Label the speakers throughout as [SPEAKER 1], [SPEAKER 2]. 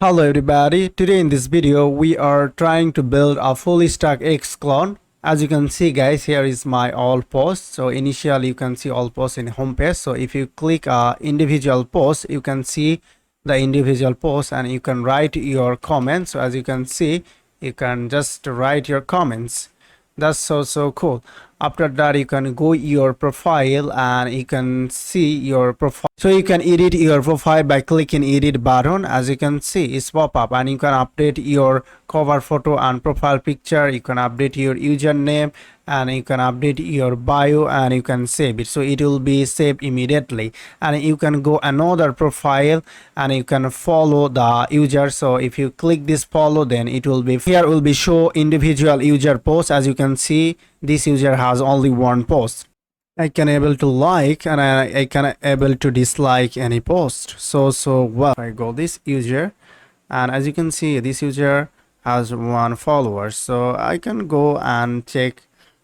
[SPEAKER 1] Hello everybody, today in this video we are trying to build a fully stack X clone. As you can see guys, here is my all posts. So initially you can see all posts in home page. So if you click individual post, you can see the individual posts and you can write your comments. So as you can see, you can just write your comments. That's so cool. After that, you can go your profile and you can see your profile. So you can edit your profile by clicking edit button. As you can see, it's pop up and you can update your cover photo and profile picture. You can update your username and you can update your bio and you can save it, so it will be saved immediately. And you can go another profile and you can follow the user. So if you click this follow, then it will be here will be show individual user post. As you can see, this user has only one post. I can able to like and I can able to dislike any post. So well, I go this user, and as you can see, this user has one follower. So I can go and check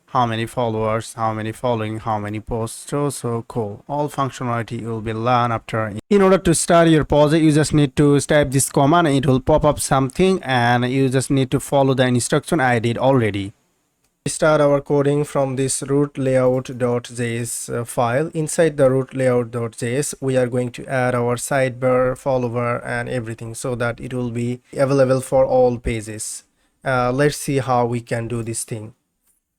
[SPEAKER 1] how many followers, how many following, how many posts. So cool. All functionality will be learned after. In order to start your project, you just need to type this command and it will pop up something, and you just need to follow the instruction I did already. We start our coding from this root layout.js file. Inside the root layout.js, we are going to add our sidebar, follower, and everything so that it will be available for all pages. Let's see how we can do this thing.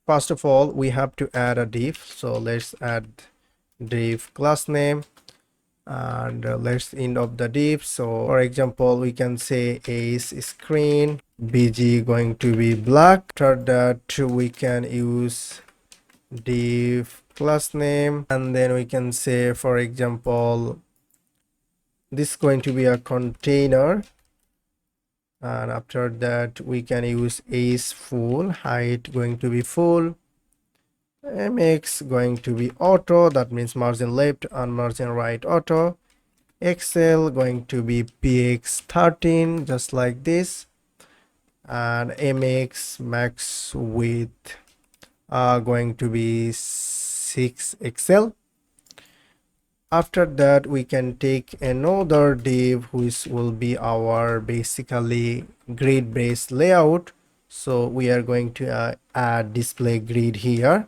[SPEAKER 1] First of all, we have to add a div. So let's add div class name, and let's end of the div. So for example, we can say ace screen bg going to be black. After that, we can use div class name, and then we can say, for example, this is going to be a container, and after that we can use ace full, height going to be full, mx going to be auto, that means margin left and margin right auto, xl going to be px13, just like this, and mx max width going to be 6xl. After that, we can take another div which will be our basically grid based layout. So we are going to add display grid here,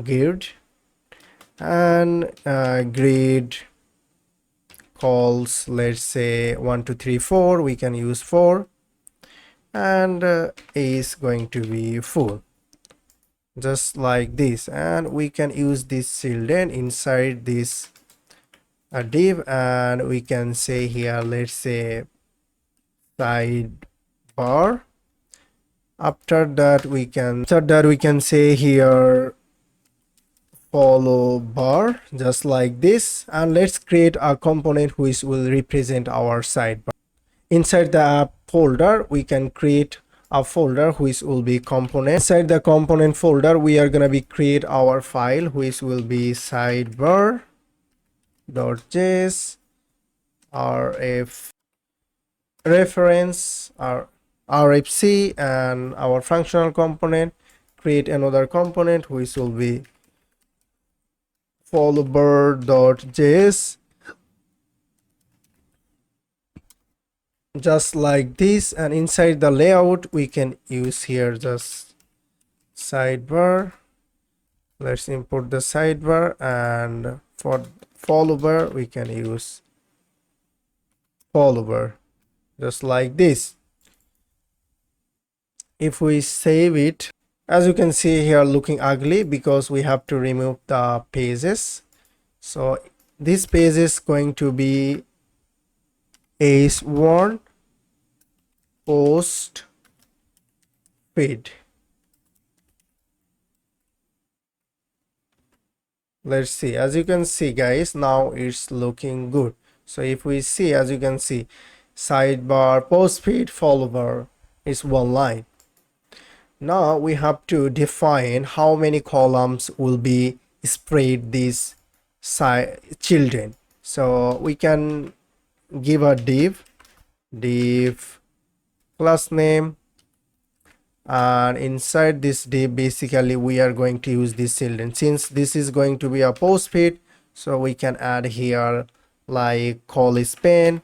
[SPEAKER 1] grid, and grid calls, let's say 1 2 3 4, we can use 4, and is going to be full, just like this. And we can use this children inside this div, and we can say here, let's say sidebar. After that we can say here follow bar, just like this. And let's create a component which will represent our sidebar. Inside the app folder, we can create a folder which will be component. Inside the component folder, we are gonna be create our file which will be sidebar.js rf reference rfc, and our functional component. Create another component which will be followbar.js, just like this. And inside the layout, we can use here just sidebar. Let's import the sidebar, and for follower we can use follower, just like this. If we save it, as you can see here, looking ugly because we have to remove the pages. So this page is going to be ace1 post feed. Let's see. As you can see guys, now it's looking good. So if we see, as you can see, sidebar, post feed, follower is one line. Now we have to define how many columns will be spread these children. So we can give a div class name, and inside this div basically we are going to use this children. Since this is going to be a post feed, so we can add here like call span,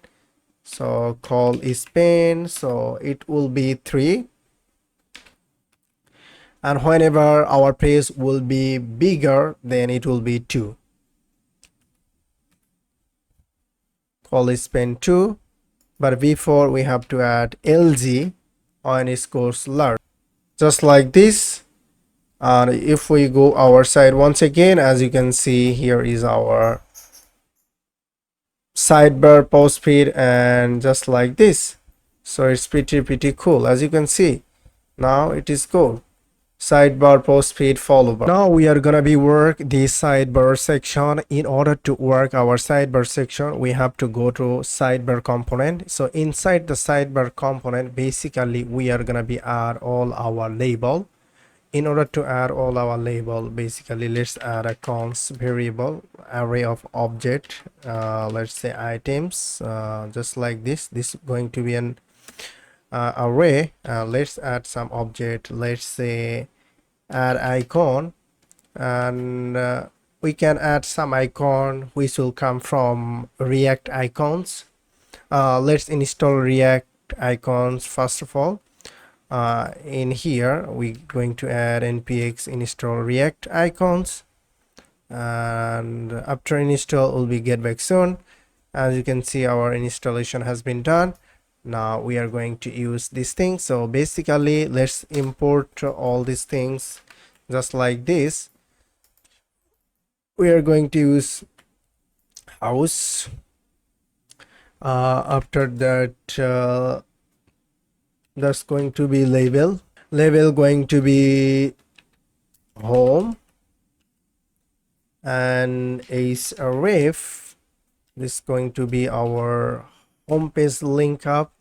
[SPEAKER 1] So call is pen, so it will be 3. And whenever our page will be bigger, then it will be 2. Call is pen 2, but before we have to add lg on scores large, just like this. And if we go our side once again, as you can see, here is our sidebar post feed, and just like this. So it's pretty cool. As you can see, now it is cool. Sidebar post feed follow bar. Now we are gonna be work the sidebar section. In order to work our sidebar section, we have to go to sidebar component. So inside the sidebar component, basically we are gonna be add all our label. In order to add all our label, basically let's add a const variable array of object, let's say items, just like this. This is going to be an array. Let's add some object, let's say add icon, and we can add some icon which will come from React icons. Let's install React icons first of all. In here we're going to add npx install React icons, and after install will be get back soon. As you can see, our installation has been done. Now we are going to use this thing. So basically let's import all these things just like this. We are going to use house. After that, that's going to be label going to be home, and is Arif. This is going to be our home page link up.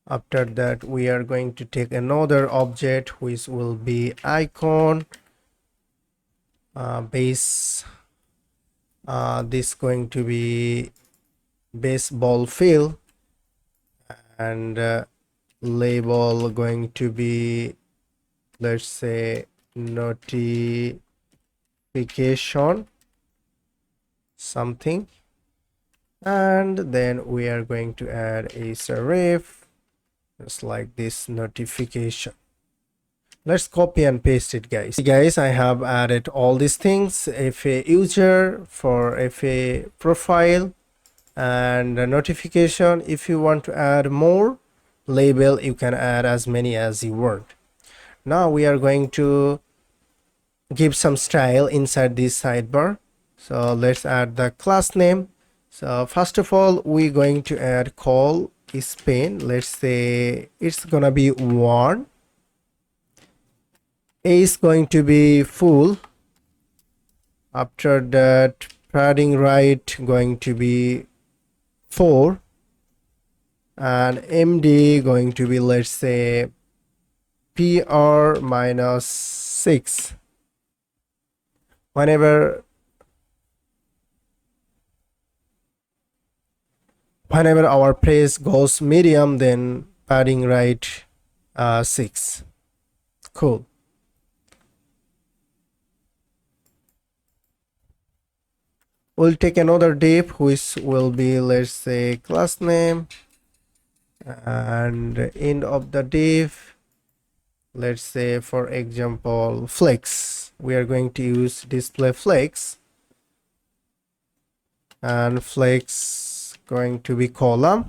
[SPEAKER 1] After that, we are going to take another object which will be icon base. This going to be baseball field, and label going to be, let's say, notification something, and then we are going to add a serif just like this, notification. Let's copy and paste it, guys. I have added all these things: fa user, for fa profile, and a notification. If you want to add more label, you can add as many as you want. Now we are going to give some style inside this sidebar. So let's add the class name. So first of all, we're going to add call is pen. Let's say it's gonna be 1. A is going to be full. After that, padding right going to be 4, and md going to be, let's say, pr minus 6. Whenever our page goes medium, then padding right 6. Cool. We'll take another div which will be, let's say, class name, and end of the div, let's say, for example, flex. We are going to use display flex, and flex going to be column.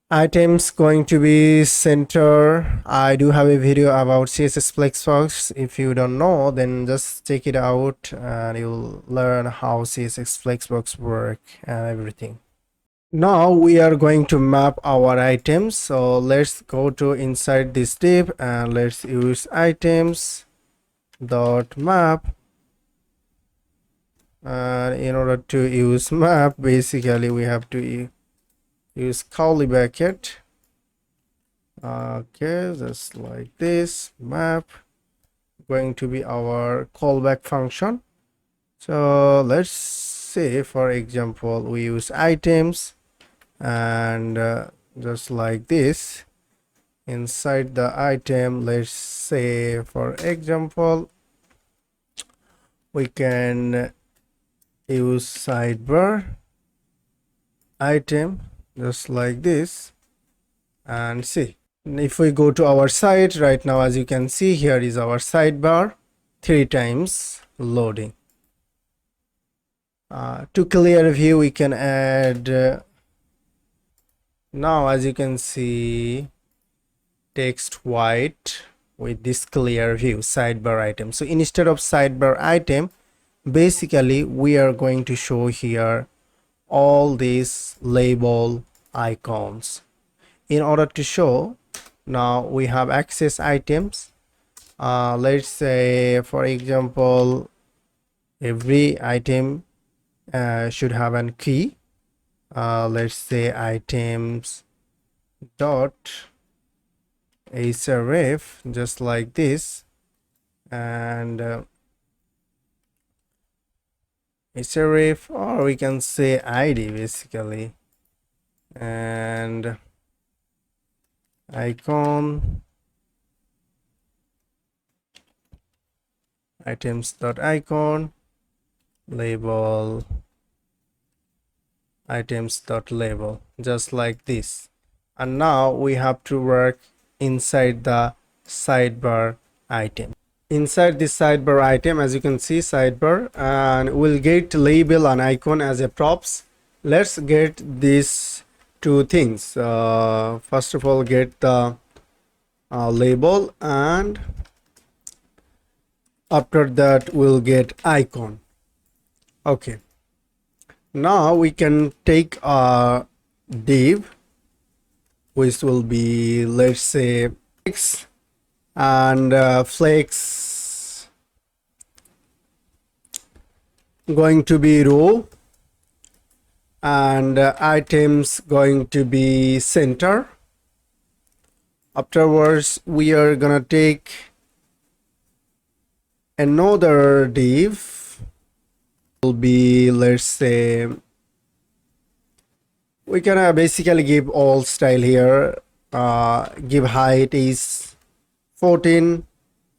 [SPEAKER 1] Items going to be center. I do have a video about CSS Flexbox. If you don't know, then just check it out and you'll learn how CSS Flexbox work and everything. Now we are going to map our items. So let's go to inside this div and let's use items dot map. And in order to use map, basically we have to use curly bracket. Okay, just like this. Map going to be our callback function. So let's say, for example, we use items, and just like this, inside the item, let's say, for example, we can use sidebar item just like this. And see, if we go to our site right now, as you can see, here is our sidebar, 3 times loading. To clear view, we can add now, as you can see, text white with this clear view sidebar item. So instead of sidebar item, basically we are going to show here all these label icons. In order to show, now we have access items. Let's say, for example, every item should have a key. Let's say items dot href, just like this, and href, or we can say id basically, and icon items dot icon label items dot label, just like this. And now we have to work inside the sidebar item. Inside this sidebar item, as you can see, sidebar, and we'll get label and icon as a props. Let's get these two things. First of all, get the label, and after that we'll get icon. Okay, now we can take a div which will be, let's say, flex, and flex going to be row, and items going to be center. Afterwards we are gonna take another div, will be, let's say, we can basically give all style here. Give height is 14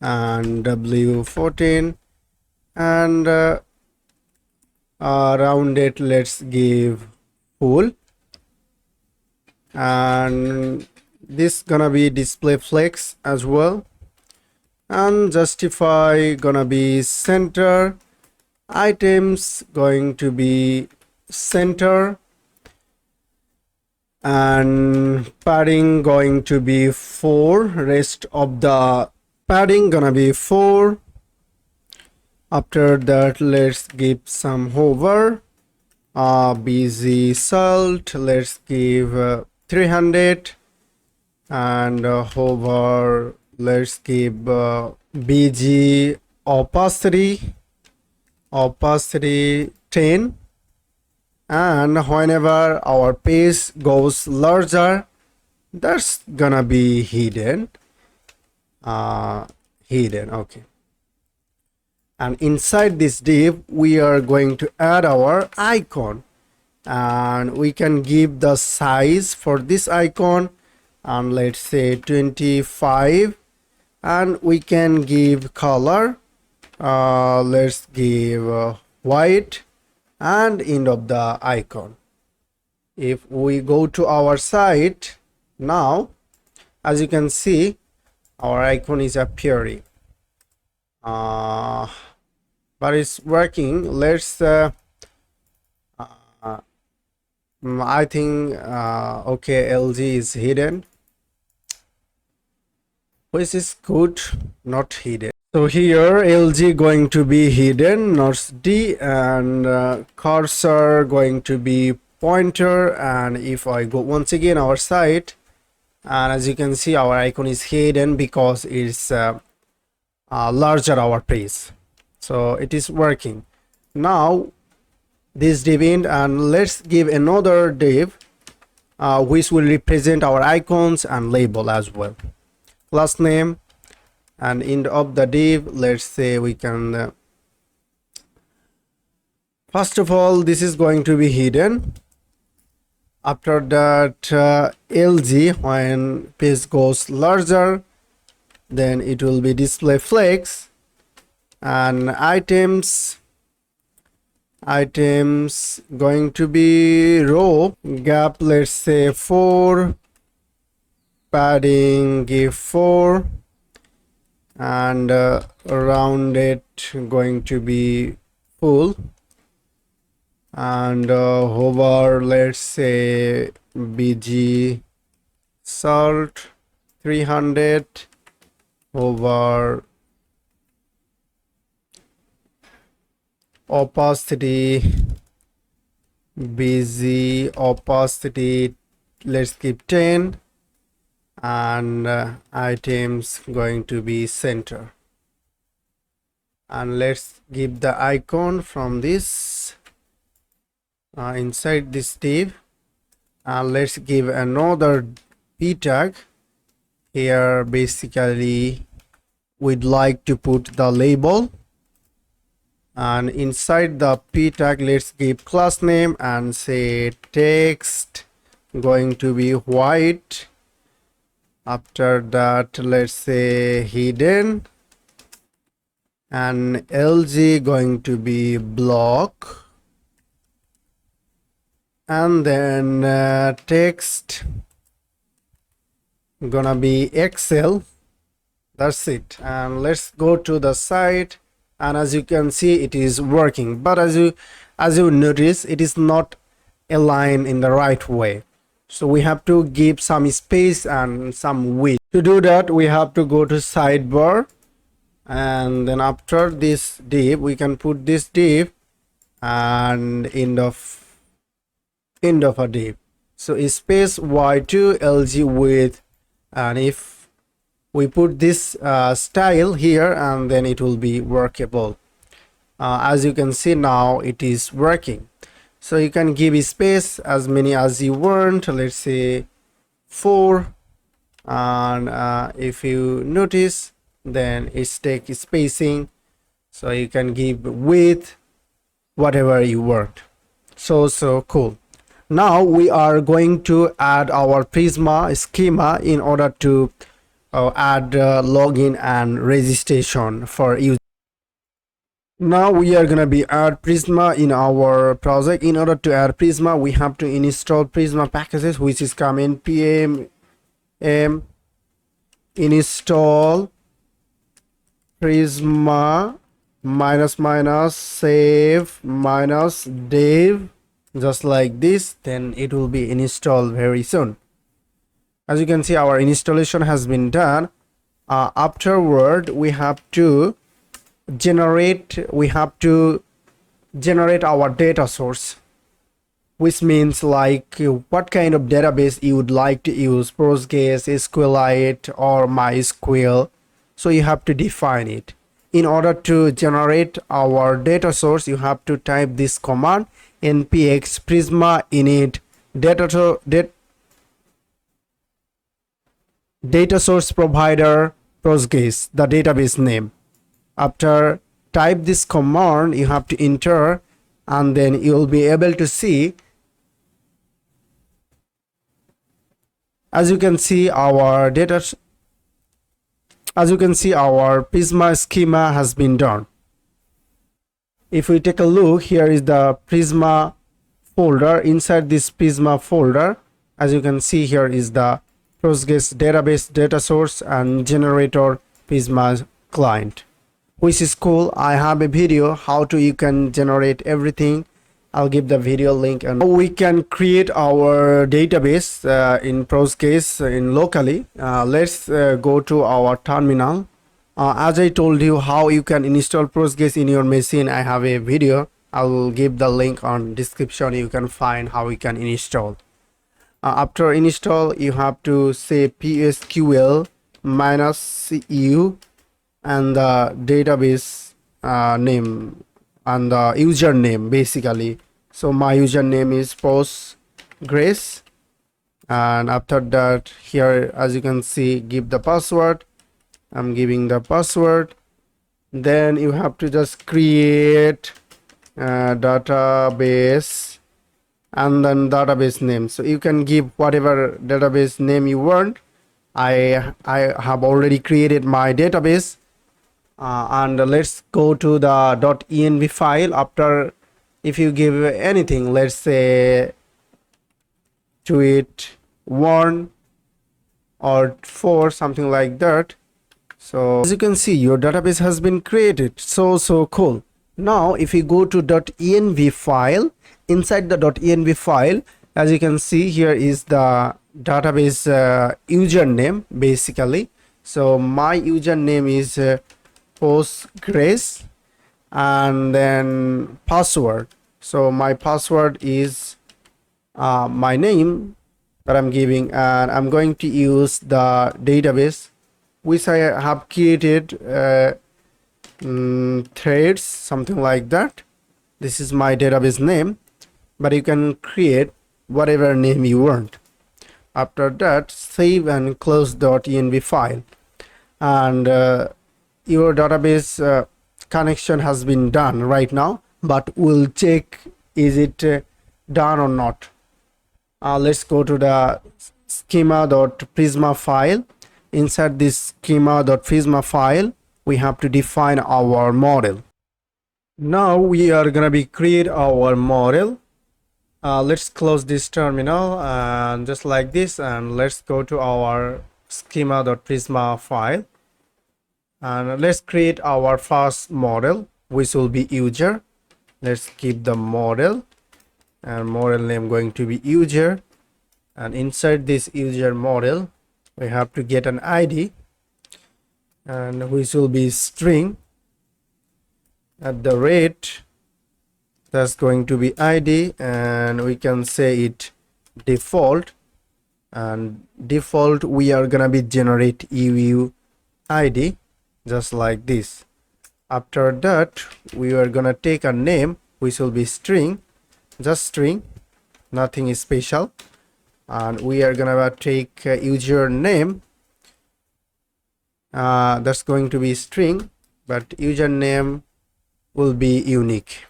[SPEAKER 1] and w 14, and rounded, let's give full, and this gonna be display flex as well, and justify gonna be center, items going to be center, and padding going to be 4, rest of the padding gonna be 4. After that, let's give some hover, bz salt, let's give 300, and hover, let's give bg opacity 10. And whenever our page goes larger, that's gonna be hidden. Okay. And inside this div, we are going to add our icon, and we can give the size for this icon, and let's say 25, and we can give color, let's give white, and end of the icon. If we go to our site now, as you can see, our icon is appearing, but it's working. Let's I think okay, LG is hidden, which is good, not hidden. So here LG going to be hidden, not D, and cursor going to be pointer. And if I go once again our site, and as you can see, our icon is hidden because it's larger our page. So it is working. Now this div end, and let's give another div which will represent our icons and label as well. Class name, and end of the div, let's say we can first of all, this is going to be hidden. After that, LG, when page goes larger, then it will be display flex, and items items going to be row, gap let's say 4, padding give 4, and round it going to be full, and hover let's say bg salt 300, hover opacity bg opacity let's keep 10, and items going to be center, and let's give the icon from this inside this div, and let's give another p tag here. Basically we'd like to put the label, and inside the p tag let's give class name and say text going to be white. After that let's say hidden, and lg going to be block, and then text gonna be excel. That's it. And let's go to the site, and as you can see it is working, but as you notice it is not aligned in the right way, so we have to give some space and some width. To do that we have to go to sidebar, and then after this div we can put this div and end of a div. So space y2 lg width, and if we put this style here, and then it will be workable. As you can see now it is working. So you can give space as many as you want, let's say 4, and if you notice then it's take spacing, so you can give width whatever you want. So cool. Now we are going to add our Prisma schema in order to add login and registration for users. Now we are gonna be add Prisma in our project. In order to add Prisma we have to install Prisma packages, which is command pm install Prisma save -dev, just like this. Then it will be installed very soon. As you can see our installation has been done. Afterward we have to generate our data source, which means like what kind of database you would like to use, Postgres, SQLite or MySQL. So you have to define it. In order to generate our data source you have to type this command npx prisma init data source provider Postgres, the database name. After type this command you have to enter, and then you will be able to see, as you can see our Prisma schema has been done. If we take a look, here is the Prisma folder. Inside this Prisma folder, as you can see, here is the Postgres database data source and generator Prisma client, which is cool. I have a video how to you can generate everything. I'll give the video link, and we can create our database in Postgres in locally. Let's go to our terminal. As I told you how you can install Postgres in your machine, I have a video. I will give the link on description. You can find how you can install. After install you have to say PSQL -u and the database name and the username basically. So my username is Postgres, and after that here as you can see give the password. I'm giving the password. Then you have to just create database and then database name. So you can give whatever database name you want. I have already created my database, and let's go to the .env file. After if you give anything, let's say tweet 1 or 4, something like that. So as you can see, your database has been created. So cool. Now if you go to .env file, inside the .env file, as you can see, here is the database username basically. So my username is Postgres, and then password. So my password is my name that I'm giving, and I'm going to use the database which I have created, threads, something like that. This is my database name, but you can create whatever name you want. After that, save and close .env file, and your database connection has been done right now, but we'll check is it done or not. Let's go to the schema.prisma file. Inside this schema.prisma file, we have to define our model. Now we are gonna be create our model. Let's close this terminal and just like this, and let's go to our schema.prisma file, and let's create our first model, which will be user. Let's keep the model, and model name going to be user, and inside this user model we have to get an ID, and which will be string at the rate, that's going to be ID, and we can say it default, and default we are gonna be generate UU ID just like this. After that, we are gonna take a name which will be string, just string, nothing is special, and we are gonna take user name, that's going to be string, but username will be unique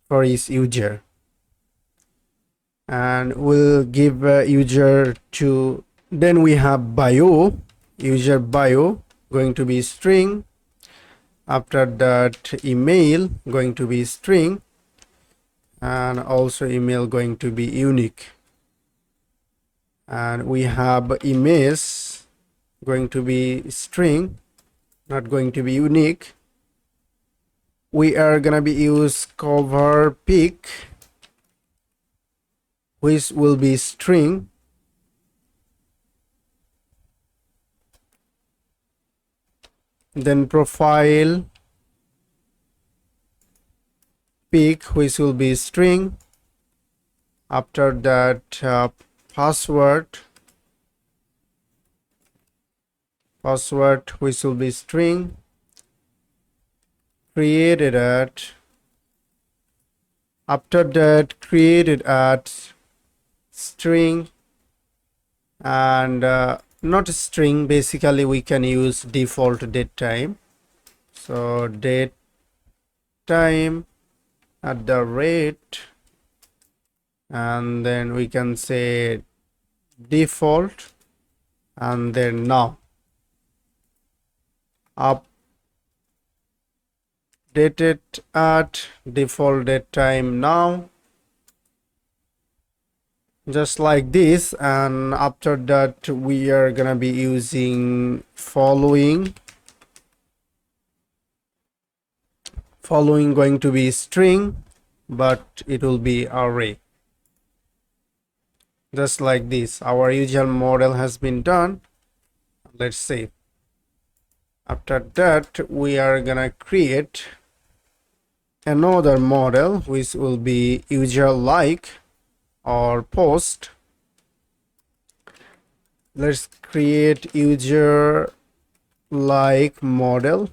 [SPEAKER 1] for each user, and we'll give user to. Then we have bio, user bio going to be string. After that, email going to be string, and also email going to be unique. And we have image going to be string, not going to be unique. We are gonna be use cover pic, which will be string. Then profile pic, which will be string. After that, password which will be string, created at. After that, created at string, and not a string, basically we can use default date time. So date time at the rate, and then we can say default, and then now updated at default date time now, just like this. And after that, we are gonna be using following going to be string, but it will be array, just like this. Our usual model has been done. Let's save. After that, we are gonna create another model which will be user like or post. Let's create user like model,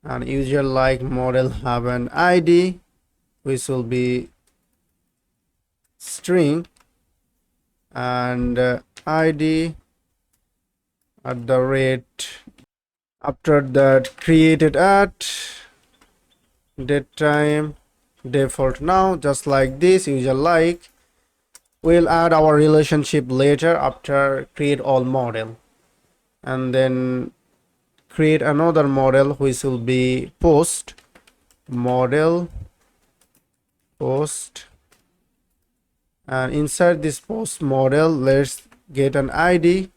[SPEAKER 1] and user like model have an ID which will be string, and ID at the rate. After that, created at date time default now, just like this. User like, we'll add our relationship later after create all model, and then create another model which will be post model post, and inside this post model let's get an ID.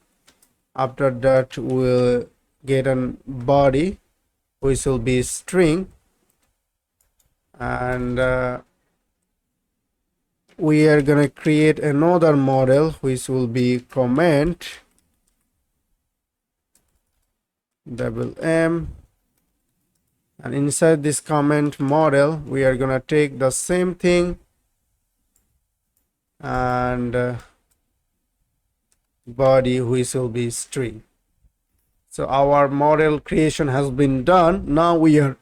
[SPEAKER 1] After that we'll get an body which will be string, and we are gonna create another model which will be comment M, and inside this comment model we are gonna take the same thing and body which will be string. So our model creation has been done. Now we are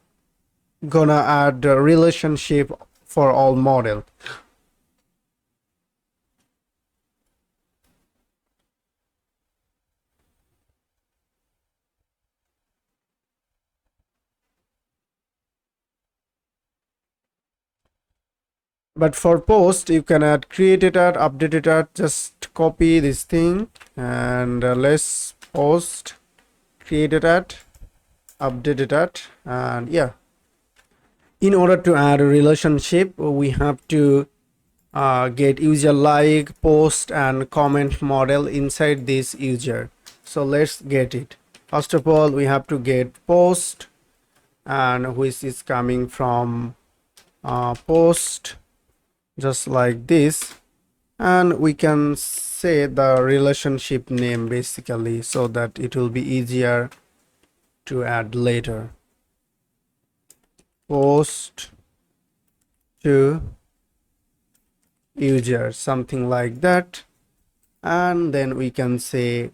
[SPEAKER 1] gonna add a relationship for all model. But for post you can add create it at, update it at. Just copy this thing and let's post create it at, update it at, and yeah. In order to add a relationship we have to get user like, post and comment model inside this user. So let's get it. First of all we have to get post, and which is coming from post, just like this, and we can say the relationship name basically so that it will be easier to add later. Post to user, something like that, and then we can say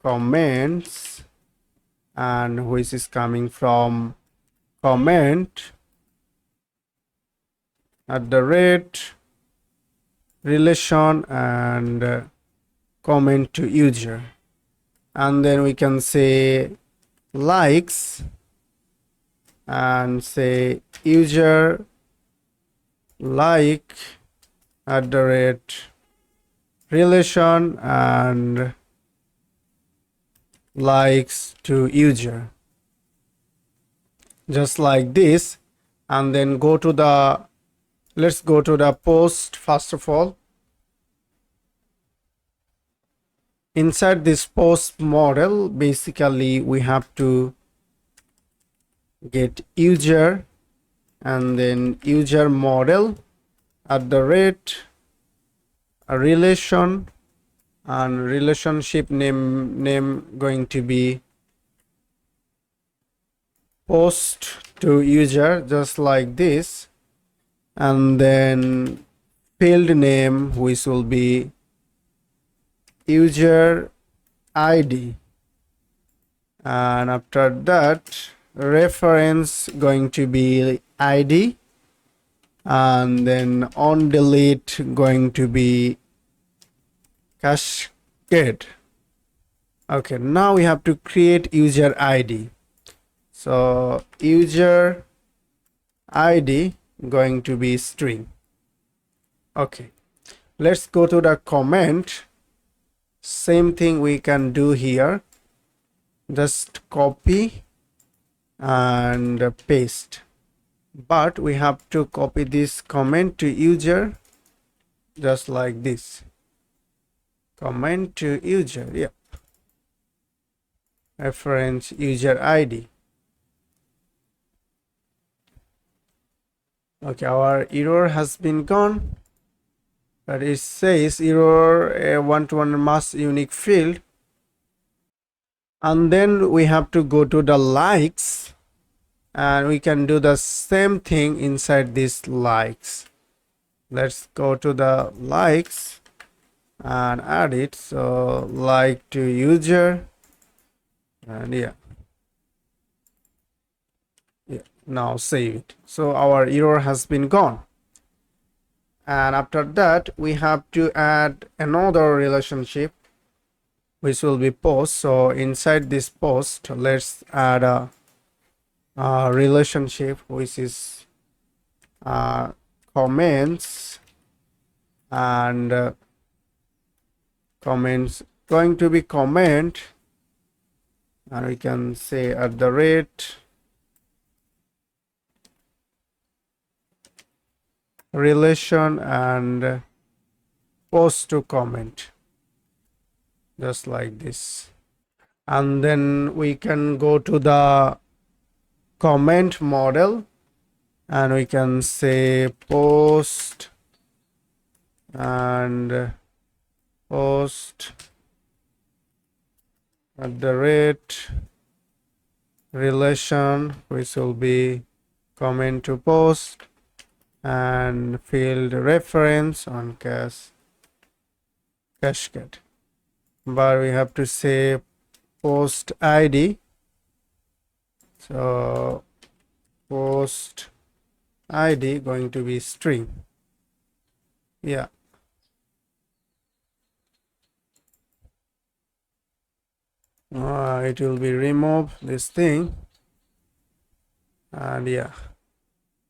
[SPEAKER 1] comments, and which is coming from comment @ relation and comment to user, and then we can say likes and say user like @ relation and likes to user, just like this. And then go to the, let's go to the post. First of all, inside this post model basically we have to get user and then user model @ a relation, and relationship name going to be post to user, just like this, and then field name which will be user ID, and after that reference going to be ID, and then on delete going to be cascade. Okay, now we have to create user ID. So user ID going to be string. Okay, let's go to the comment. Same thing we can do here, just copy and paste, but we have to copy this comment to user, just like this, comment to user. Yeah, reference user ID. Okay, our error has been gone, but it says error a one-to-one mass unique field. And then we have to go to the likes, and we can do the same thing inside this likes. Let's go to the likes and add it. So like to user, and yeah, now save it. So our error has been gone. And after that we have to add another relationship which will be post. So inside this post let's add a relationship which is comments, and comments going to be comment, and we can say @ relation and post to comment, just like this. And then we can go to the comment model and we can say post and post at the rate relation, which will be comment to post, and field reference on cascade. But we have to say post ID. So post ID going to be string. Yeah. It will be remove this thing, and yeah,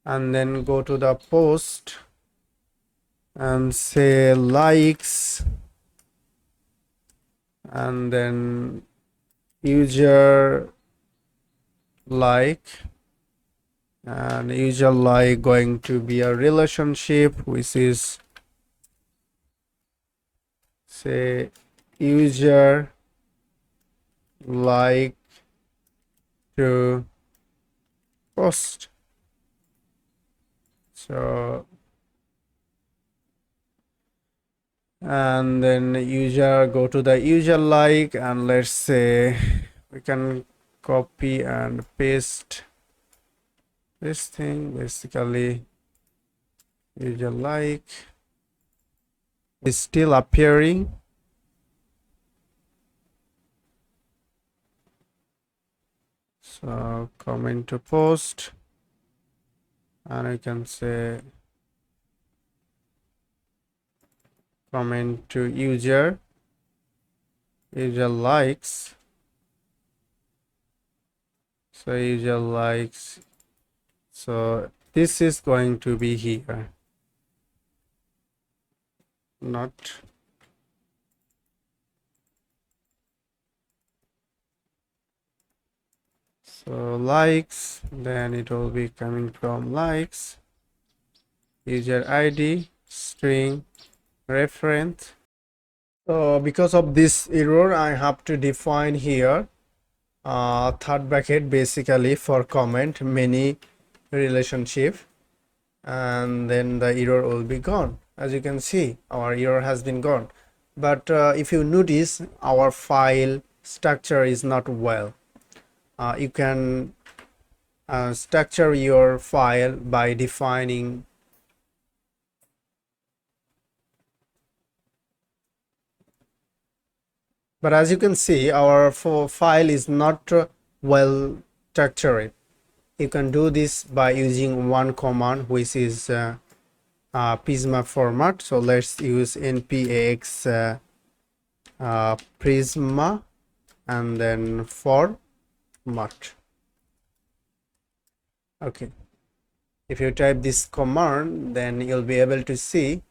[SPEAKER 1] and then go to the post and say likes, and then user like, and user like going to be a relationship which is say user like to post. So and then user, go to the user like, and let's say we can copy and paste this thing. Basically user like is still appearing. So comment to post, and I can say comment to user likes. So user likes, so this is going to be here, not so likes, then it will be coming from likes, user ID string reference. So because of this error, I have to define here third bracket basically for comment many relationship, and then the error will be gone. As you can see, our error has been gone. But if you notice, our file structure is not well. You can structure your file by defining but as you can see, our file is not well structured. You can do this by using one command, which is Prisma format. So let's use npx Prisma and then format. Okay, if you type this command, then you'll be able to see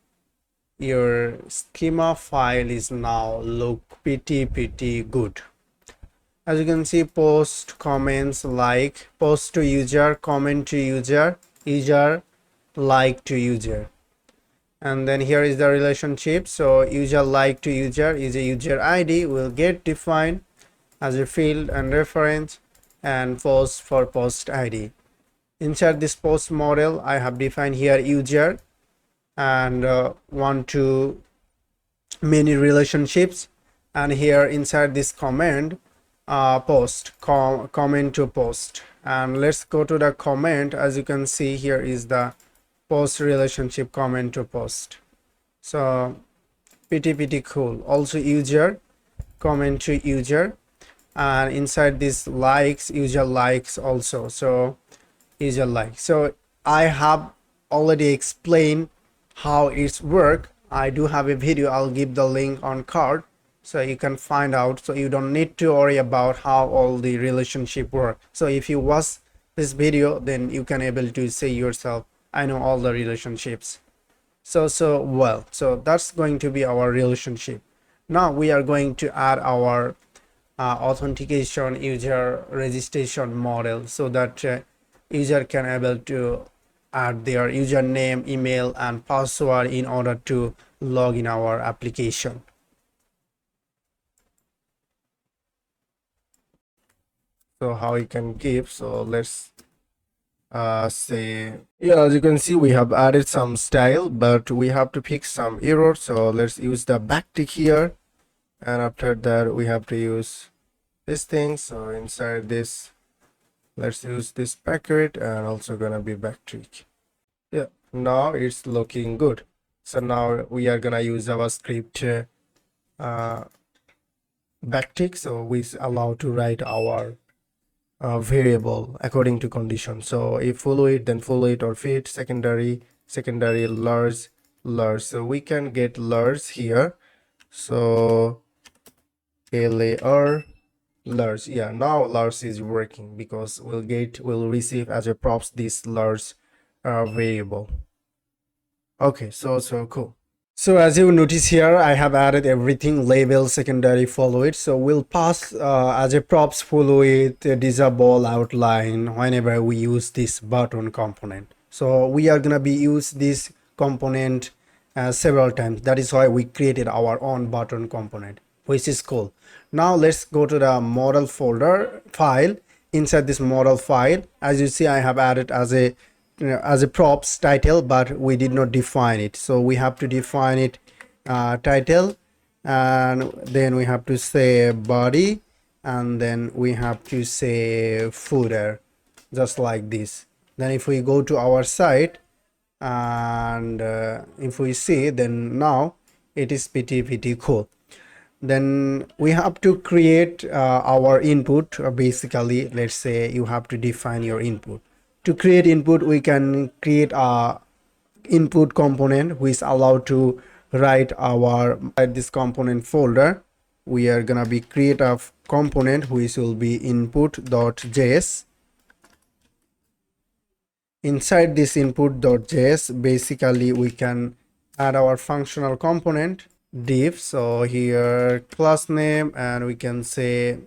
[SPEAKER 1] your schema file is now look pretty good. As you can see, post, comments, like, post to user, comment to user, user like to user, and then here is the relationship. So user like to user is a user ID will get defined as a field and reference, and post for post ID. Inside this post model, I have defined here user and one to many relationships, and here inside this command post comment to post. And let's go to the comment. As you can see, here is the post relationship comment to post. So pretty cool. Also user comment to user, and inside this likes, user likes also. So user like. So I have already explained how it's work. I do have a video, I'll give the link on card so you can find out, so you don't need to worry about how all the relationship work. So if you watch this video, then you can able to say yourself, I know all the relationships so well. So that's going to be our relationship. Now we are going to add our authentication user registration model, so that user can able to add their username, email, and password in order to log in our application. So how you can give, so let's say, yeah, as you can see, we have added some style, but we have to fix some error. So let's use the backtick here, and after that we have to use this thing. So inside this, let's use this packet, and also gonna be backtick. Yeah, now it's looking good. So now we are gonna use JavaScript backtick, so we allow to write our variable according to condition. So if follow it, then follow it, or fit secondary, large, so we can get large here. So lar large, yeah, now large is working because we'll receive as a props this large variable. Okay, so cool. So as you notice here, I have added everything: label, secondary, follow it. So we'll pass as a props follow it, disable, outline whenever we use this button component. So we are gonna be use this component several times. That is why we created our own button component, which is cool. Now let's go to the model folder file. Inside this model file, as you see, I have added as a props title, but we did not define it. So we have to define it, title, and then we have to say body, and then we have to say footer, just like this. Then if we go to our site, and if we see, then now it is pretty cool. Then we have to create our input. Basically, let's say you have to define your input. To create input, we can create a input component which allow to write this component folder. We are gonna be create a component which will be input.js. Inside this input.js, basically we can add our functional component div. So here class name, and we can say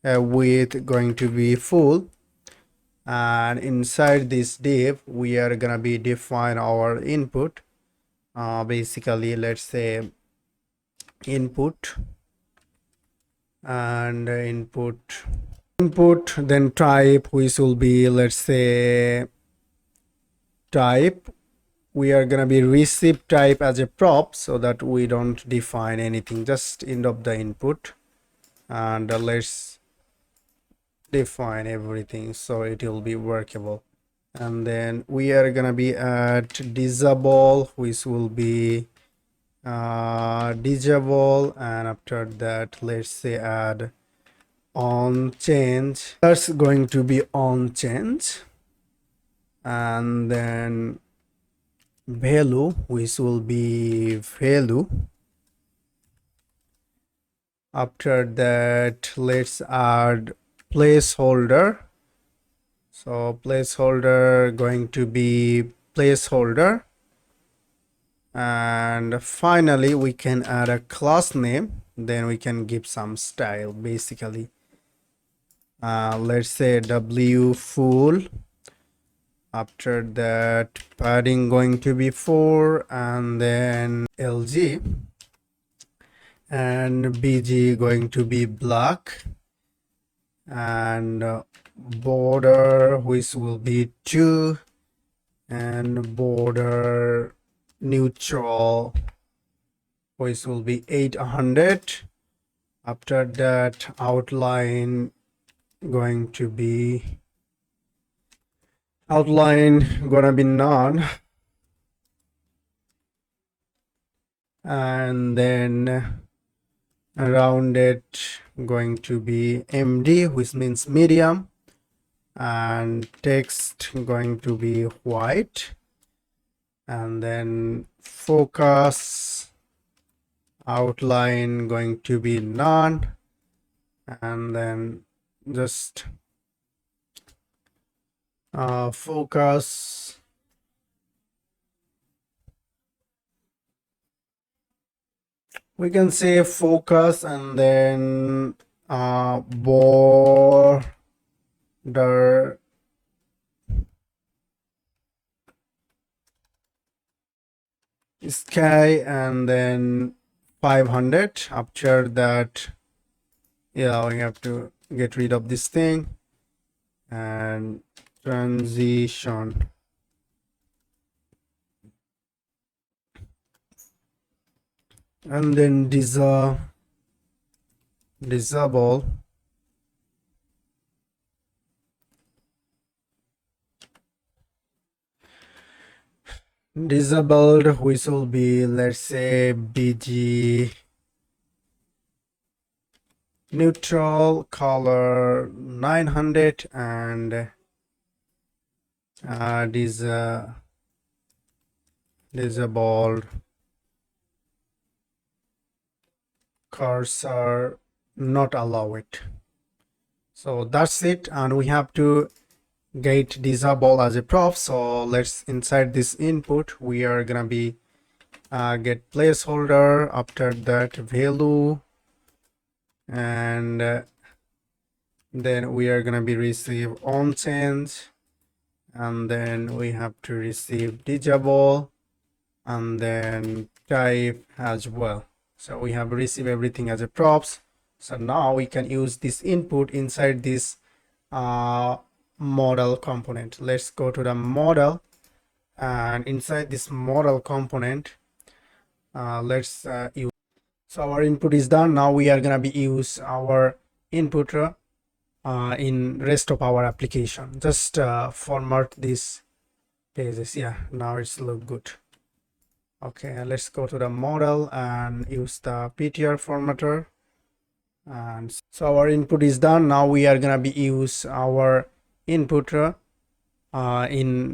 [SPEAKER 1] width going to be full, and inside this div we are gonna be define our input. Basically, let's say input, and input, then type, which will be, let's say, type. We are gonna be receive type as a prop, so that we don't define anything, just end of the input, and let's define everything so it will be workable. And then we are gonna be at disable, which will be disable, and after that let's say add on change, that's going to be on change, and then value, which will be value. After that let's add placeholder, so placeholder going to be placeholder, and finally we can add a class name. Then we can give some style, basically let's say w full. After that padding going to be 4, and then lg, and bg going to be black, and border, which will be 2, and border neutral, which will be 800. After that outline going to be gonna be none, and then rounded going to be md, which means medium, and text going to be white, and then focus outline going to be none, and then just focus we can say focus, and then border sky and then 500. After that, yeah, we have to get rid of this thing and transition. And then disable disabled, which will be, let's say, bg neutral color 900 and disabled cursor not allow it. So that's it, and we have to get disable as a prop. So let's inside this input we are gonna be get placeholder, after that value, and then we are gonna be receive on change, and then we have to receive disable and then type as well. So we have received everything as a props. So now we can use this input inside this model component. Let's go to the model, and inside this model component let's use. So our input is done. Now we are gonna be use our input in rest of our application. Just format these pages. Yeah, now it's look good. Okay, let's go to the model and use the PTR formatter. And so our input is done. Now we are gonna be use our input in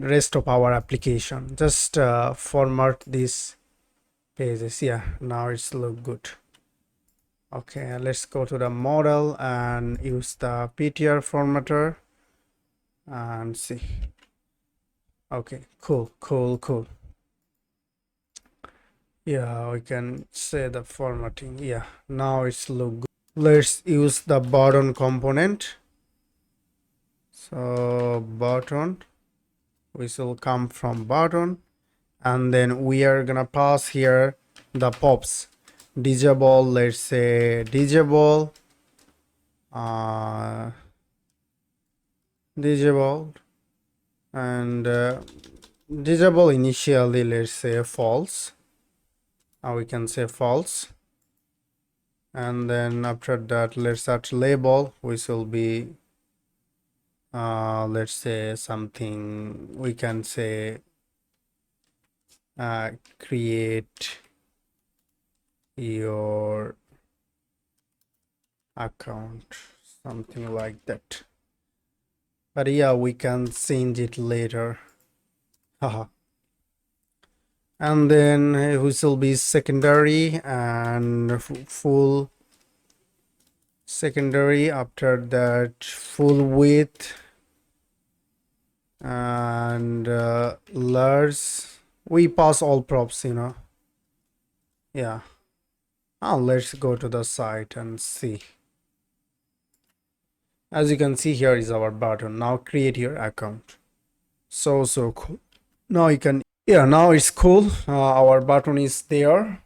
[SPEAKER 1] rest of our application. Just format these pages. Yeah, now it's look good. Okay, let's go to the model and use the PTR formatter and see. Okay, cool. Yeah, we can say the formatting. Yeah, now it's look good. Let's use the button component. So button, which will come from button, and then we are gonna pass here the pops. Disable, let's say disable, disable, and disable initially, let's say false. We can say false, and then after that let's add label, which will be let's say something, we can say create your account, something like that. But yeah, we can change it later. Haha. And then which will be secondary and full secondary, after that full width and large. We pass all props, you know. Yeah. Now let's go to the site and see. As you can see, here is our button. Now create your account. So cool. Now you can, yeah, now it's cool. Our button is there.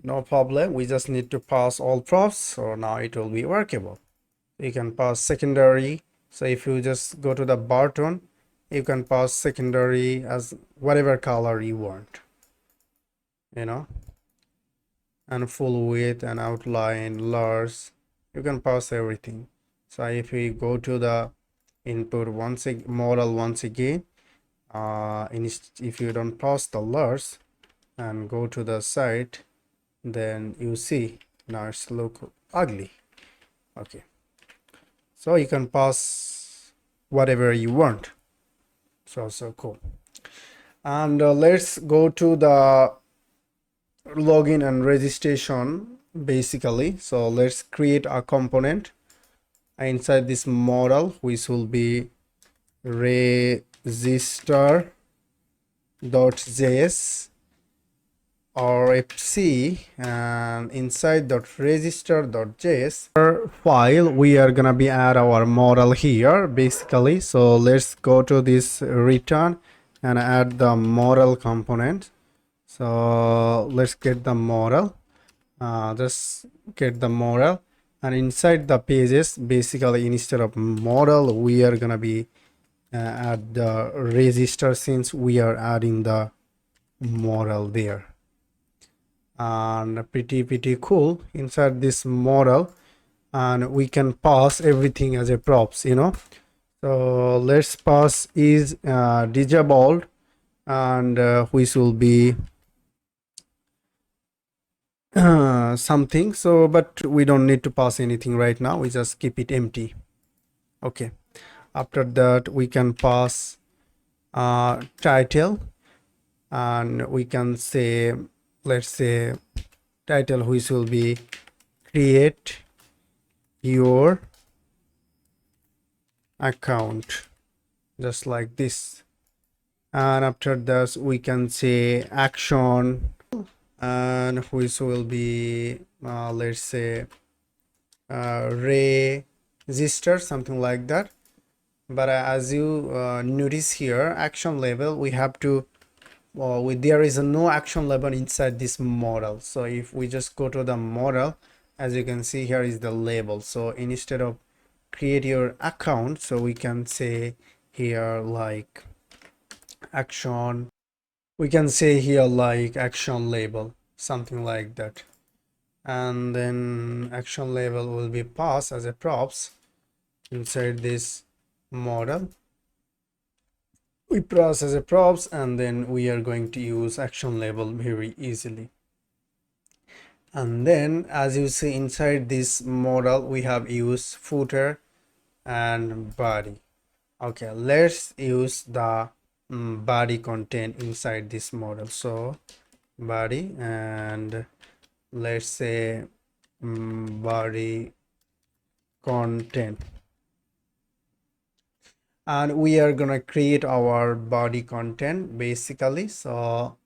[SPEAKER 1] No problem. We just need to pass all props. So now it will be workable. You can pass secondary. So if you just go to the button, you can pass secondary as whatever color you want, you know, and full width and outline, large, you can pass everything. So if we go to the input model once again, if you don't pass the large and go to the site, then you see now it's look ugly. Okay, so you can pass whatever you want. So cool. And let's go to the login and registration basically. So let's create a component inside this model, which will be register.js or fc, and inside .register.js file we are gonna be add our model here basically. So let's go to this return and add the model component. So let's get the model. Just get the model, and inside the pages, basically instead of model we are gonna be add the register, since we are adding the model there. And pretty cool inside this model, and we can pass everything as a props, you know. So let's pass is disabled, and which will be something. So but we don't need to pass anything right now, we just keep it empty. Okay, after that we can pass title, and we can say, let's say title which will be create your account, just like this. And after this we can say action, and which will be let's say register, something like that. But as you notice here, action label, we have to there is no action label inside this model. So if we just go to the model, as you can see here is the label. So instead of create your account, so we can say here like action, we can say here like action label, something like that. And then action label will be passed as a props inside this model. We pass as a props, and then we are going to use action label very easily. And then as you see inside this model, we have used footer and body. Okay, let's use the body content inside this model. So body, and let's say body content, and we are gonna create our body content basically. So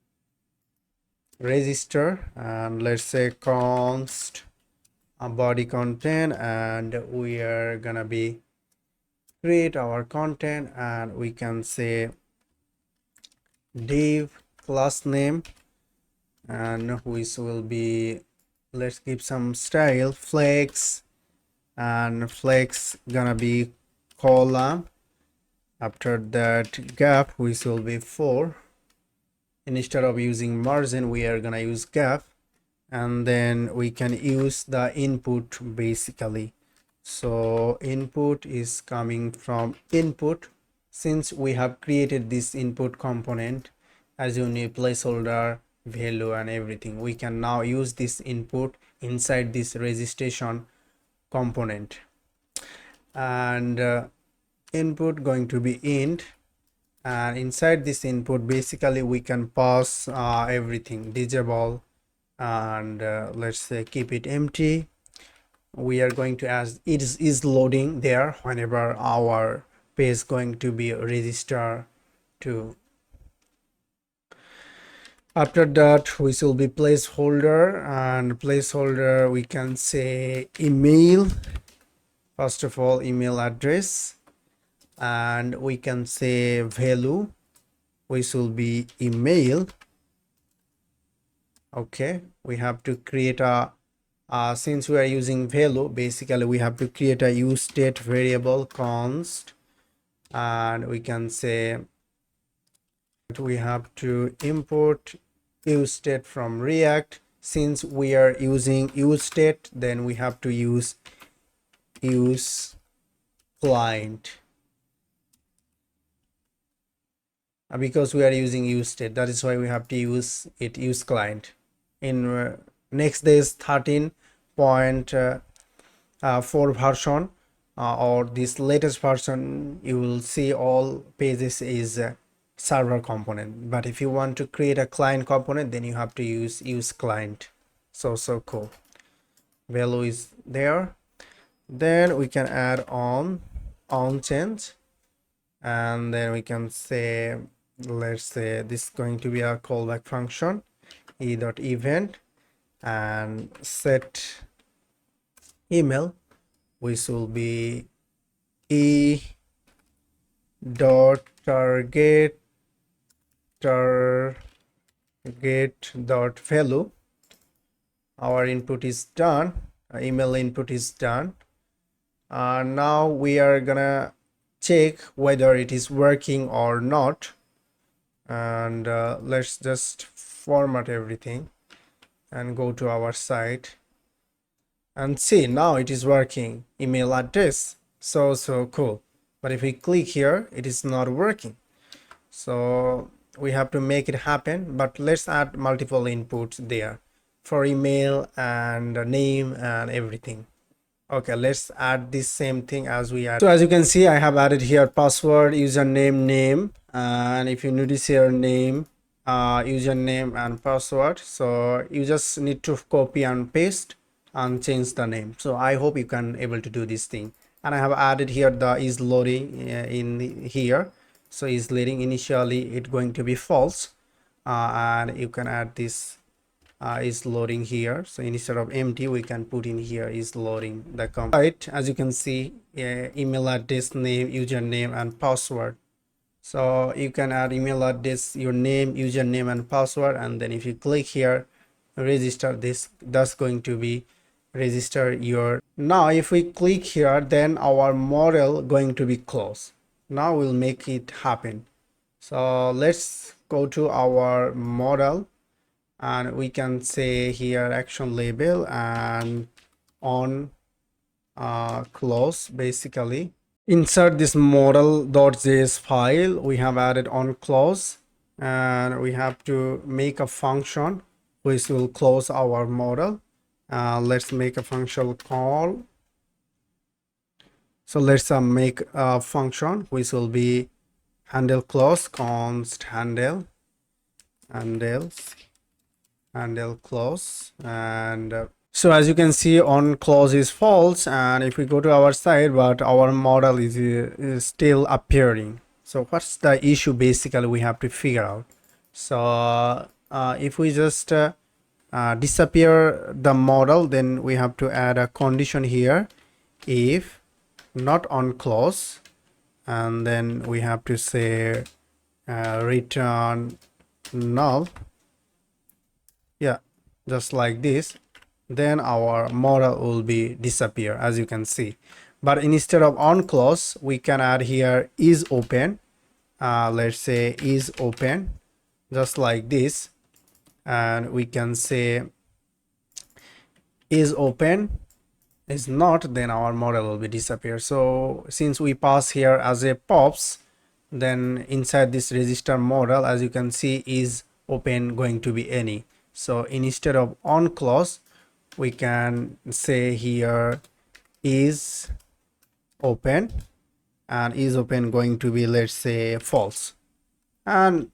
[SPEAKER 1] register, and let's say const body content, and we are gonna be create our content, and we can say div class name, and which will be, let's give some style flex, and flex gonna be column. After that gap, which will be 4. Instead of using margin, we are gonna use gap. And then we can use the input basically. So input is coming from input, since we have created this input component as you need placeholder, value, and everything. We can now use this input inside this registration component. And input going to be int, and inside this input basically we can pass everything disable, and let's say keep it empty. We are going to ask it is loading there whenever our page going to be register to. After that, which will be placeholder, and placeholder we can say email, first of all email address, and we can say value, which will be email. Okay, we have to create a since we are using value, basically we have to create a use state variable const, and we can say we have to import use state from React. Since we are using use state, then we have to use use client, because we are using use state, that is why we have to use it use client. In Next.js 13.4 version or this latest version, you will see all pages is server component, but if you want to create a client component, then you have to use client. So cool. Value is there. Then we can add on change, and then we can say, let's say this is going to be a callback function e.event, and set email, which will be e.target get.value. Our input is done, email input is done. Now we are gonna check whether it is working or not, and let's just format everything and go to our site and see. Now it is working, email address. So cool. But if we click here, it is not working. So we have to make it happen, but let's add multiple inputs there for email and name and everything. Okay, let's add this same thing as we add. So as you can see, I have added here password, username, name, and if you notice here, name, username and password. So you just need to copy and paste and change the name. So I hope you can able to do this thing. And I have added here the is loading in here. So is loading, initially it going to be false, and you can add this is loading here. So instead of empty, we can put in here is loading the right. As you can see, email address, name, username and password. So you can add email address, your name, username and password, and then if you click here, register, this that's going to be register your. Now if we click here, then our model going to be closed. Now we'll make it happen. So let's go to our model, and we can say here action label and on close. Basically insert this model.js file, we have added on close, and we have to make a function which will close our model. Let's make a function call. So let's make a function which will be handle close, const handle close. And so as you can see, on close is false, and if we go to our site, but our model is still appearing. So what's the issue? Basically we have to figure out. So if we just disappear the model, then we have to add a condition here, if not on close, and then we have to say return null. Yeah, just like this, then our model will be disappear, as you can see. But instead of on close, we can add here is open. Let's say is open, just like this, and we can say is open is not, then our model will be disappear. So since we pass here as a pops, then inside this register model, as you can see, is open going to be any. So instead of on close, we can say here is open, and is open going to be, let's say, false. And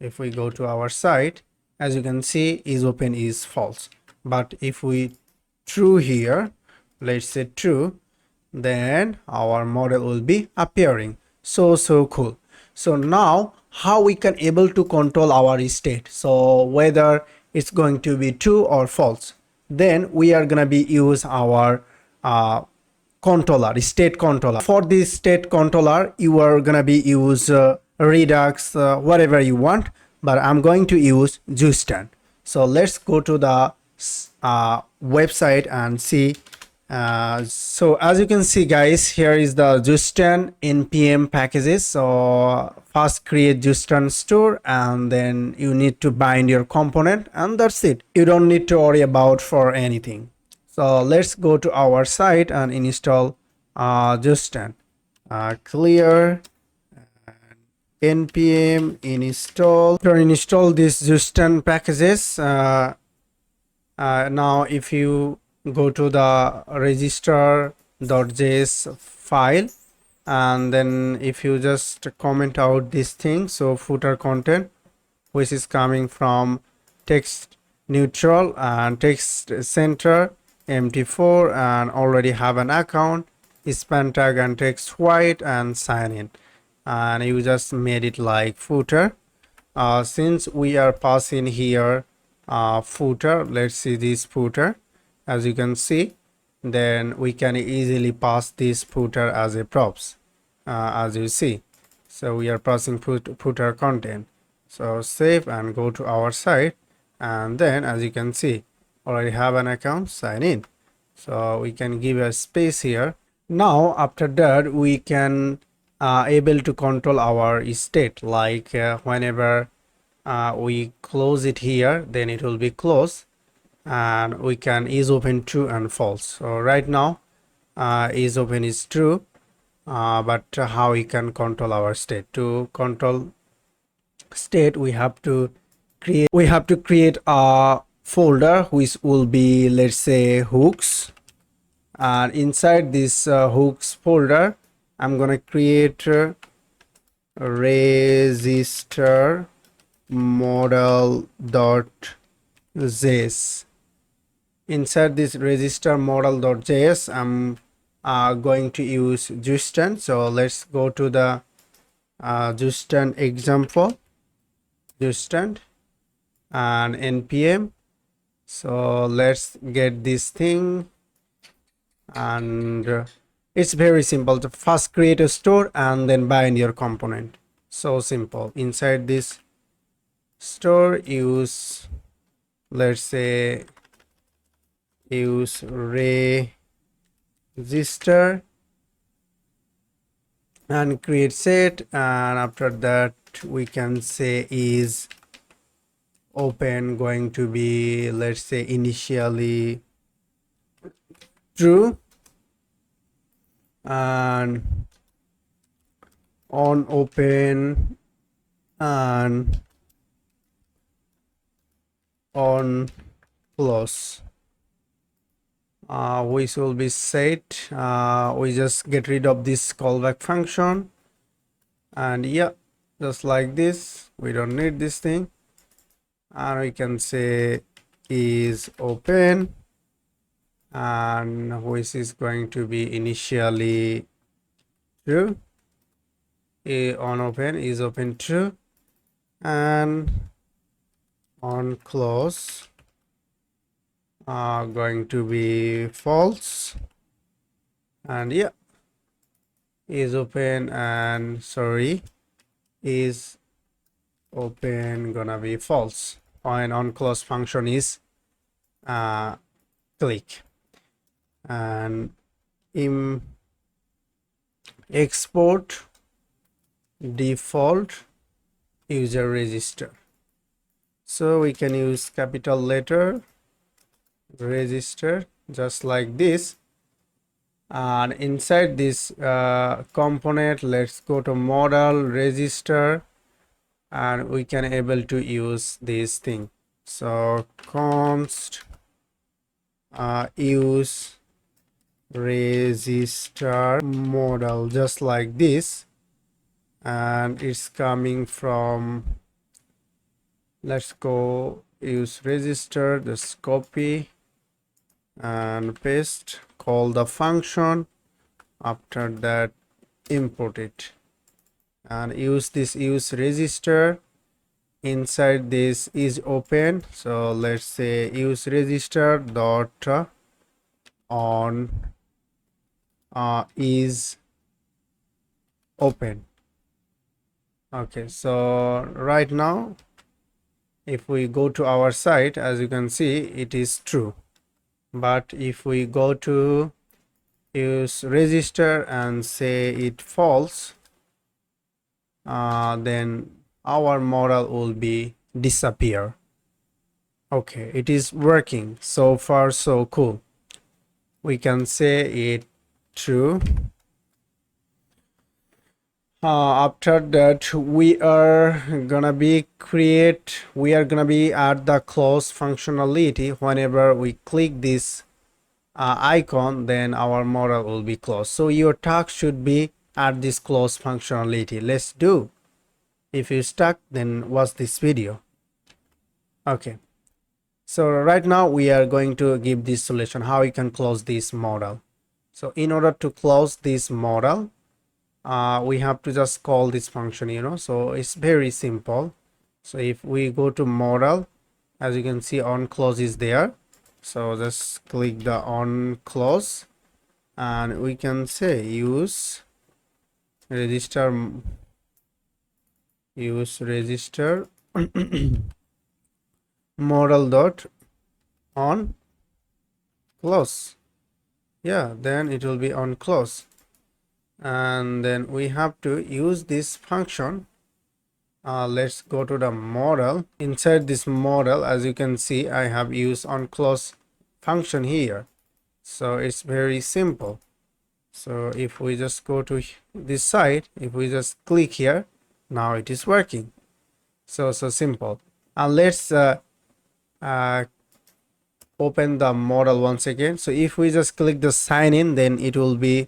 [SPEAKER 1] if we go to our site, as you can see, is open is false. But if we true here, let's say true, then our model will be appearing. So cool. So now how we can able to control our state, so whether it's going to be true or false, then we are gonna be use our controller, state controller. For this state controller, you are gonna be use Redux, whatever you want, but I'm going to use Justin. So let's go to the website and see. So as you can see, guys, here is the Justin npm packages. So first create Justin store, and then you need to bind your component, and that's it. You don't need to worry about for anything. So let's go to our site and install Justin. Clear npm install. To install this Justin packages, now if you go to the register.js file, and then if you just comment out this thing, so footer content, which is coming from text neutral and text center empty4, and already have an account, span tag and text white and sign in, and you just made it like footer. Since we are passing here footer, let's see this footer, as you can see, then we can easily pass this footer as a props, as you see. So we are passing footer content. So save and go to our site, and then as you can see, already have an account, sign in. So we can give a space here. Now after that we can able to control our state, like whenever we close it here, then it will be closed, and we can is open true and false. So right now is open is true, but how we can control our state? To control state, we have to create a folder which will be, let's say, hooks, and inside this hooks folder I'm gonna create register model.js. Inside this register model.js I'm going to use Justin. So let's go to the Justin example, Justin and npm. So let's get this thing, and it's very simple to first create a store and then bind your component. So simple. Inside this store, use, let's say, use register and create set, and after that we can say is open going to be, let's say, initially true, and on open and on close, which will be set. We just get rid of this callback function, and yeah, just like this, we don't need this thing, and we can say is open, and which is going to be initially true, on open is open true, and on close going to be false, and yeah, is open and sorry, is open gonna be false, and on close function is click, and export default user register. So we can use capital letter register just like this, and inside this component, let's go to model register, and we can able to use this thing. So const use register model just like this, and it's coming from, let's go use register, just copy and paste, call the function, after that import it, and use this use register. Inside this is open, so let's say use register dot on is open. Okay, so right now if we go to our site, as you can see, it is true, but if we go to use register and say it false, then our model will be disappear. Okay, it is working so far, so cool. We can say it true. After that we are gonna be at the close functionality. Whenever we click this icon, then our model will be closed. So your task should be at this close functionality. Let's do. If you stuck, then watch this video. Okay, so right now we are going to give this solution how you can close this model. So in order to close this model, we have to just call this function, so it's very simple. So if we go to model, as you can see, on close is there, so just click the on close, and we can say use register model dot on close. Yeah, then it will be on close, and then we have to use this function. Let's go to the model. Inside this model, as you can see, I have used on close function here, so it's very simple. So if we just go to this side, if we just click here, now it is working. So simple. And let's open the model once again. So if we just click the sign in, then it will be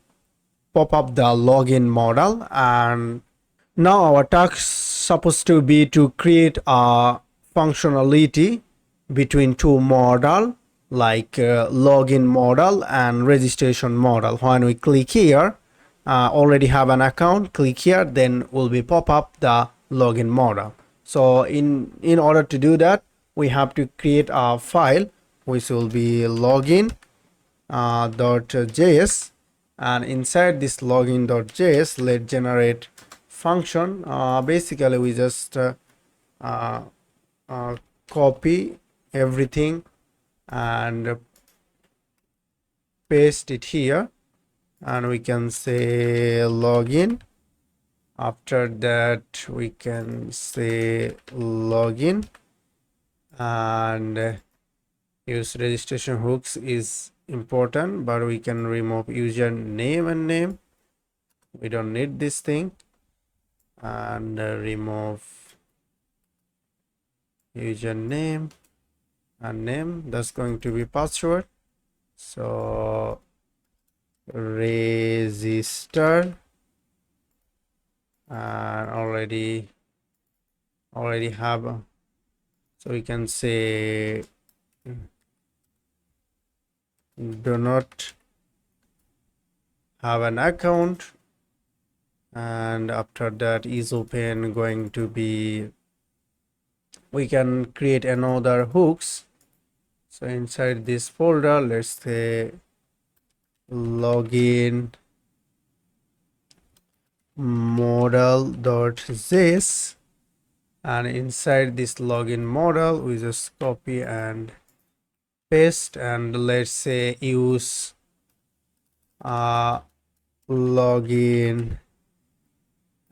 [SPEAKER 1] pop up the login model. And now our task supposed to be to create a functionality between two model, like login model and registration model. When we click here, already have an account, click here, then will be pop up the login model. So in order to do that, we have to create a file which will be login .js, and inside this login.js, let's generate function. Basically we just copy everything and paste it here, and we can say login. After that we can say login, and use registration hooks is important, but we can remove username and name. We don't need this thing. And remove username and name. That's going to be password. So register, and already have so we can say do not have an account, and after that is open going to be, we can create another hooks. So inside this folder, let's say login model.js, and inside this login model we just copy and paste, and let's say use login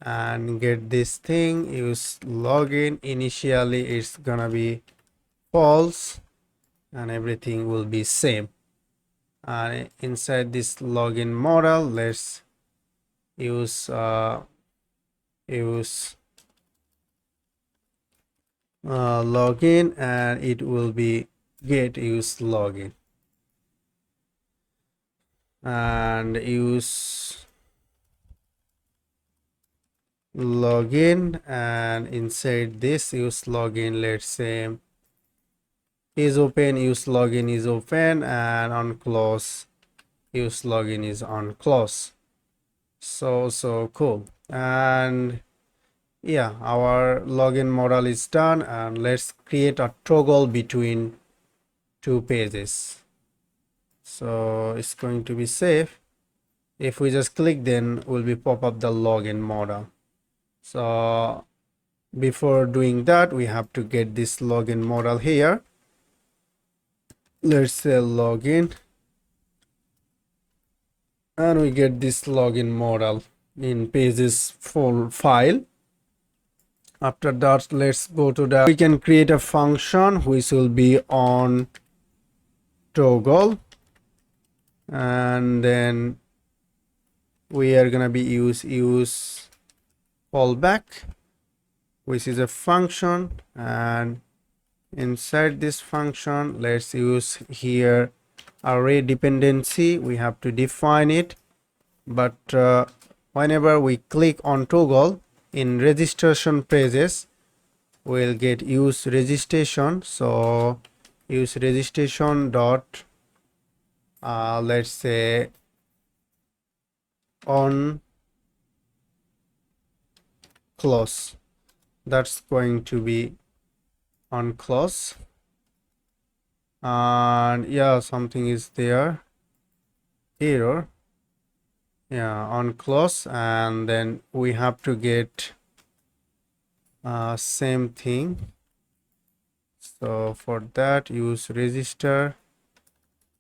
[SPEAKER 1] and get this thing, use login. Initially it's gonna be false and everything will be same. And inside this login model, let's use login, and it will be get use login, and use login, and inside this use login, let's say is open, use login is open, and on close use login is on close. So cool. And yeah, our login model is done, and let's create a toggle between two pages. So it's going to be safe. If we just click, then will be pop up the login model. So before doing that, we have to get this login model here. Let's say login, and we get this login model in pages full file. After that, let's go to the, we can create a function which will be on toggle, and then we are gonna be use fallback, which is a function, and inside this function let's use here array dependency. We have to define it, but whenever we click on toggle in registration pages, we'll get use registration. So use registration dot let's say on close. That's going to be on close. And yeah, something is there, error. Yeah, on close, and then we have to get same thing. So for that, use register,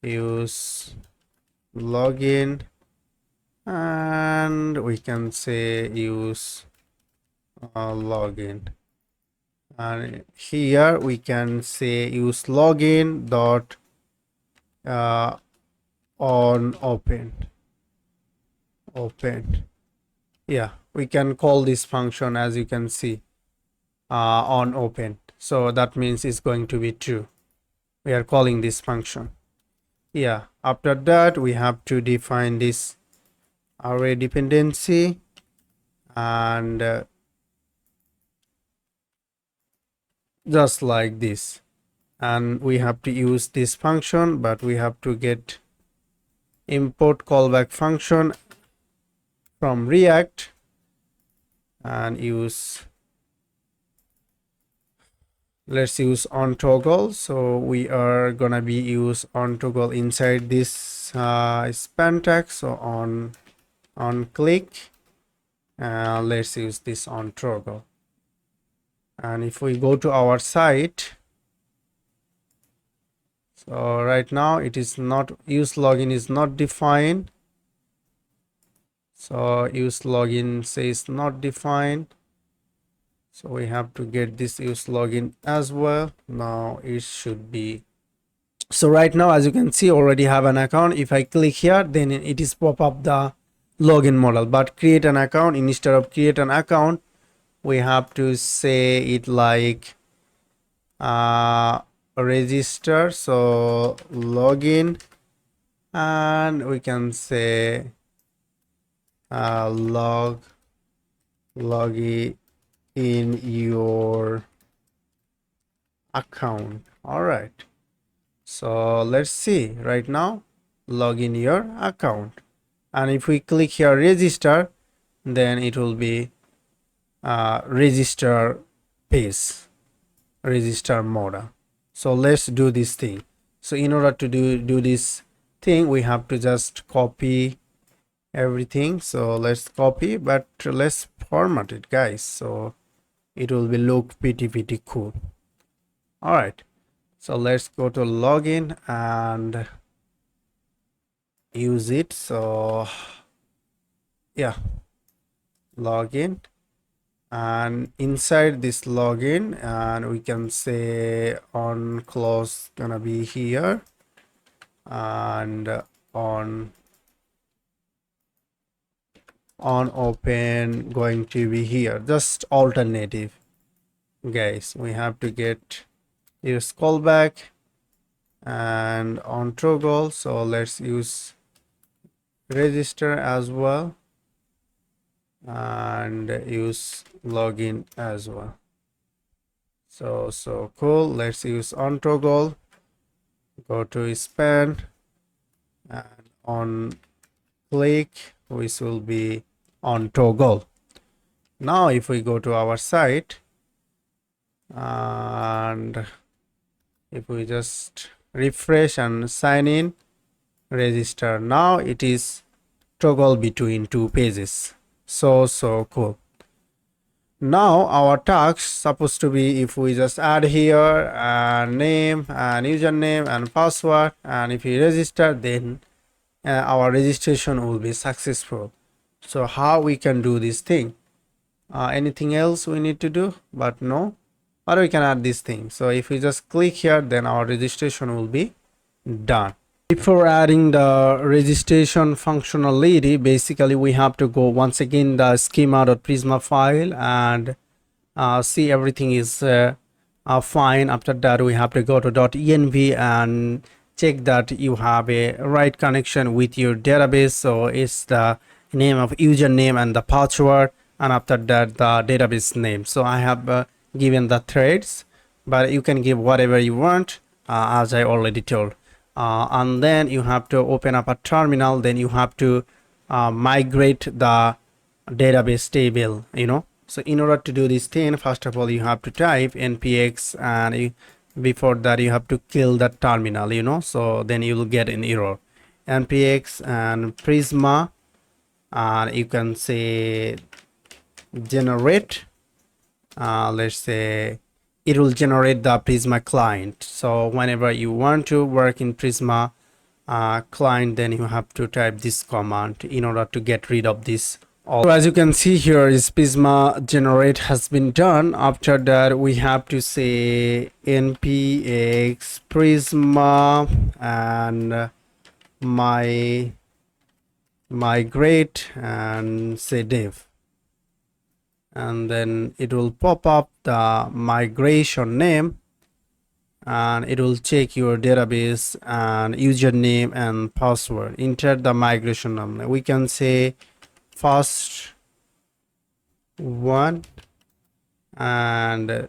[SPEAKER 1] use login, and we can say use login. And here we can say use login dot on open. Yeah, we can call this function, as you can see, on open. So that means it's going to be true. We are calling this function. Yeah, after that we have to define this array dependency, and just like this, and we have to use this function, but we have to get import callback function from React and use, let's use on toggle. So we are gonna be use on toggle inside this span tag. So on click, let's use this on toggle. And if we go to our site, so right now it is not, use login is not defined. So use login says not defined. So we have to get this use login as well. Now it should be. So right now, as you can see, already have an account. If I click here, then it is pop up the login model. But create an account, instead of create an account, we have to say it like register. So login, and we can say log in your account. All right, so let's see. Right now, log in your account, and if we click here register, then it will be register page, register mode. So let's do this thing. So in order to do this thing, we have to just copy everything. So let's copy, but let's format it, guys, so it will be look pretty cool. All right, so let's go to login and use it. So yeah, login, and inside this login, and we can say on close gonna be here, and on open going to be here. Just alternative, guys. We have to get use callback and on toggle. So let's use register as well, and use login as well. So cool. Let's use on toggle, go to span, and on click, which will be on toggle. Now if we go to our site, and if we just refresh and sign in, register, now it is toggle between two pages. So cool. Now our tasks supposed to be, if we just add here name and username and password, and if we register, then our registration will be successful. So how we can do this thing? Anything else we need to do? But no, but we can add this thing. So if we just click here, then our registration will be done. Before adding the registration functionality, basically we have to go once again the schema.prisma file and see everything is fine. After that, we have to go to .env and check that you have a right connection with your database. So it's the name of username and the password, and after that the database name. So I have given the threads, but you can give whatever you want, as I already told. And then you have to open up a terminal, then you have to migrate the database table, So in order to do this thing, first of all you have to type npx, and before that you have to kill the terminal, so then you will get an error. Npx and Prisma, and you can say generate let's say it will generate the Prisma client. So whenever you want to work in Prisma client, then you have to type this command in order to get rid of this. So as you can see here is Prisma generate has been done. After that we have to say npx Prisma and migrate and say div, and then it will pop up the migration name and it will check your database and username and password. Enter the migration name. We can say first one, and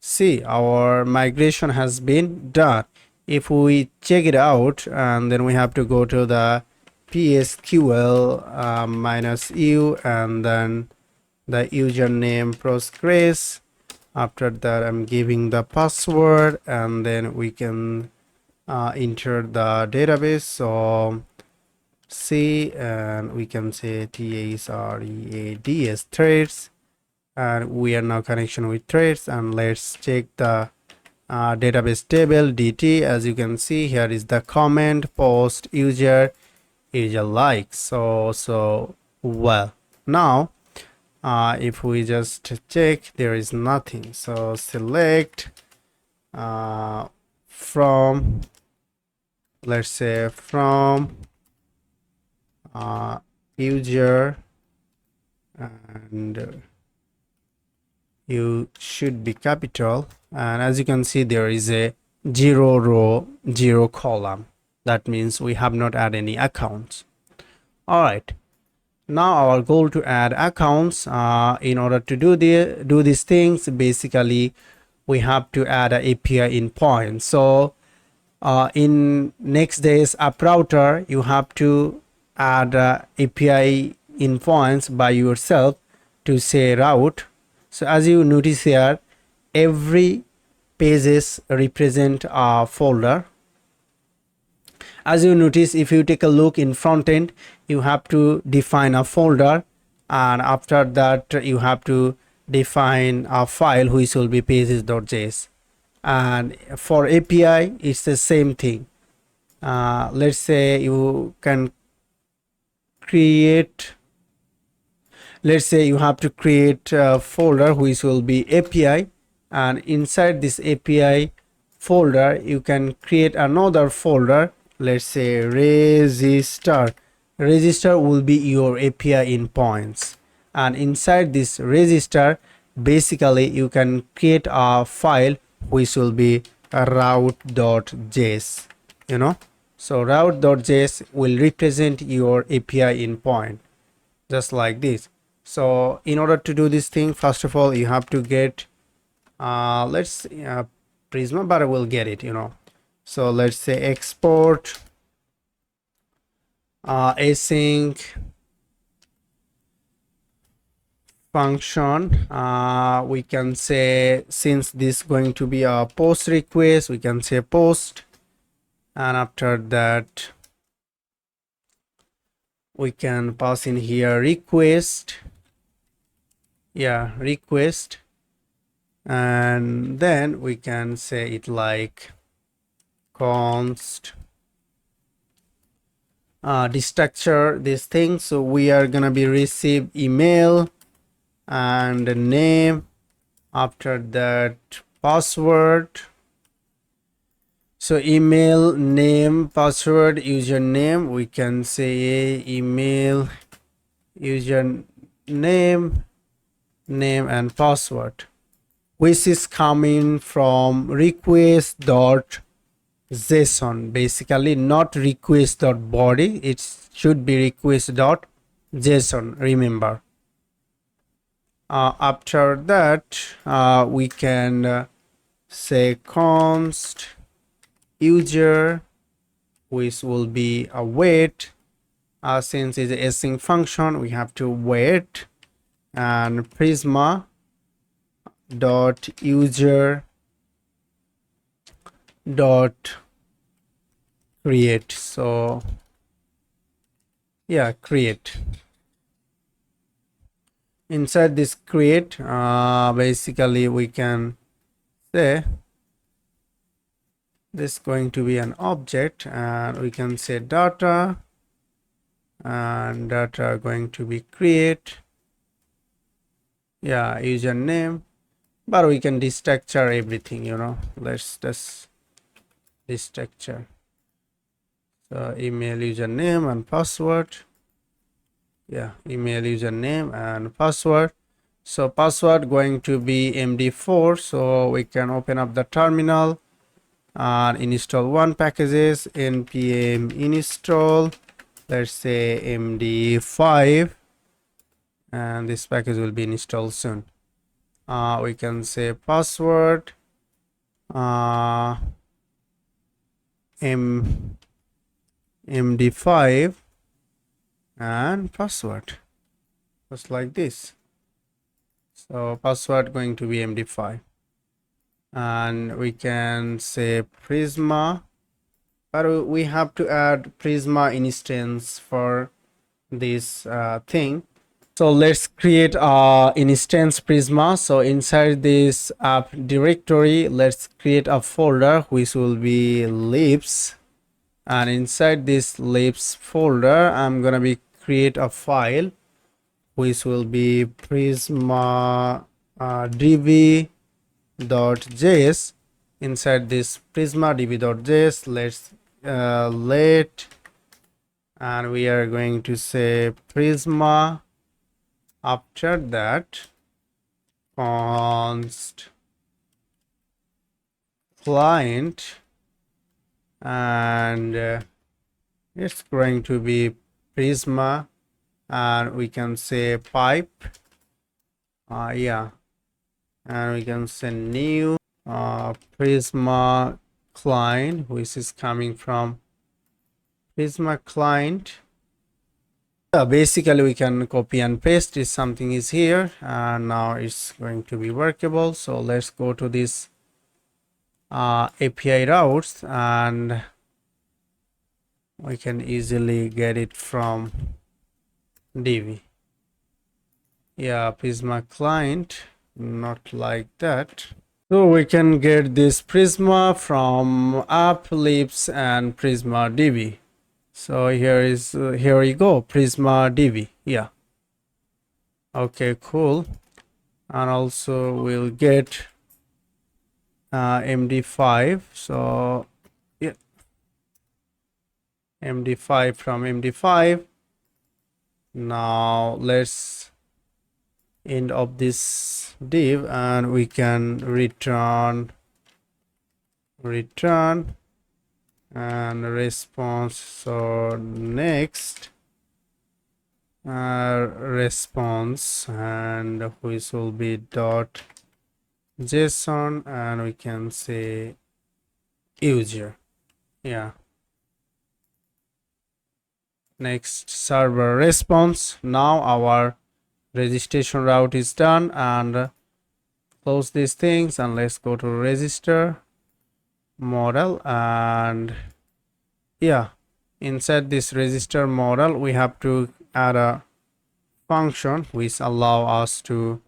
[SPEAKER 1] see our migration has been done. If we check it out, and then we have to go to the PSQL -u and then the username Postgres. After that I'm giving the password, and then we can enter the database. So C, and we can say TASREADS threads, and we are now connection with threads. And let's check the database table DT. As you can see, here is the comment post user like. So well, now if we just check, there is nothing. So select from, let's say from user, and you should be capital, and as you can see there is a 0 row 0 column. That means we have not added any accounts. All right, now our goal to add accounts. In order to do these things, basically we have to add an API endpoint. So in Next.js app router, you have to add API endpoints by yourself to say route. So as you notice here, every pages represent a folder. As you notice, if you take a look in front end, you have to define a folder, and after that you have to define a file which will be pages.js. And for API it's the same thing. Let's say you can create, let's say you have to create a folder which will be API, and inside this API folder you can create another folder. Let's say register will be your API endpoints, and inside this register basically you can create a file which will be a route.js, you know. So route.js will represent your API endpoint, just like this. So in order to do this thing, first of all you have to get let's Prisma, but I will get it, you know. So let's say export async function. We can say, since this is going to be a post request, we can say post, and after that we can pass in here request, request, and then we can say it like const destructure this thing. So we are gonna be receive email and name, after that password. So email, name, password, username, we can say email, username, name and password, which is coming from request.json, basically not request.body, it should be request.json, remember. After that we can say const user, which will be a wait. Since it's a async function, we have to wait, and Prisma dot user dot create. So create. inside this create, basically we can say this is going to be an object, and we can say data, and data going to be create, yeah, username, but we can destructure everything, you know. Let's just destructure. So email, username, and password. Yeah, email, username, and password. So password going to be MD4. So we can open up the terminal and install one packages, npm install, let's say MD5, and this package will be installed soon. We can say password MD5 and password, just like this. So password going to be MD5, and we can say Prisma, but we have to add Prisma instance for this thing. So let's create a instance Prisma. So inside this app directory, let's create a folder which will be libs, and inside this libs folder I'm gonna be create a file which will be prisma db.js. inside this prisma db.js, let's let, and we are going to say prisma, after that const client, and it's going to be prisma, and we can say pipe, yeah, and we can say new prisma client, which is coming from prisma client. Basically we can copy and paste if something is here, and now it's going to be workable. So let's go to this API routes, and we can easily get it from db. Yeah, prisma client, not like that. So we can get this prisma from app libs and prisma db. So here we go, prisma db. Yeah, okay, cool. And also we'll get MD5. So yeah, MD5 from MD5. Now let's end of this div, and we can return and response. So next response, and which will be dot json, and we can say user. Yeah, next server response. Now our registration route is done, and close these things, and let's go to register model. And yeah, inside this register model we have to add a function which allow us to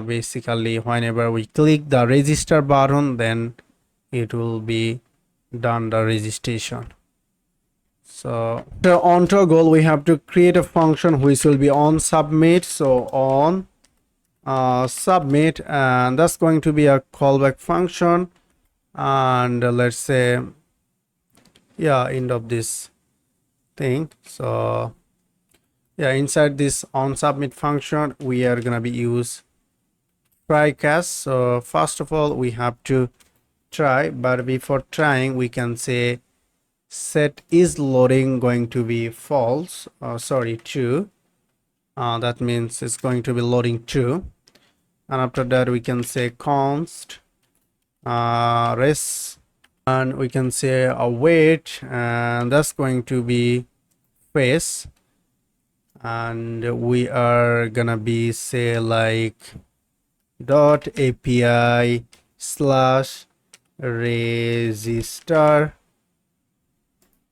[SPEAKER 1] basically whenever we click the register button, then it will be done the registration. So on toggle we have to create a function which will be on submit. So on submit, and that's going to be a callback function, and let's say, yeah, end of this thing. So yeah, inside this on submit function we are gonna be use try catch. So first of all we have to try, but before trying we can say set is loading going to be false, sorry, true. That means it's going to be loading true. And after that we can say const res, and we can say await, and that's going to be face, and we are gonna be say like dot api slash register,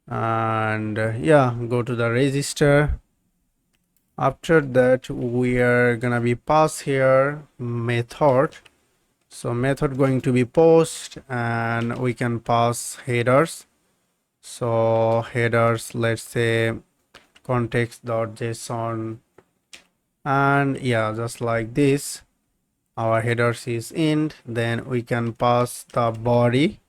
[SPEAKER 1] and yeah, go to the register, After that, we are gonna be pass here method. So method going to be post, and we can pass headers. So headers, let's say context.json, and yeah, just like this. Our headers is int. Then we can pass the body,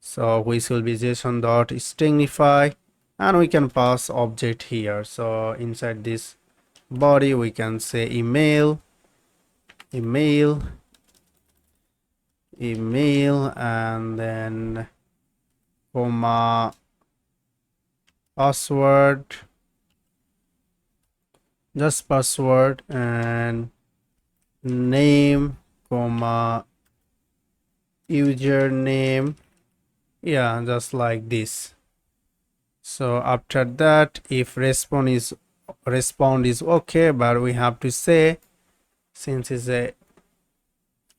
[SPEAKER 1] so which will be json.stringify, and we can pass object here. So inside this body we can say email, and then comma password, just password, and name, comma username. Yeah, just like this. So after that, if respond is okay, but we have to say, since it's a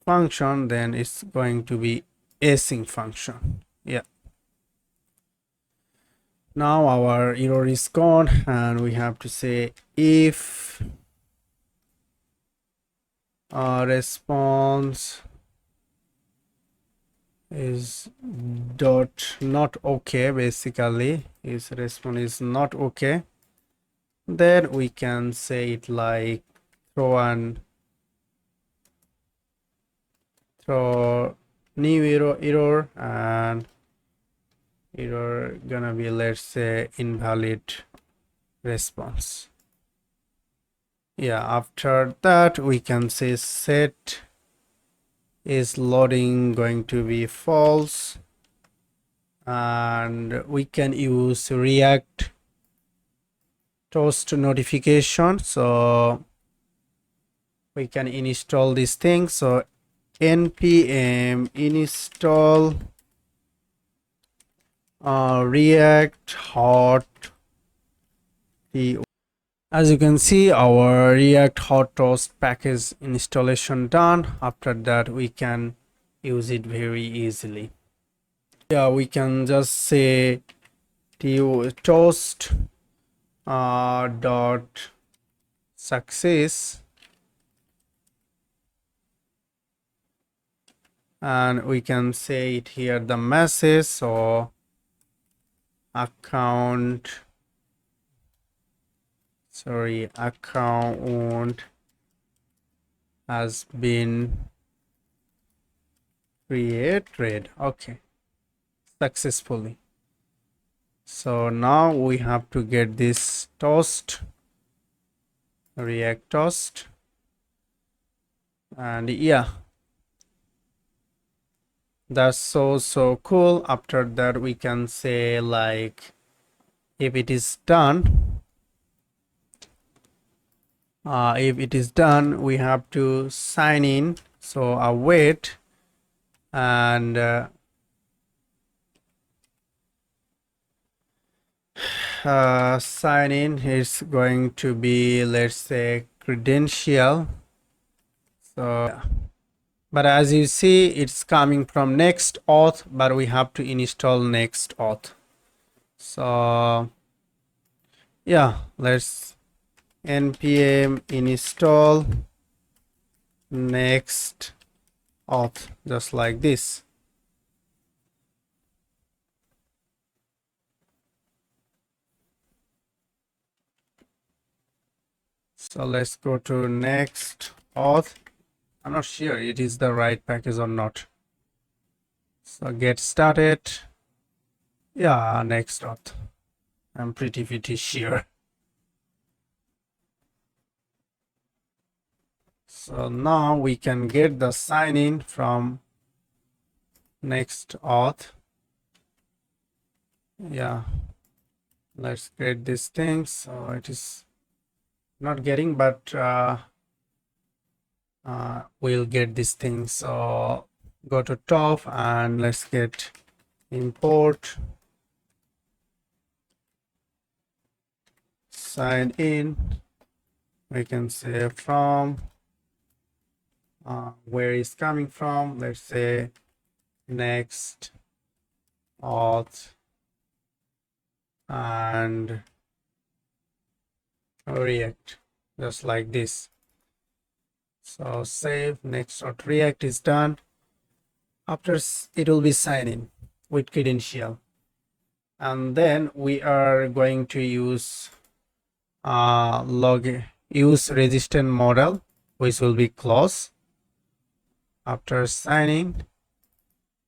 [SPEAKER 1] function, then it's going to be async function. Yeah, now our error is gone, and we have to say if response is dot not okay, basically is response is not okay, then we can say it like throw new error, and error gonna be, let's say, invalid response. Yeah, after that we can say set is loading going to be false, and we can use React toast notification, so we can install this thing. So npm install react hot Ui. As you can see, our React hot toast package installation done. After that, we can use it very easily. Yeah, we can just say toast dot success, and we can say it here the message, so account has been created, okay, successfully. So now we have to get this toast, React toast, and yeah, that's so cool. After that, we can say like if it is done, we have to sign in. So await, and sign in is going to be, let's say, credential. So yeah. But as you see, it's coming from NextAuth, but we have to install NextAuth. So yeah, let's npm install NextAuth, just like this. So let's go to NextAuth. I'm not sure it is the right package or not. So get started. Yeah, NextAuth. I'm pretty sure. So now we can get the sign in from NextAuth. Yeah, let's create this thing. So it is not getting, but we'll get this thing. So go to top and let's get import sign in. We can say from where it's coming from. Let's say NextAuth and React. just like this. So save. Next.React React is done. After it will be sign in with credential, and then we are going to use use resistant model, which will be close. After signing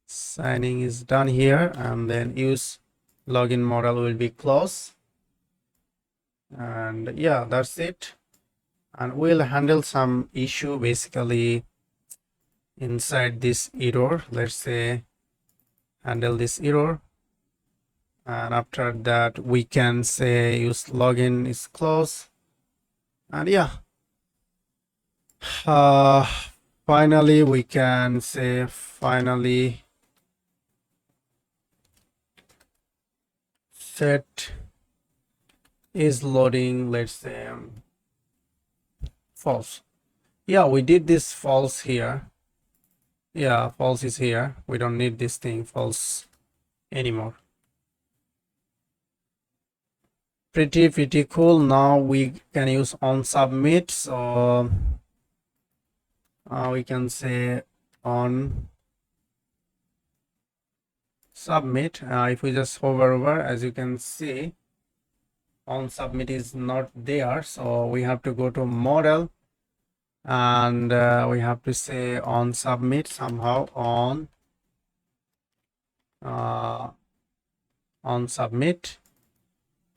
[SPEAKER 1] is done here, and then use login model will be close. And yeah, that's it. And we'll handle some issue basically inside this error. Let's say handle this error, and after that we can say use login is close. And yeah, finally we can say finally set is loading, let's say false. Yeah, we did this false here. Yeah, false is here. We don't need this thing false anymore. Pretty cool. Now we can use on submit. So we can say on submit. If we just hover over, as you can see, on submit is not there. So we have to go to model, and we have to say on submit somehow on submit,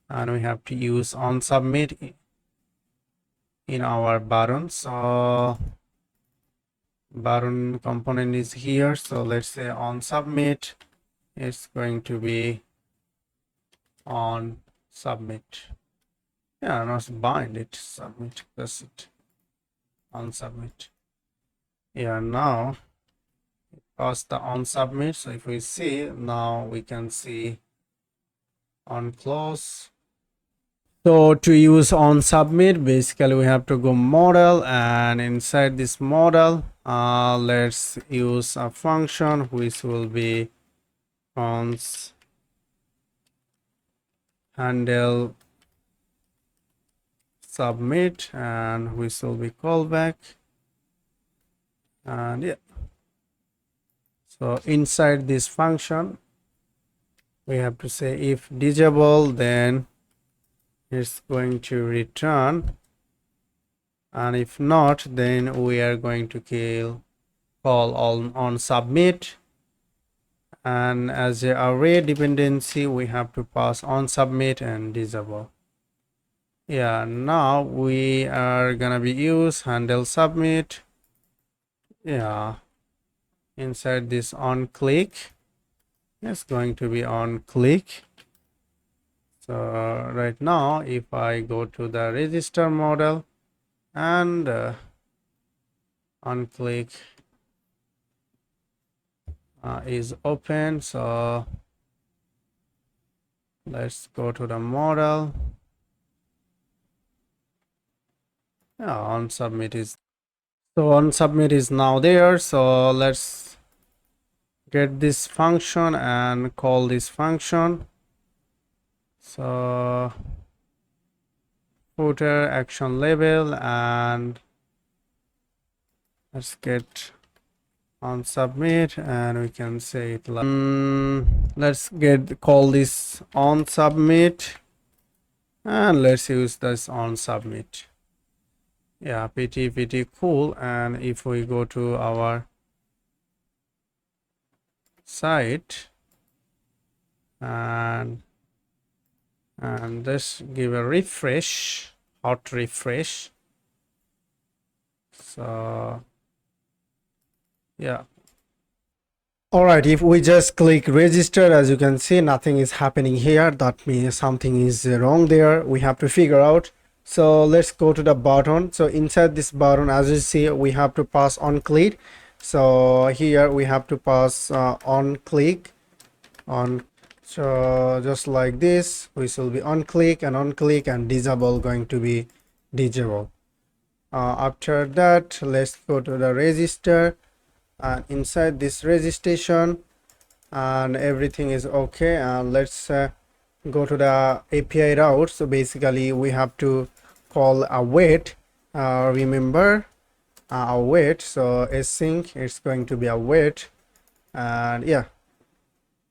[SPEAKER 1] and we have to use on submit in our button. So button component is here. So let's say on submit, it's going to be on submit. Yeah, not bind it, submit, that's it, on submit. Yeah, now it passed the on submit. So if we see, now we can see on close. So to use on submit, basically we have to go model, and inside this model, let's use a function which will be cons handle submit, and which will be callback. And yeah, so inside this function we have to say if disable, then it's going to return, and if not, then we are going to call on submit, and as a array dependency we have to pass on submit and disable. Yeah, now we are gonna be use handle submit. Yeah, inside this on click, it's going to be on click. So right now if I go to the register model and on click is open. So let's go to the model. Yeah, on submit is now there. So let's get this function and call this function. So footer action label, and let's get on submit, and we can say it like let's call this on submit, and let's use this on submit. Yeah, pretty cool. And if we go to our site and let's give a refresh, hot refresh. So yeah, all right, if we just click register, as you can see, nothing is happening here. That means something is wrong there. We have to figure out. So let's go to the button. So inside this button, as you see, we have to pass on click. So here we have to pass on click on. So just like this, we will be on click and disable going to be disable. After that, let's go to the register, and inside this registration, and everything is okay. And let's go to the API route. So basically we have to call await, remember await, so async, it's going to be await, and yeah,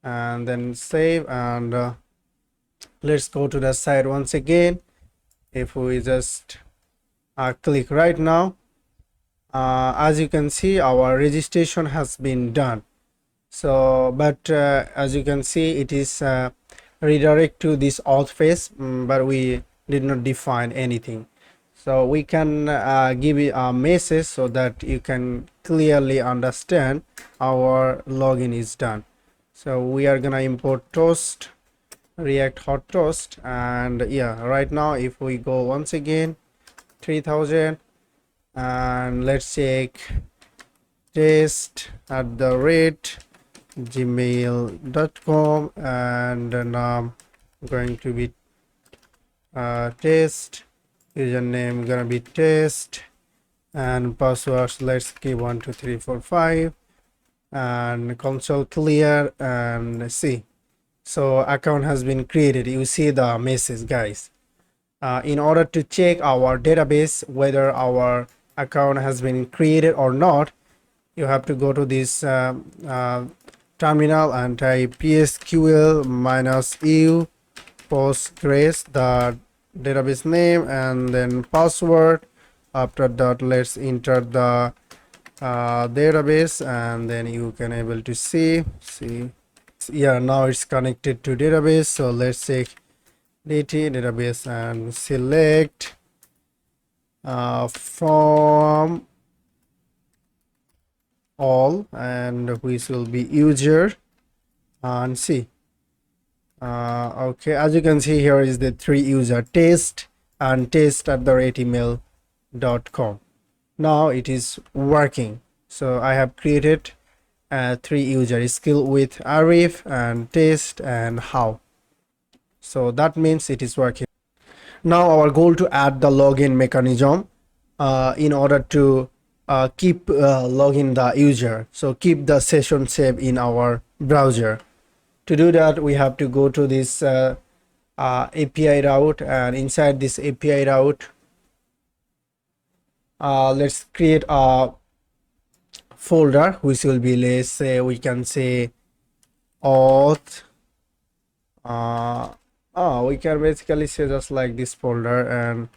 [SPEAKER 1] and then save, and let's go to the site once again. If we just click right now, as you can see, our registration has been done. So but as you can see, it is redirect to this auth phase, but we did not define anything. So we can give it a message so that you can clearly understand our login is done. So we are gonna import toast, react hot toast, and yeah, right now if we go once again 3000, and let's check test at the rate gmail.com, and now going to be test, username gonna be test, and passwords let's give 12345, and console clear, and see. So account has been created. You see the message, guys. In order to check our database whether our account has been created or not, you have to go to this terminal and type PSQL -u Postgres, the database name, and then password. After that, let's enter the database, and then you can able to see. Yeah, now it's connected to database. So let's check DT database and select from all, and which will be user, and see. Okay, as you can see, here is the 3 user, test and test@email.com. now it is working. So I have created 3 user, skill with Arif and test and how. So that means it is working. Now our goal to add the login mechanism in order to keep login the user, so keep the session saved in our browser. To do that, we have to go to this API route, and inside this API route, let's create a folder which will be, let's say, we can say auth. We can basically say just like this folder, and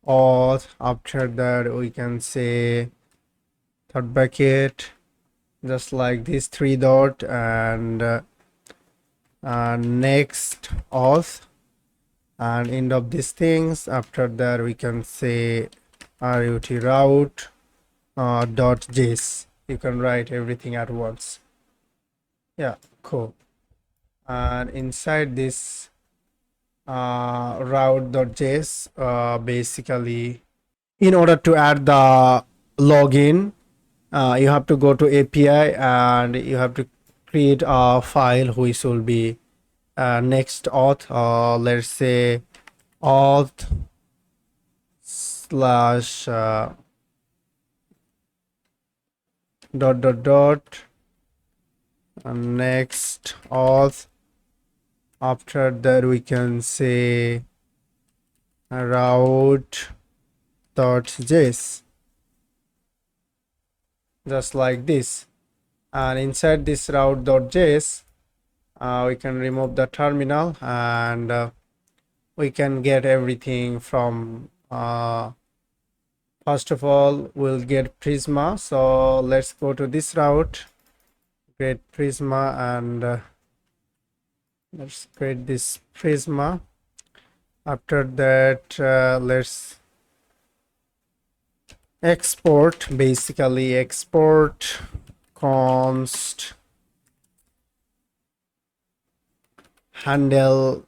[SPEAKER 1] auth. After that, we can say third bucket, just like this 3 dot, and NextAuth, and end of these things. After that, we can say route .js. You can write everything at once. Yeah, cool. And inside this route.js, basically, in order to add the login, you have to go to API, and you have to create a file which will be NextAuth, let's say auth slash dot NextAuth. After that, we can say route.js, just like this. And inside this route.js, we can remove the terminal, and we can get everything from first of all, we'll get Prisma. So let's go to this route, create Prisma, and let's create this Prisma. After that, let's export, basically export const handler,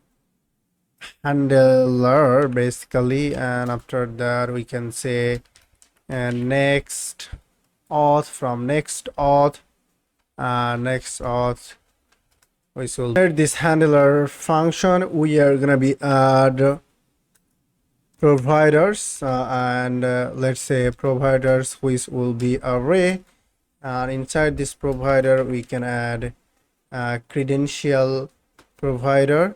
[SPEAKER 1] basically, and after that we can say next auth from NextAuth, NextAuth. We will add this handler function. We are gonna be add providers, and let's say providers which will be array, and inside this provider we can add credential provider,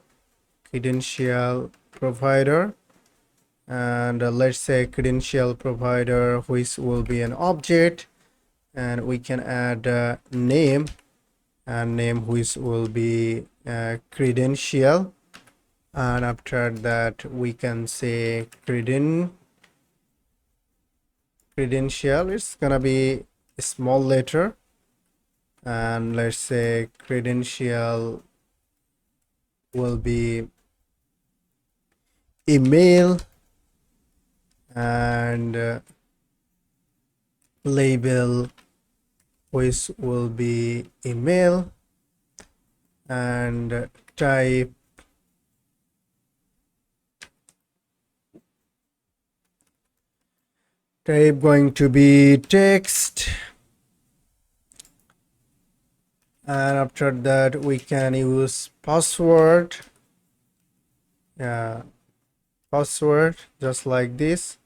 [SPEAKER 1] and let's say credential provider, which will be an object, and we can add name, and name which will be credential, and after that we can say credential. It's gonna be a small letter, and let's say credential will be email, and label which will be email, and type going to be text, and after that we can use password. Password just like this,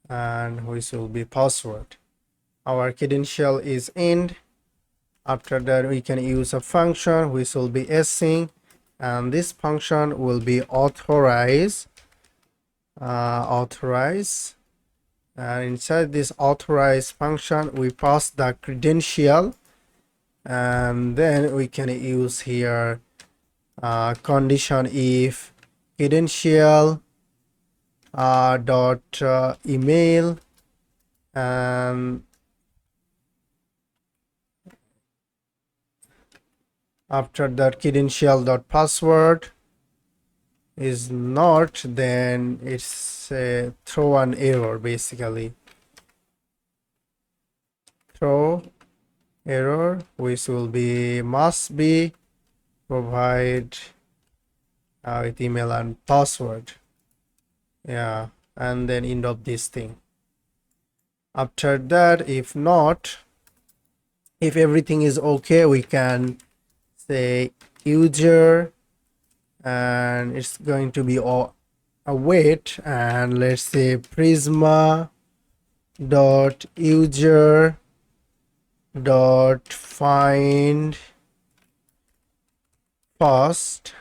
[SPEAKER 1] and which will be password. Our credential is end. After that we can use a function which will be async, and this function will be authorize, and inside this authorize function we pass the credential, and then we can use here condition if credential dot email, and after that credential dot password is not, then it's throw an error, basically throw error, which will be must be provide with email and password. And then end of this thing. After that, if not, if everything is okay, we can say user, and it's going to be await, and let's say Prisma dot user dot find fast,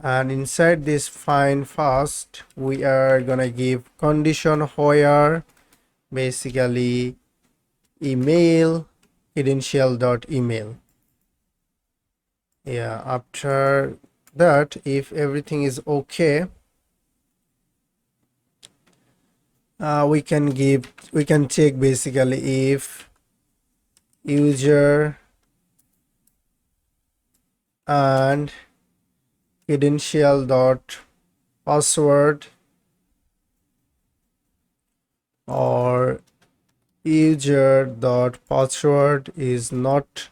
[SPEAKER 1] and inside this find fast we are gonna give condition where basically email credential dot email. After that, if everything is okay, we can check basically if user and credential dot password or user dot password is not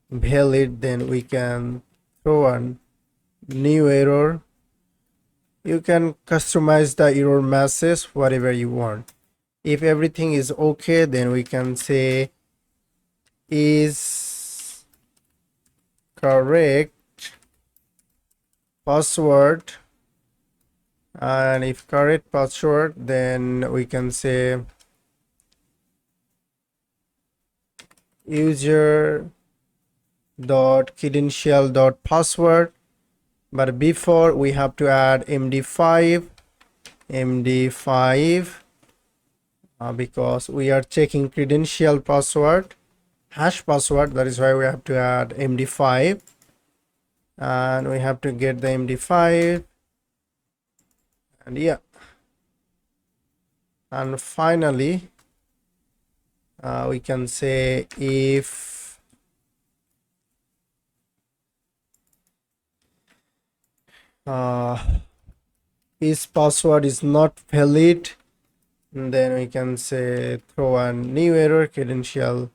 [SPEAKER 1] valid, then we can throw a new error. You can customize the error message whatever you want. If everything is okay, then we can say is correct password, and if correct password, then we can say user dot credential dot password, but before we have to add md5 because we are checking credential password hash password, that is why we have to add md5, and we have to get the md5, and and finally we can say if his password is not valid, then we can say throw a new error, credential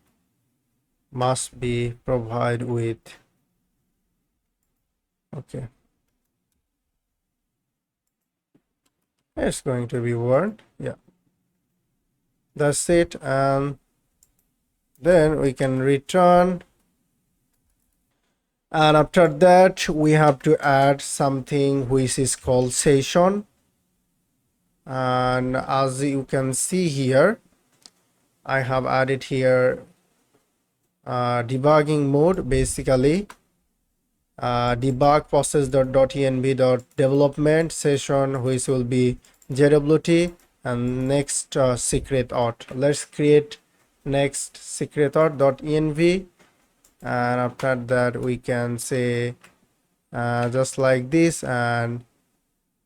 [SPEAKER 1] must be provided with. Okay, it's going to be word. That's it, and then we can return. And after that we have to add something which is called session, and as you can see here, I have added here debugging mode, basically debug process.env.development session, which will be JWT and next secret auth. Let's create next secret auth.env, and after that we can say just like this, and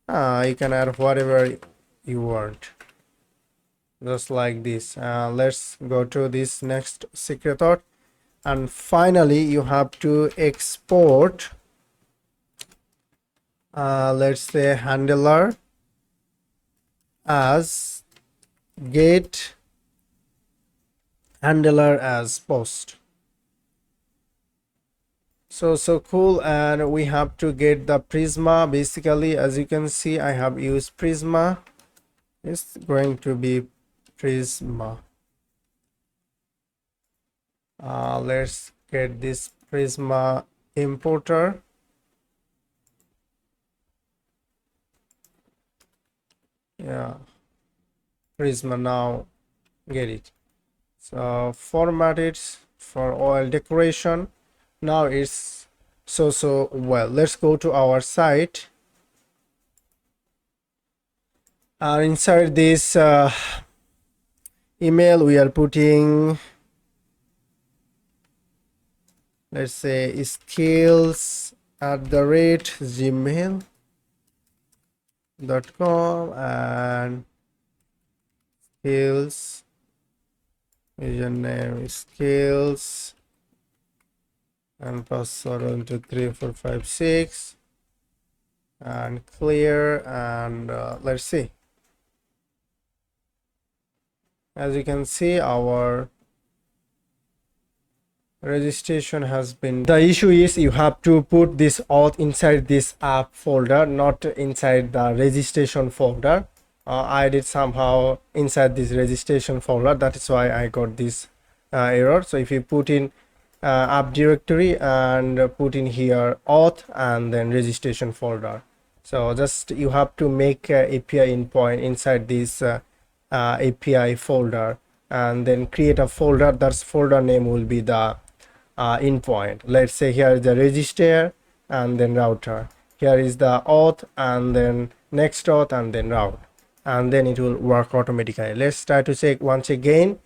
[SPEAKER 1] you can add whatever you want, just like this. Let's go to this next secret auth, and finally you have to export let's say handler as get handler as post. So cool. And we have to get the Prisma. Basically, as you can see, I have used Prisma. It's going to be Prisma. Let's get this Prisma importer. Yeah, Prisma, now get it. So format it for oil decoration. Now it's so well. Let's go to our site, and inside this email we are putting, let's say, skills@gmail.com, and skills username is skills, and password 1 2 3 4 5 6, and clear. And let's see. As you can see, our registration has been. The issue is you have to put this auth inside this app folder, not inside the registration folder. I did somehow inside this registration folder, that is why I got this error. So if you put in app directory and put in here auth and then registration folder, so just you have to make API endpoint inside this API folder, and then create a folder. That's folder name will be the endpoint. Let's say here is the register and then router, here is the auth and then NextAuth and then route, and then it will work automatically. Let's try to check once again.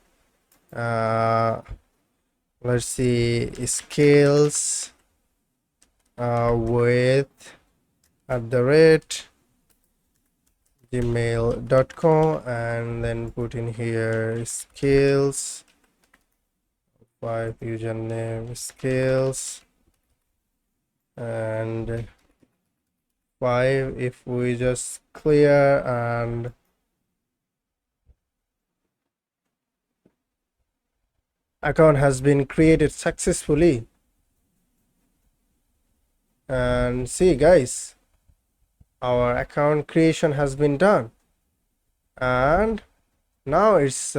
[SPEAKER 1] Let's see, skills with @gmail.com, and then put in here skills 5 username skills, and 5 if we just clear, and account has been created successfully. And see guys, our account creation has been done, and now it's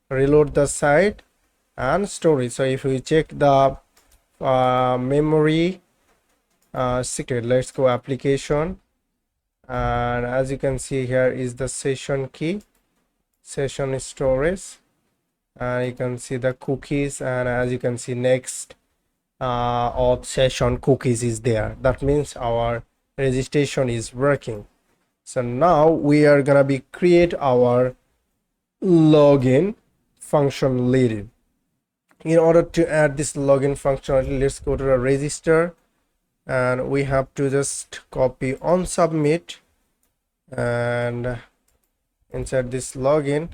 [SPEAKER 1] reload the site and storage. So if we check the memory secret, let's go application, and as you can see, here is the session key, session storage, and you can see the cookies, and as you can see, next auth session cookies is there. That means our registration is working. So now we are gonna be create our login function lead. In order to add this login functionality, let's go to the register, and we have to just copy on submit, and insert this login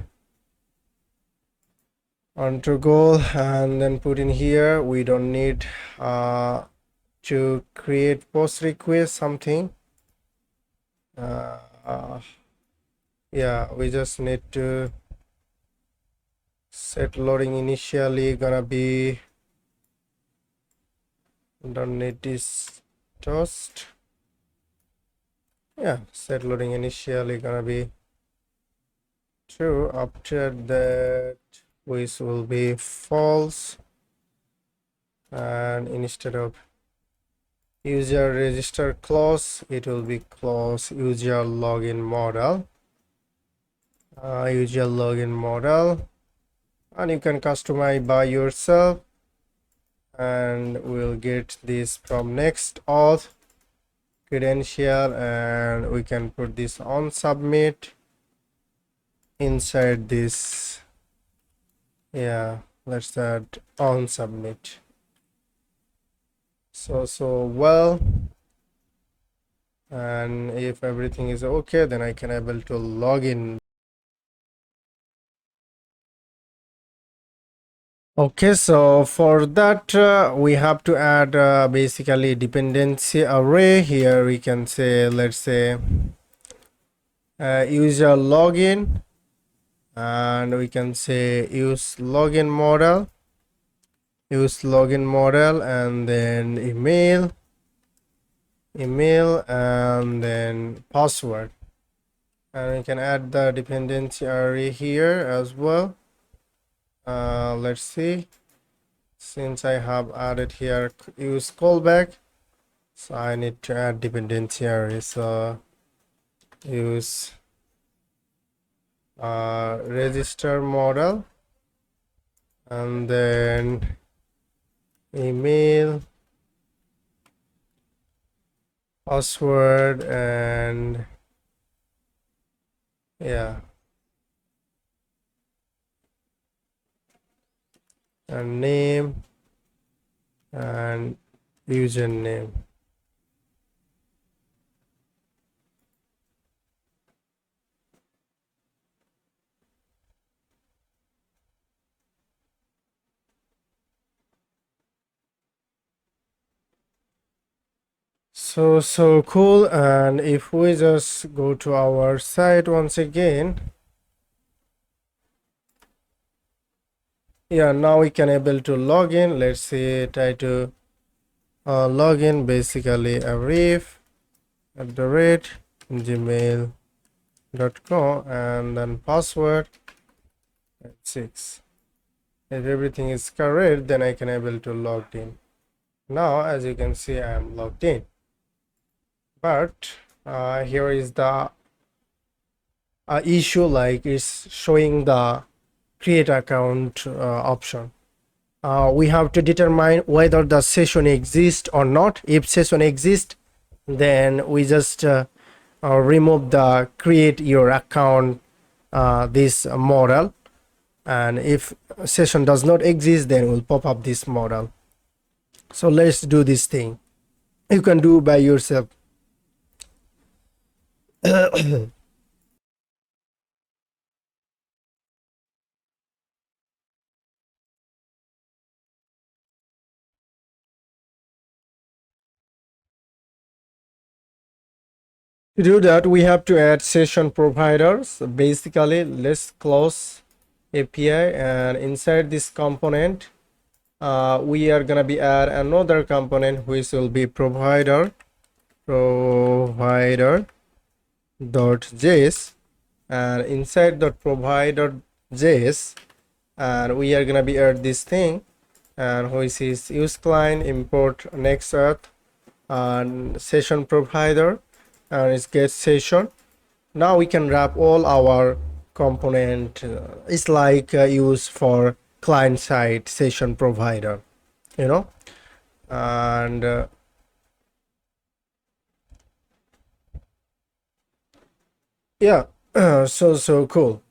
[SPEAKER 1] onto goal, and then put in here. We don't need to create post request something. Yeah, we just need to set loading initially gonna be, don't need this toast. Yeah, set loading initially gonna be true. After that, which will be false, and instead of user register close, it will be close user login model. User login model, and you can customize by yourself, and we'll get this from NextAuth, credential, and we can put this on submit inside this. Yeah, let's add on submit. So well, and if everything is okay, then I can able to log in. Okay, so for that we have to add basically dependency array. Here we can say, let's say user login, and we can say use login model, and then email, and then password, and we can add the dependency array here as well. Let's see, since I have added here use callback, so I need to add dependency array. So use register model, and then email, password, and yeah, and name and username. So cool. And if we just go to our site once again, yeah, now we can able to log in. Let's see, try to log in, basically arif@gmail.com, and then password 6. If everything is correct, then I can able to log in. Now as you can see, I am logged in, but here is the issue, like it's showing the create account option. We have to determine whether the session exists or not. If session exists, then we just remove the create your account this model, and if session does not exist, then we'll pop up this model. So let's do this thing. You can do by yourself. To do that, we have to add session providers. Basically, let's close API, and inside this component we are gonna be add another component which will be provider.js, and inside the provider.js, and we are gonna be add this thing, and which is use client import NextAuth and session provider, and it's get session. Now we can wrap all our component. It's like use for client side session provider, you know. And yeah, so cool.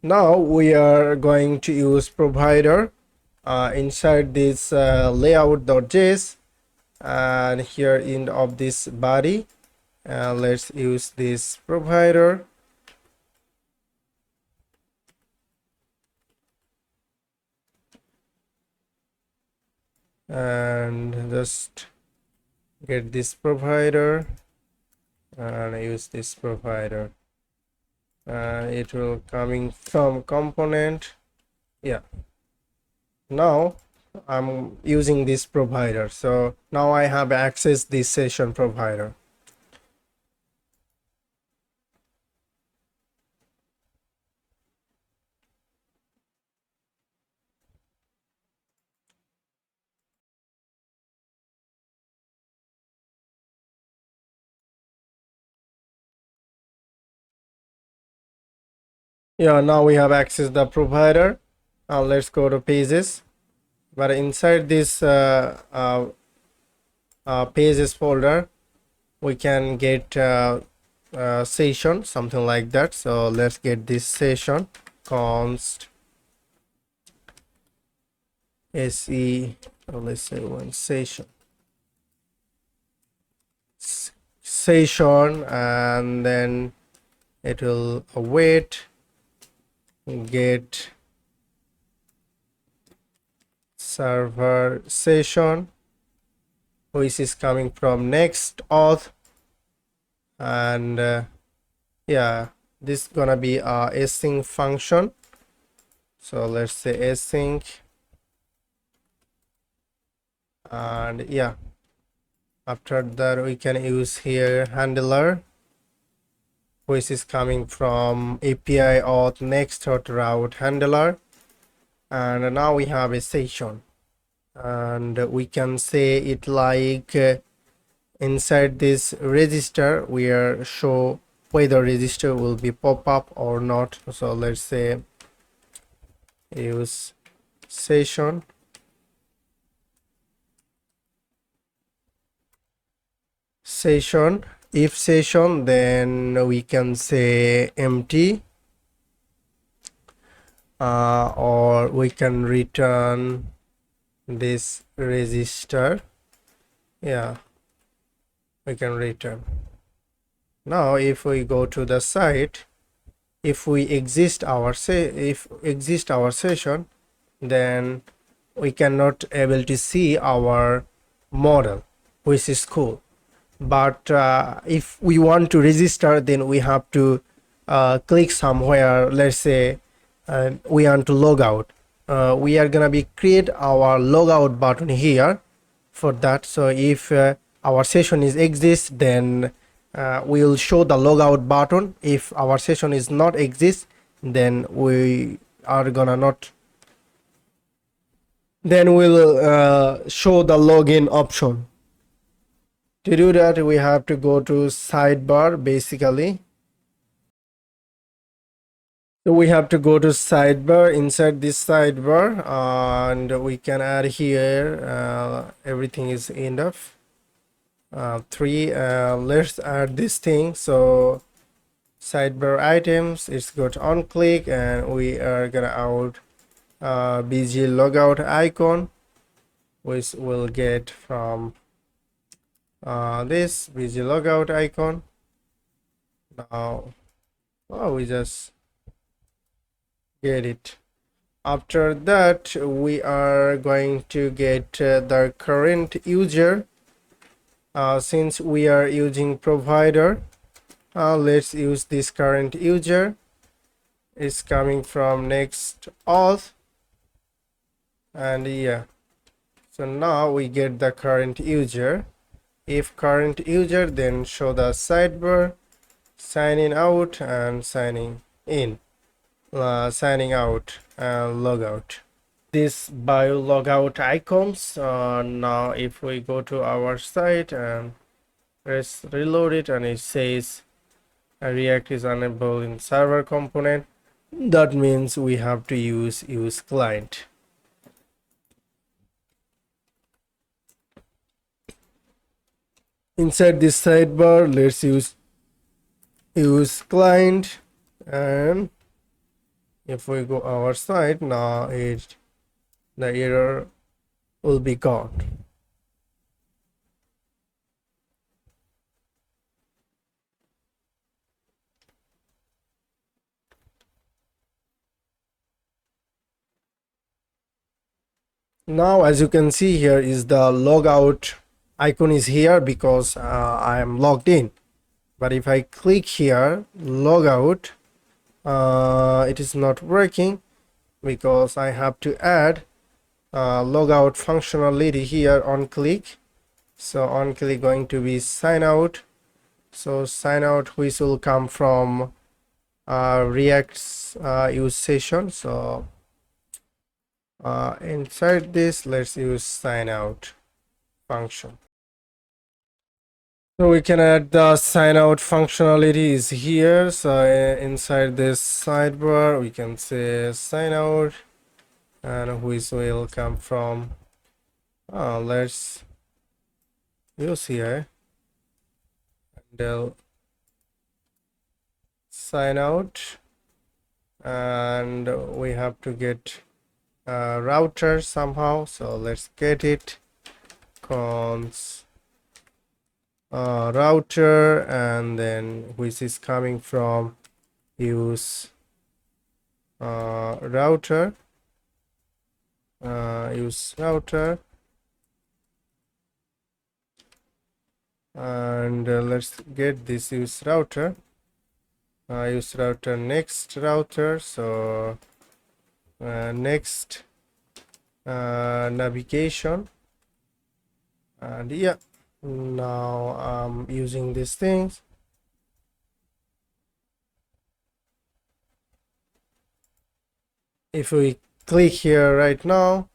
[SPEAKER 1] Now we are going to use provider inside this layout.js, and here in of this body, let's use this provider, and just get this provider and use this provider, and it will coming from component. Yeah, now I'm using this provider, so now I have access this session provider. Yeah, now we have access the provider. Let's go to pages, but inside this pages folder, we can get session, something like that. So let's get this session, const se, let's say one session, and then it will await get server session, which is coming from NextAuth, and yeah, this is gonna be a async function. So let's say async, and yeah, after that we can use here handler, which is coming from API auth NextAuth route handler, and now we have a session, and we can say it like inside this register we are show whether register will be pop up or not. So let's say use session if session, then we can say empty, or we can return this register. Yeah, we can return. Now if we go to the site, if we exist our session, then we cannot able to see our model, which is cool. But if we want to register, then we have to click somewhere. Let's say we want to log out. We are gonna be create our logout button here for that. So if our session is exist, then we'll show the logout button. If our session is not exist, then we are gonna not, then we'll show the login option. To do that, we have to go to sidebar basically. So we have to go to sidebar, inside this sidebar, and we can add here everything is enough. 3, let's add this thing. So sidebar items, it's got on click, and we are gonna out bg logout icon, which we'll get from this bg logout icon. Now we just get it. After that, we are going to get the current user. Since we are using provider, let's use this current user. It's coming from NextAuth, and yeah, so now we get the current user. If current user, then show the sidebar, signing out and signing in, signing out and logout. This bio logout icons. Now if we go to our site and let's reload it, and it says React is unable in server component, that means we have to use client. Inside this sidebar, let's use client, and if we go our site, now the error will be gone. Now as you can see, here is the logout icon is here because I am logged in. But if I click here logout, it is not working because I have to add logout functionality here on click. So on click going to be sign out. So sign out, which will come from React's use session. So inside this, let's use sign out function. So we can add the sign out functionality is here. So inside this sidebar, we can say sign out, and which will come from let's use here
[SPEAKER 2] handle sign out, and we have to get a router somehow, so let's get it. Cons router, and then which is coming from use router, use router, and let's get this use router next router. So next navigation, and yeah, now I'm using these things. If we click here right now,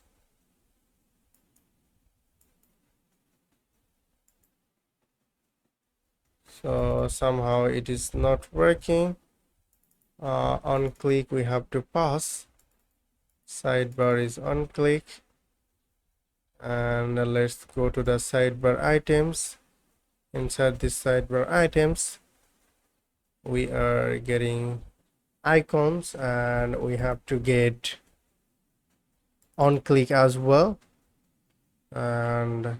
[SPEAKER 2] so somehow it is not working. On click we have to pass, sidebar is on click, and let's go to the sidebar items. Inside this sidebar items we are getting icons, and we have to get on click as well. And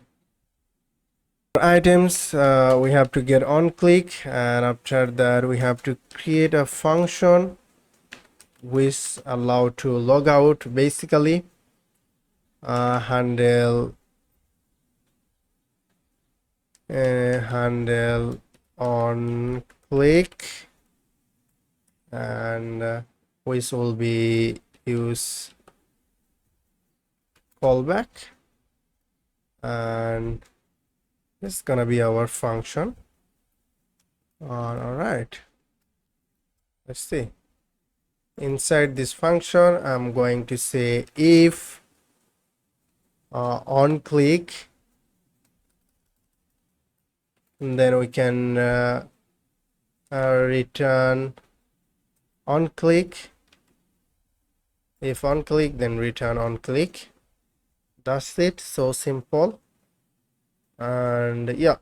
[SPEAKER 2] items we have to get on click, and after that we have to create a function which allow to log out, basically handle on click, and which will be use callback, and this is gonna be our function. All right, let's see. Inside this function I'm going to say if on click, and then we can return on click. If on click, then return on click. That's it. So simple. And yeah,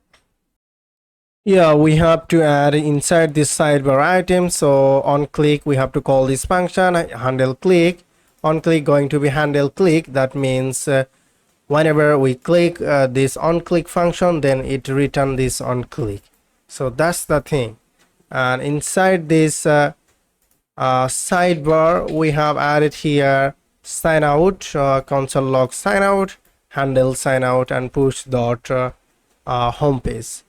[SPEAKER 2] we have to add inside this sidebar item. So on click we have to call this function handle click. On click going to be handle click. That means whenever we click this on click function, then it return this on click. So that's the thing. And inside this sidebar we have added here sign out, console log sign out, handle sign out, and push dot home page.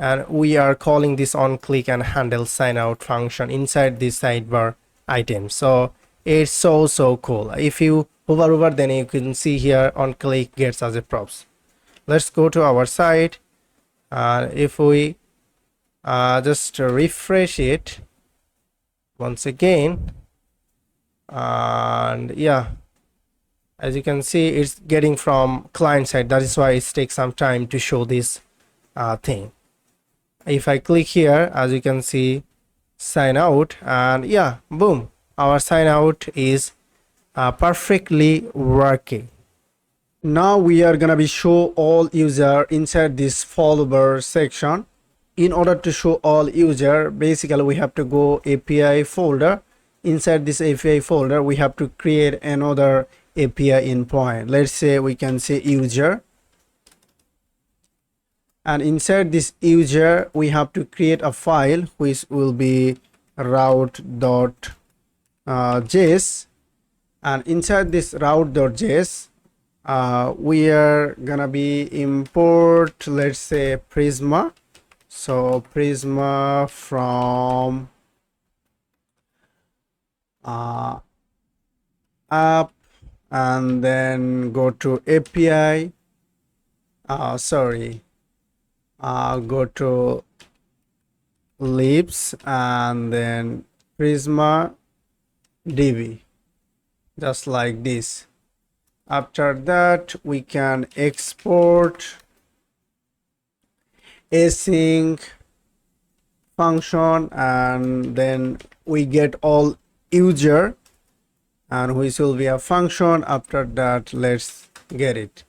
[SPEAKER 2] And we are calling this on click and handle sign out function inside this sidebar item. So it's so cool. If you hover over, then you can see here on click gets as a props. Let's go to our site. If we just refresh it once again, and yeah, as you can see it's getting from client side. That is why it takes some time to show this thing. If I click here, as you can see, sign out, and yeah, boom, our sign out is perfectly working. Now we are gonna be show all user inside this follower section. In order to show all user, basically we have to go API folder. Inside this API folder we have to create another API endpoint. Let's say we can say user, and inside this user we have to create a file which will be route.js, and inside this route.js we are gonna be import, let's say, Prisma. So Prisma from app, and then go to API, go to libs, and then Prisma db, just like this. After that we can export async function, and then we get all user, and which will be a function. After that, let's get it.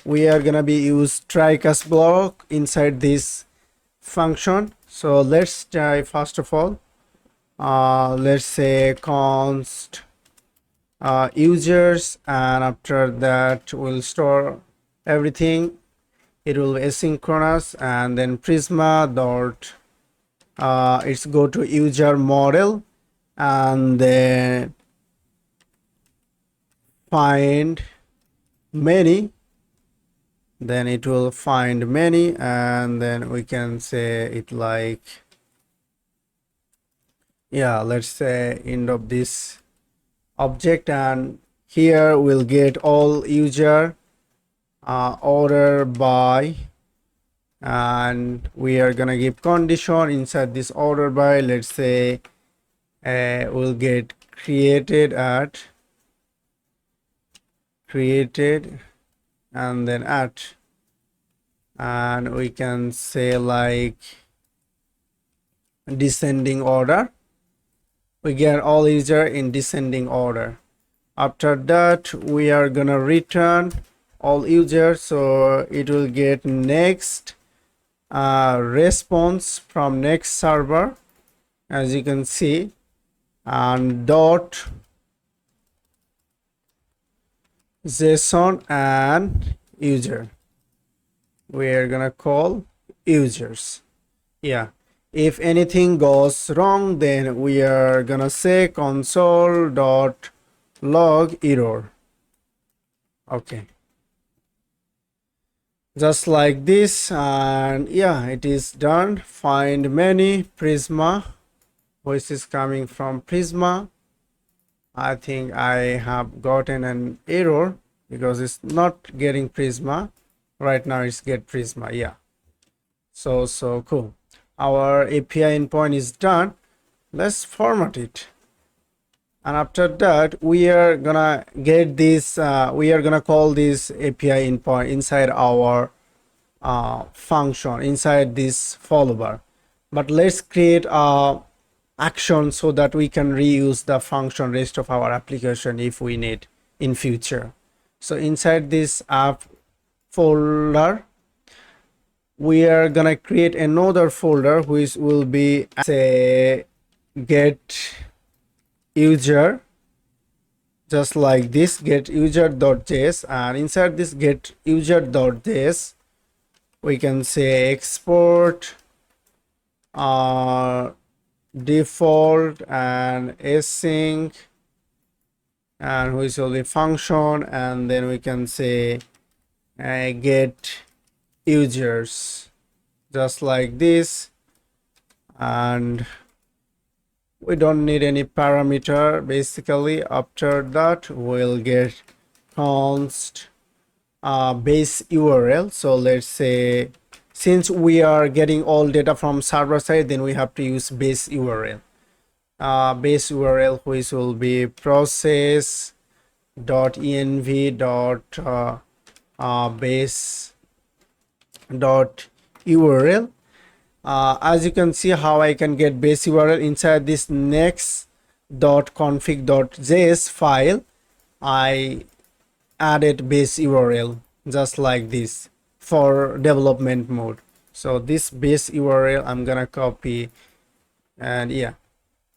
[SPEAKER 2] We are gonna be use try cast block inside this function.
[SPEAKER 1] So let's try first of all, let's say const users, and after that we'll store everything. It will be asynchronous, and then Prisma dot it's go to user model, and then find many, then it will find many, and then we can say it like, yeah, let's say end of this object, and here we'll get all user order by, and we are gonna give condition inside this order by. Let's say we'll get created and then at, and we can say like descending order. We get all user in descending order. After that we are gonna return all users, so it will get next response from next server, as you can see, and dot JSON and user. We are gonna call users. Yeah, if anything goes wrong, then we are gonna say console dot log error. Okay, just like this, and yeah, it is done. Find many Prisma, which is coming from Prisma. I think I have gotten an error because it's not getting Prisma. Right now it's get Prisma. Yeah, so cool. Our API endpoint is done. Let's format it, and after that we are gonna get this we are gonna call this API endpoint inside our function inside this followbar. But let's create a action so that we can reuse the function rest of our application if we need in future. So inside this app folder, we are gonna create another folder which will be, say, get user, just like this, get user.js, and inside this get user.js we can say export default and async, and which will be function, and then we can say get users, just like this, and we don't need any parameter basically. After that we'll get const base URL. So let's say since we are getting all data from server side, then we have to use base URL. Base URL which will be process.env.base.url. As you can see how I can get base URL inside this next.config.js file. I added base URL just like this for development mode. So this base URL I'm gonna copy, and yeah,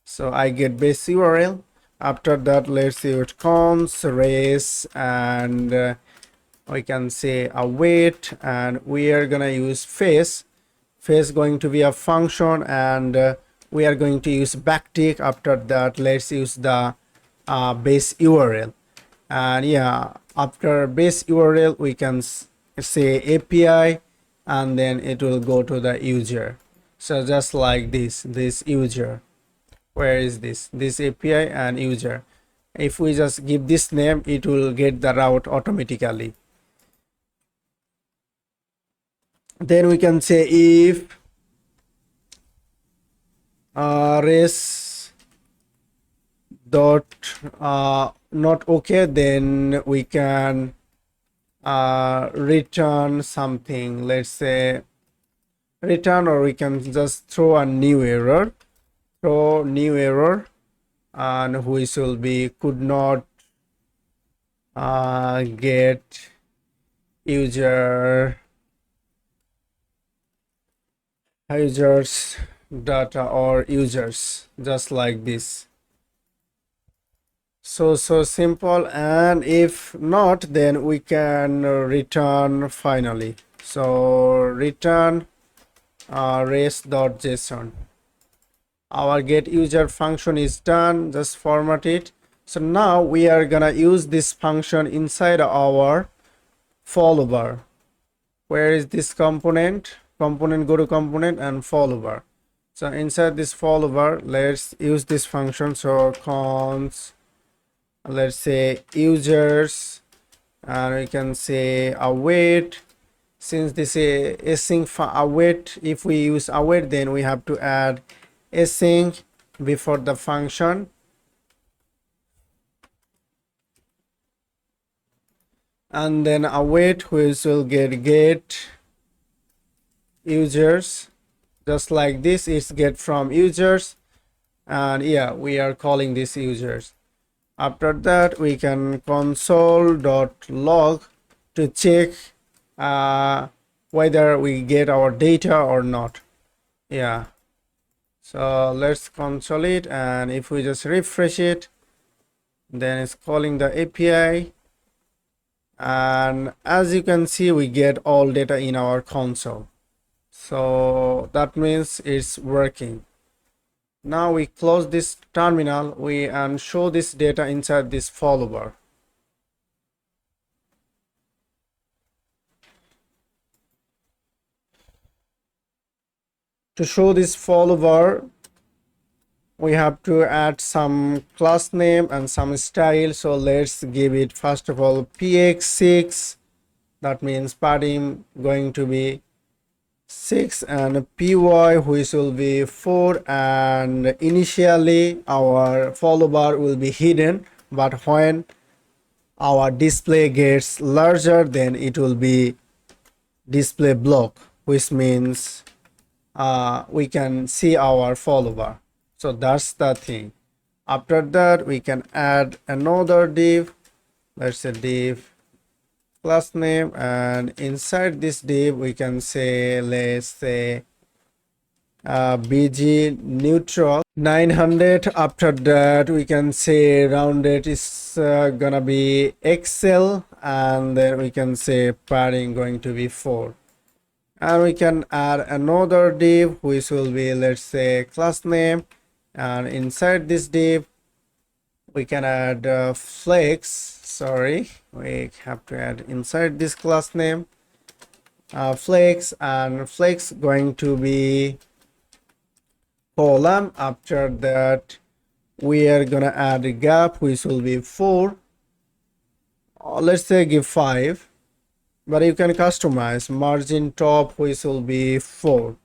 [SPEAKER 1] so I get base URL. After that let's use const res, and we can say await, and we are gonna use face going to be a function, and we are going to use backtick. After that let's use the base URL, and yeah, after base URL we can say API, and then it will go to the user. So just like this user, where is this API and user. If we just give this name, it will get the route automatically. Then we can say if res dot not okay, then we can return something. Let's say return, or we can just throw a new error, and which will be could not get user users data or users, just like this. So simple. And if not, then we can return finally. So return res.json. Our get user function is done. Just format it. So now we are gonna use this function inside our followbar. Where is this component? Go to component and followbar. So inside this follower, let's use this function. So cons, let's say users, and we can say await. Since this is async for await, if we use await, then we have to add async before the function. And then await, which will get users, just like this. It's get from users, and yeah, we are calling this users. After that, we can console.log to check whether we get our data or not. Yeah, so let's console it, and if we just refresh it, then it's calling the API, and as you can see, we get all data in our console. So that means it's working. Now we close this terminal, and show this data inside this follower. To show this follower, we have to add some class name and some style. So let's give it first of all px6, that means padding going to be 6, and py, which will be 4, and initially our followbar will be hidden, but when our display gets larger, then it will be display block, which means we can see our follower. So that's the thing. After that, we can add another div. Let's say div class name, and inside this div we can say, let's say bg neutral 900. After that, we can say rounded is gonna be xl, and then we can say padding going to be 4. And we can add another div, which will be, let's say, class name, and inside this div we can add flex. Sorry, we have to add inside this class name flex, and flex going to be column. After that, we are gonna add a gap, which will be 4. Let's say give 5, but you can customize margin top, which will be 4,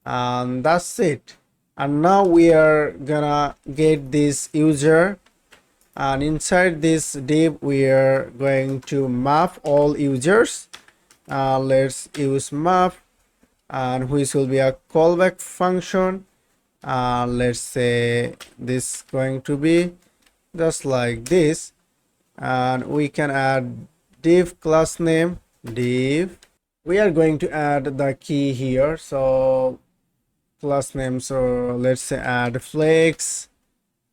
[SPEAKER 1] and that's it. And now we are gonna get this user, and inside this div we are going to map all users. Let's use map, and which will be a callback function. Let's say this going to be just like this, and we can add div class name div. We are going to add the key here, so class name, so let's say add flex.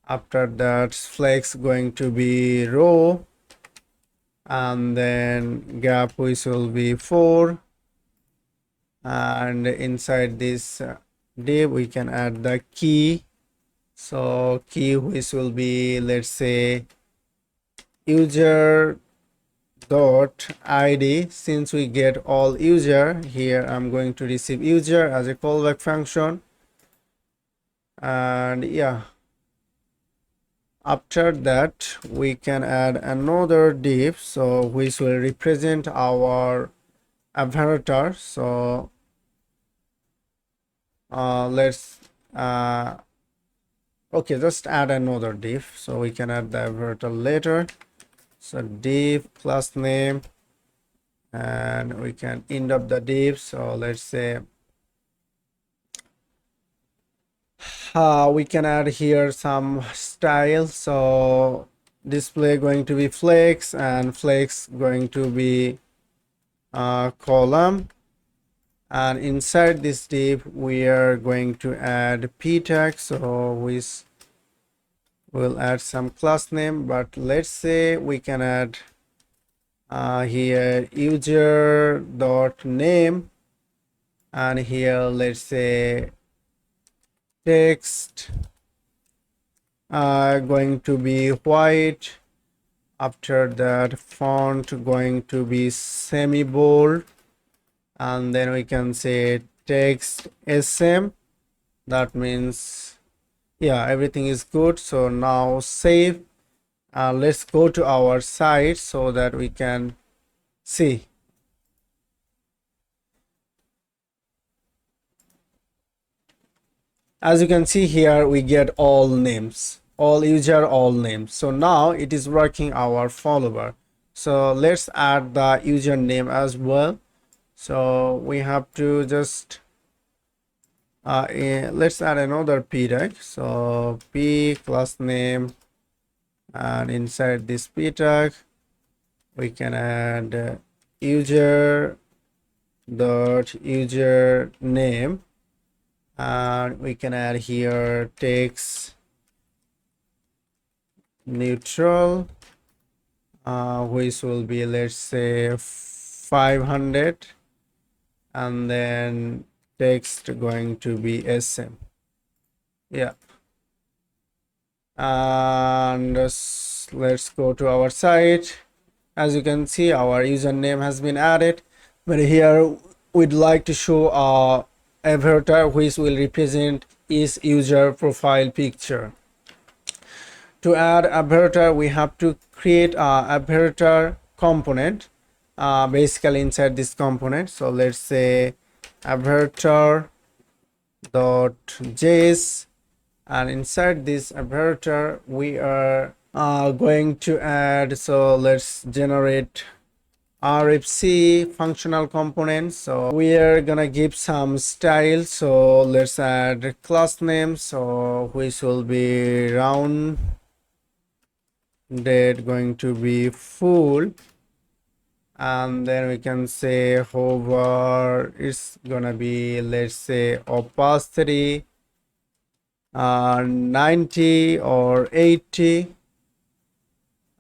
[SPEAKER 1] After that, flex going to be row, and then gap, which will be 4, and inside this div we can add the key. So key, which will be, let's say, user dot id. Since we get all user here, I'm going to receive user as a callback function. And yeah, after that we can add another div, so which will represent our avatar. So let's okay, just add another div, so we can add the avatar later. So div class name, and we can end up the div. So let's say we can add here some style. So display going to be flex, and flex going to be column, and inside this div we are going to add p tag, so we'll add some class name, but let's say we can add here user dot name, and here let's say text going to be white, after that font going to be semi bold, and then we can say text sm. That means yeah, everything is good. So now save. Let's go to our site so that we can see. As you can see here, we get all names, all user, all names. So now it is working our follower. So let's add the username as well. So we have to just let's add another p tag. So p class name, and inside this p tag we can add user dot user name, and we can add here text neutral, which will be, let's say, 500, and then text going to be sm. Yeah, and let's go to our site. As you can see, our username has been added, but here we'd like to show a avatar which will represent each user profile picture. To add avatar, we have to create a avatar component basically inside this component. So let's say avatar.js, and inside this avatar we are going to add, so let's generate Arif functional components. So we are gonna give some style, so let's add class name, so which will be rounded going to be full, and then we can say hover is gonna be, let's say, opacity 90 or 80,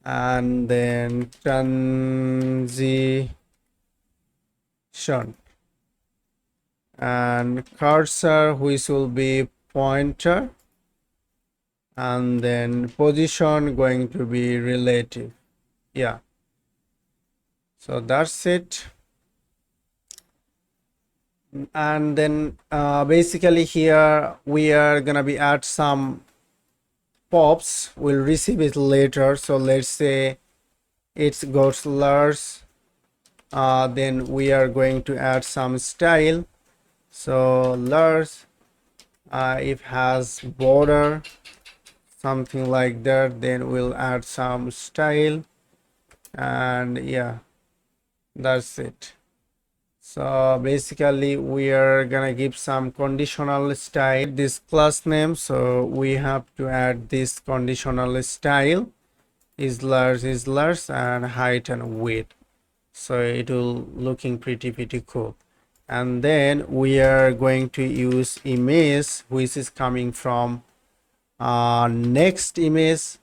[SPEAKER 1] and then transition, and cursor which will be pointer, and then position going to be relative. Yeah, so that's it. And then basically here we are gonna be add some pops, we'll receive it later. So let's say it's got large, then we are going to add some style. So large, if has border, something like that, then we'll add some style, and yeah, that's it. So basically we are gonna give some conditional style this class name, so we have to add this conditional style is large, and height and width, so it will looking pretty cool. And then we are going to use image which is coming from next image,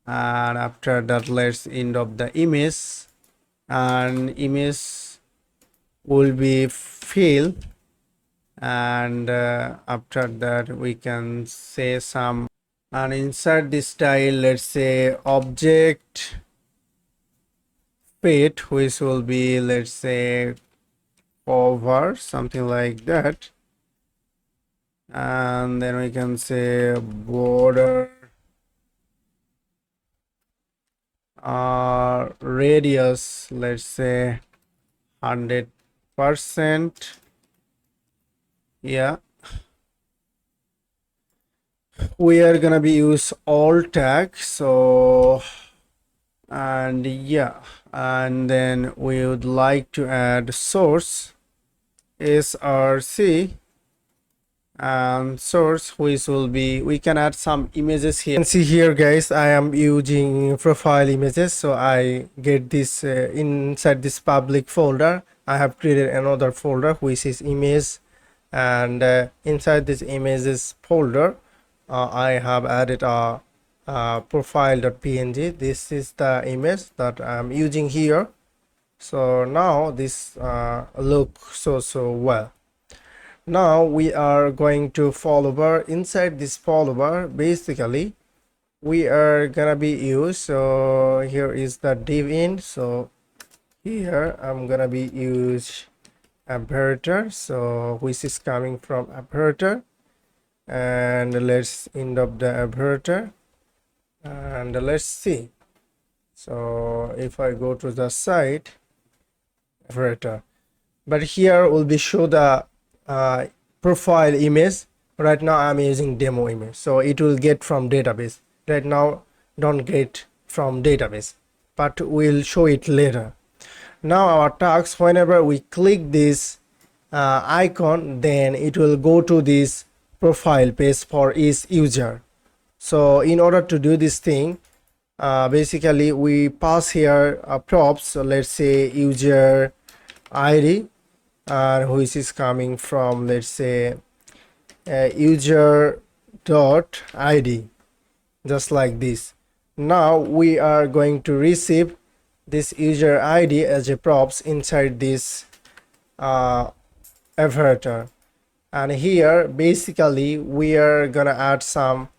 [SPEAKER 1] and after that let's end up the image, and image will be fill, and after that we can say some, and inside this style let's say object fit, which will be, let's say, over something like that, and then we can say border radius, let's say 100%. Yeah, we are gonna be use all tag, so, and yeah, and then we would like to add source src
[SPEAKER 2] and source, which will be, we can add some images here. You can see here guys, I am using profile images, so I get this inside this public folder. I have created another folder which is image, and inside this images folder I have added a profile.png. This is the image that I'm using here. So now this looks so well. Now we are going to followbar. Inside this followbar, basically we are gonna be use, so here is the div in. So here I'm gonna be use operator, so which is coming from operator, and let's end up the operator and let's see. So if I go to the site operator, but here will be show the profile image. Right now I'm using demo image, so it will get from database. Right now don't get from database, but we'll show it later. Now our task, whenever we click this icon, then it will go to this profile page for each user. So in order to do this thing, basically we pass here props. So let's say user id, which is coming from, let's say, user dot id, just like this. Now we are going to receive this user id as a props inside this operator, and here basically we are gonna add some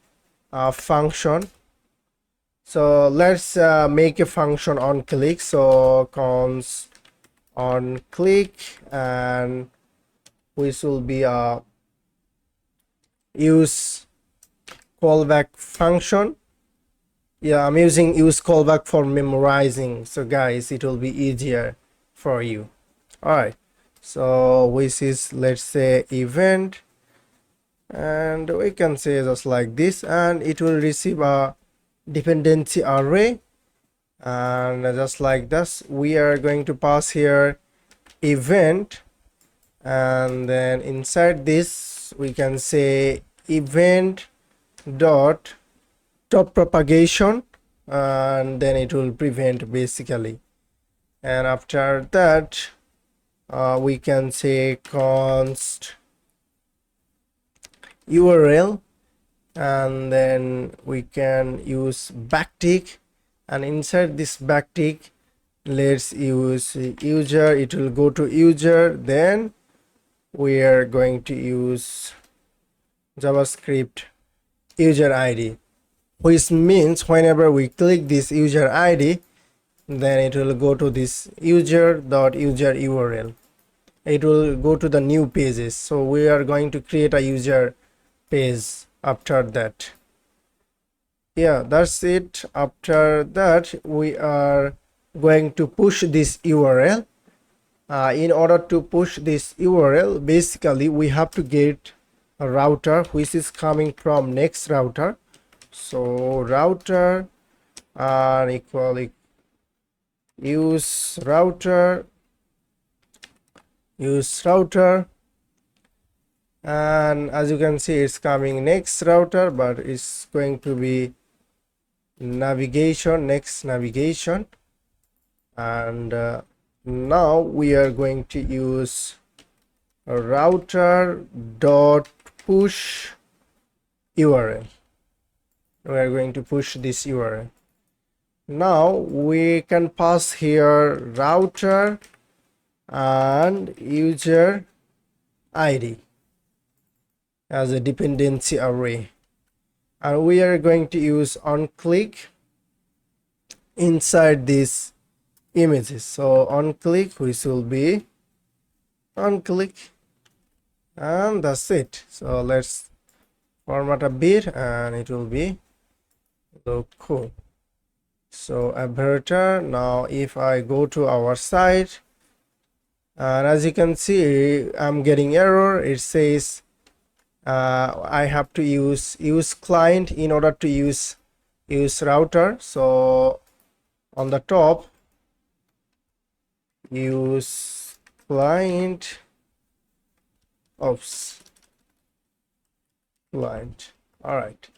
[SPEAKER 2] function. So let's make a function on click. So const on click, and which will be a use callback function. Yeah, I'm using use callback for memorizing, so guys it will be easier for you. All right, so which is, let's say, event, and we can say just like this, and it will receive a dependency array. And just like this, we are going to pass here event, and then inside this we can say event dot top propagation, and then it will prevent basically. And after that we can say const url, and then we can use backtick, and inside this backtick let's use user. It will go to user, then we are going to use javascript user id, which means whenever we click this user id, then it will go to this user.user url. It will go to the new pages. So we are going to create a user page after that. Yeah, that's it. After that we are going to push this url. In order to push this url, basically we have to get a router which is coming from next router. So router equal use router, and as you can see it's coming next router, but it's going to be navigation, next navigation. And now we are going to use a router dot push url. We are going to push this url. Now we can pass here router and user id as a dependency array, and we are going to use on click inside these images. So on click, which will be on click, and that's it. So let's format a bit, and it will be look cool. So operator. Now if I go to our site, and as you can see I'm getting error. It says I have to use client in order to use router. So on the top, use client. Oops, client. All right,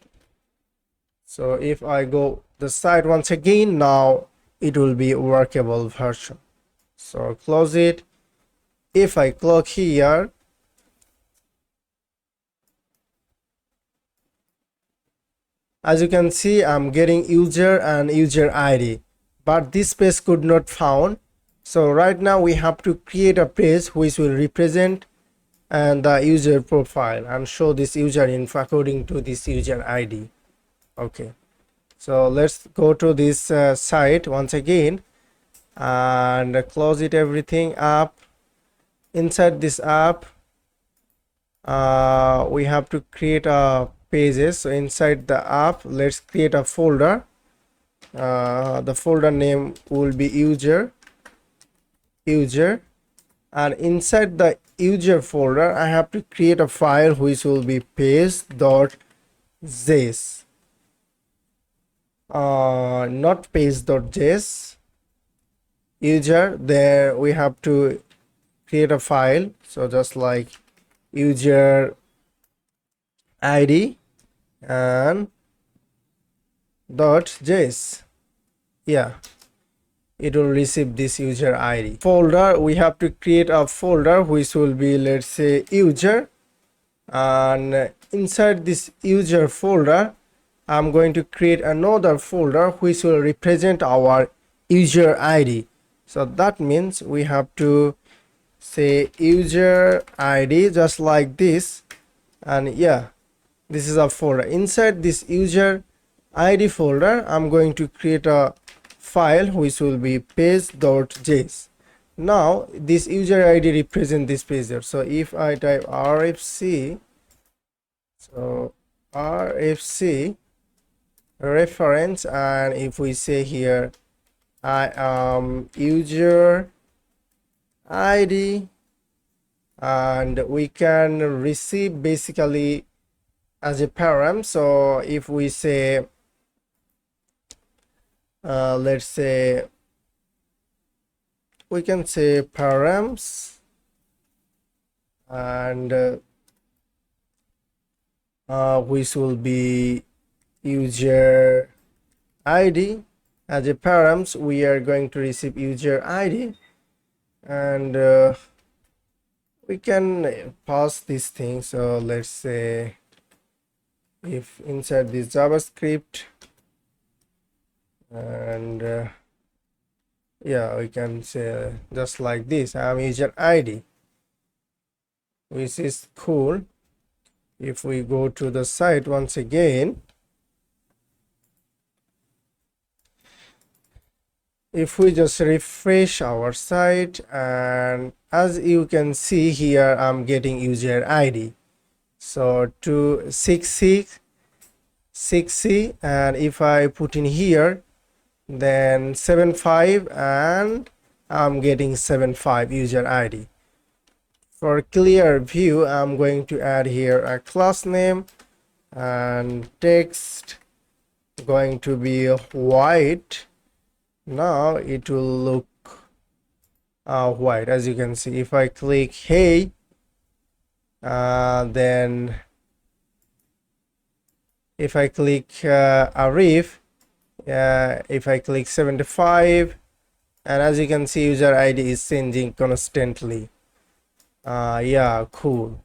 [SPEAKER 2] so if I go the site once again, now it will be workable version. So close it. If I click here, as you can see, I'm getting user and user ID, but this page could not found. So right now we have to create a page which will represent and the user profile and show this user info according to this user ID. Okay, so let's go to this site once again and close it, everything up. Inside this app, we have to create a pages. So inside the app, let's create a folder. The folder name will be user, and inside the user folder I have to create a file which will be page.js, not page.js, user. There we have to create a file, so just like user id and .js. Yeah, it will receive this user id folder. We have to create a folder which will be, let's say, user, and inside this user folder I'm going to create another folder which will represent our user id. So that means we have to say user id just like this, and yeah, this is a folder. Inside this user id folder I'm going to create a file which will be page.js. Now this user id represent this page there. So if I type rfc, so rfc reference, and if we say here I am user id, and we can receive basically as a param. So if we say let's say we can say params, and which will be user id. As a params we are going to receive user id, and we can pass this thing. So let's say if inside this javascript, and yeah, we can say just like this, I am user id, which is cool. If we go to the site once again, if we just refresh our site, and as you can see here I'm getting user id, so 266, and if I put in here then 75, and I'm getting 75 user id. For clear view I'm going to add here a class name, and text going to be white. Now it will look white, as you can see. If I click hey, then if I click Arif, if I click 75, and as you can see user id is changing constantly. Yeah, cool.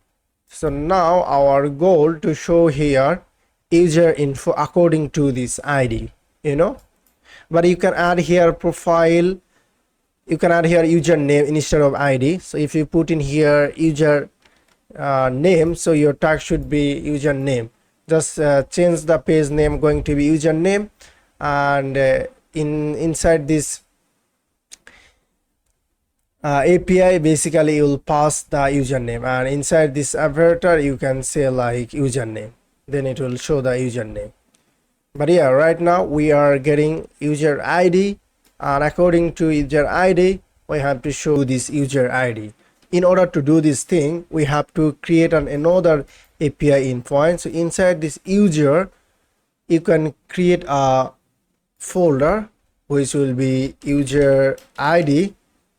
[SPEAKER 2] So now our goal to show here user info according to this id, you know, but you can add here profile, you can add here username instead of id. So if you put in here user name, so your tag should be username. Just change the page name going to be username, and inside this API basically you will pass the username, and inside this avatar you can say like username, then it will show the username. But yeah, right now we are getting user id, and according to user id we have to show this user id. In order to do this thing we have to create another API endpoint. So inside this user you can create a folder which will be user id,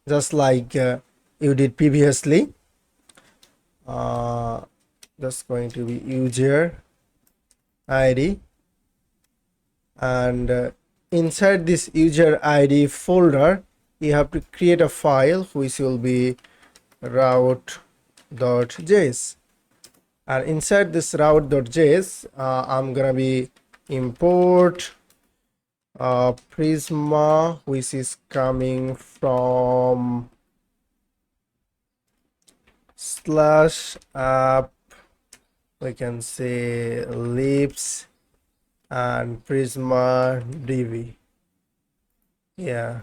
[SPEAKER 2] just like you did previously. That's going to be user id, and inside this user id folder you have to create a file which will be route.js, and inside this route.js I'm gonna be import Prisma, which is coming from /app, we can say libs and Prisma dv. Yeah,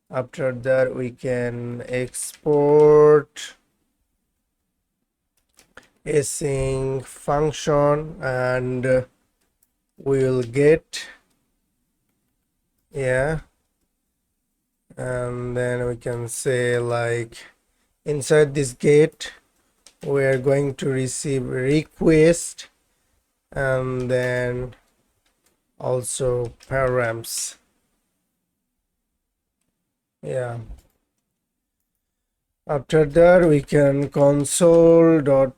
[SPEAKER 2] after that we can export async function and we'll get, yeah, and then we can say like inside this get we are going to receive request and then also params. Yeah, after that we can console.log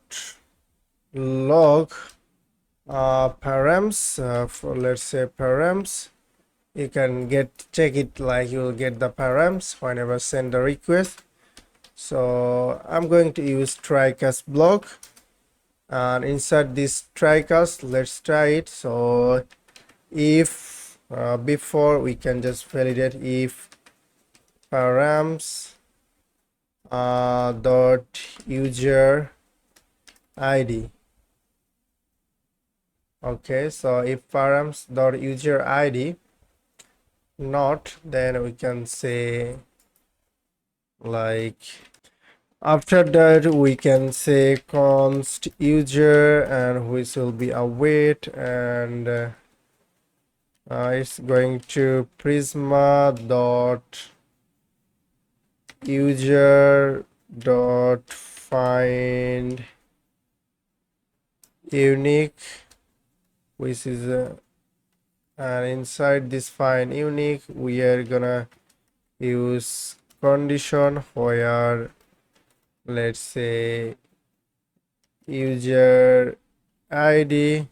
[SPEAKER 2] params for, let's say, params. You can check it, like you'll get the params whenever send a request. So I'm going to use trycast block, and inside this trycast, let's try it. So if before we can just validate if params dot user id. Okay, so if params dot user id not, then we can say like, after that we can say const user, and which will be await, and it's going to prisma dot user dot find unique, which is and inside this find unique we are gonna use condition where, let's say, user id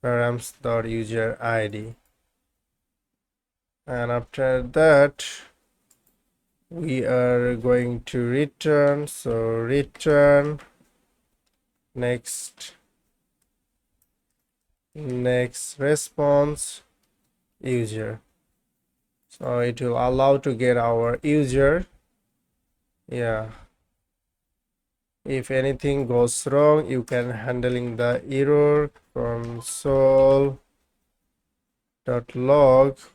[SPEAKER 2] params dot user id, and after that we are going to return, so return next response user. So it will allow to get our user. Yeah, if anything goes wrong you can handling the error console.log,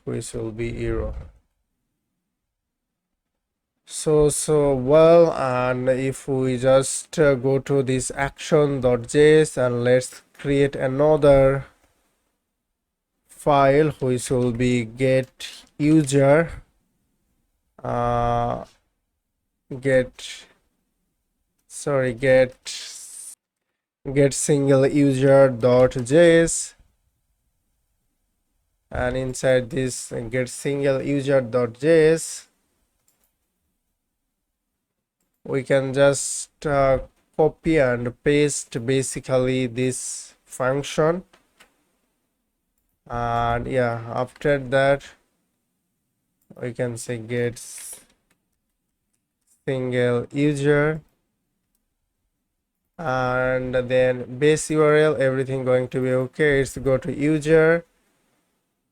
[SPEAKER 2] which will be error. So well, and if we just go to this action.js and let's create another file which will be get user get single user.js, and inside this get single user.js we can just copy and paste basically this function, and yeah, after that we can say get single user, and then base URL, everything going to be okay. It's go to user.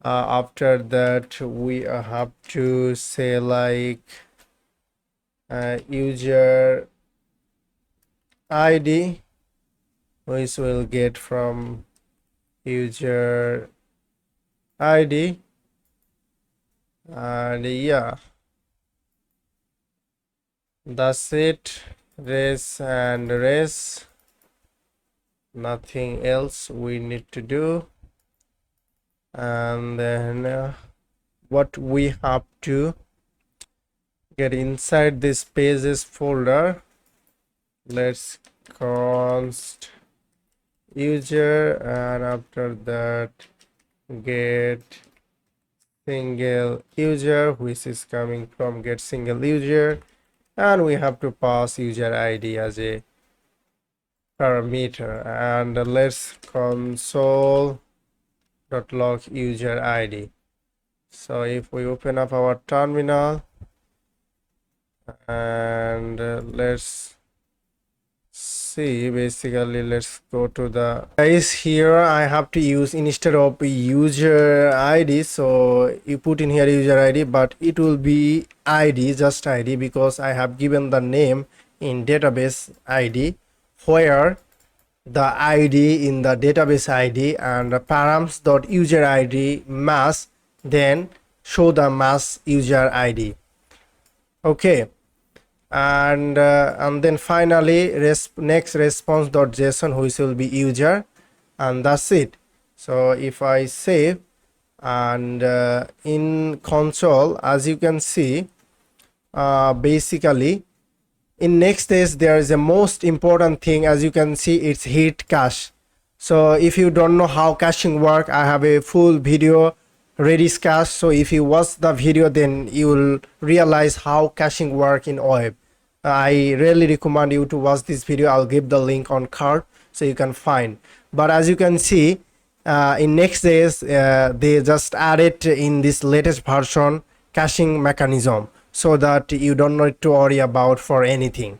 [SPEAKER 2] After that we have to say like user id, which will get from user id, and yeah, that's it. Res and res, nothing else we need to do. And then what we have to get inside this pages folder, let's const user, and after that get single user, which is coming from get single user, and we have to pass user id as a parameter, and let's console.log user ID. So if we open up our terminal and let's see, basically let's go to the guys. Here I have to use, instead of user ID, so you put in here user ID, but it will be ID, just ID, because I have given the name in database ID, where the ID in the database ID and the params.user ID mass, then show the mass user ID. Okay, and then finally next response.json, which will be user, and that's it. So if I save, and in console, as you can see, basically in Next.js there is a most important thing. As you can see, it's hit cache. So if you don't know how caching work, I have a full video, Redis cache. So if you watch the video, then you will realize how caching work in web. I really recommend you to watch this video. I'll give the link on card so you can find. But as you can see, in Next.js, they just added in this latest version caching mechanism, so that you don't need to worry about for anything.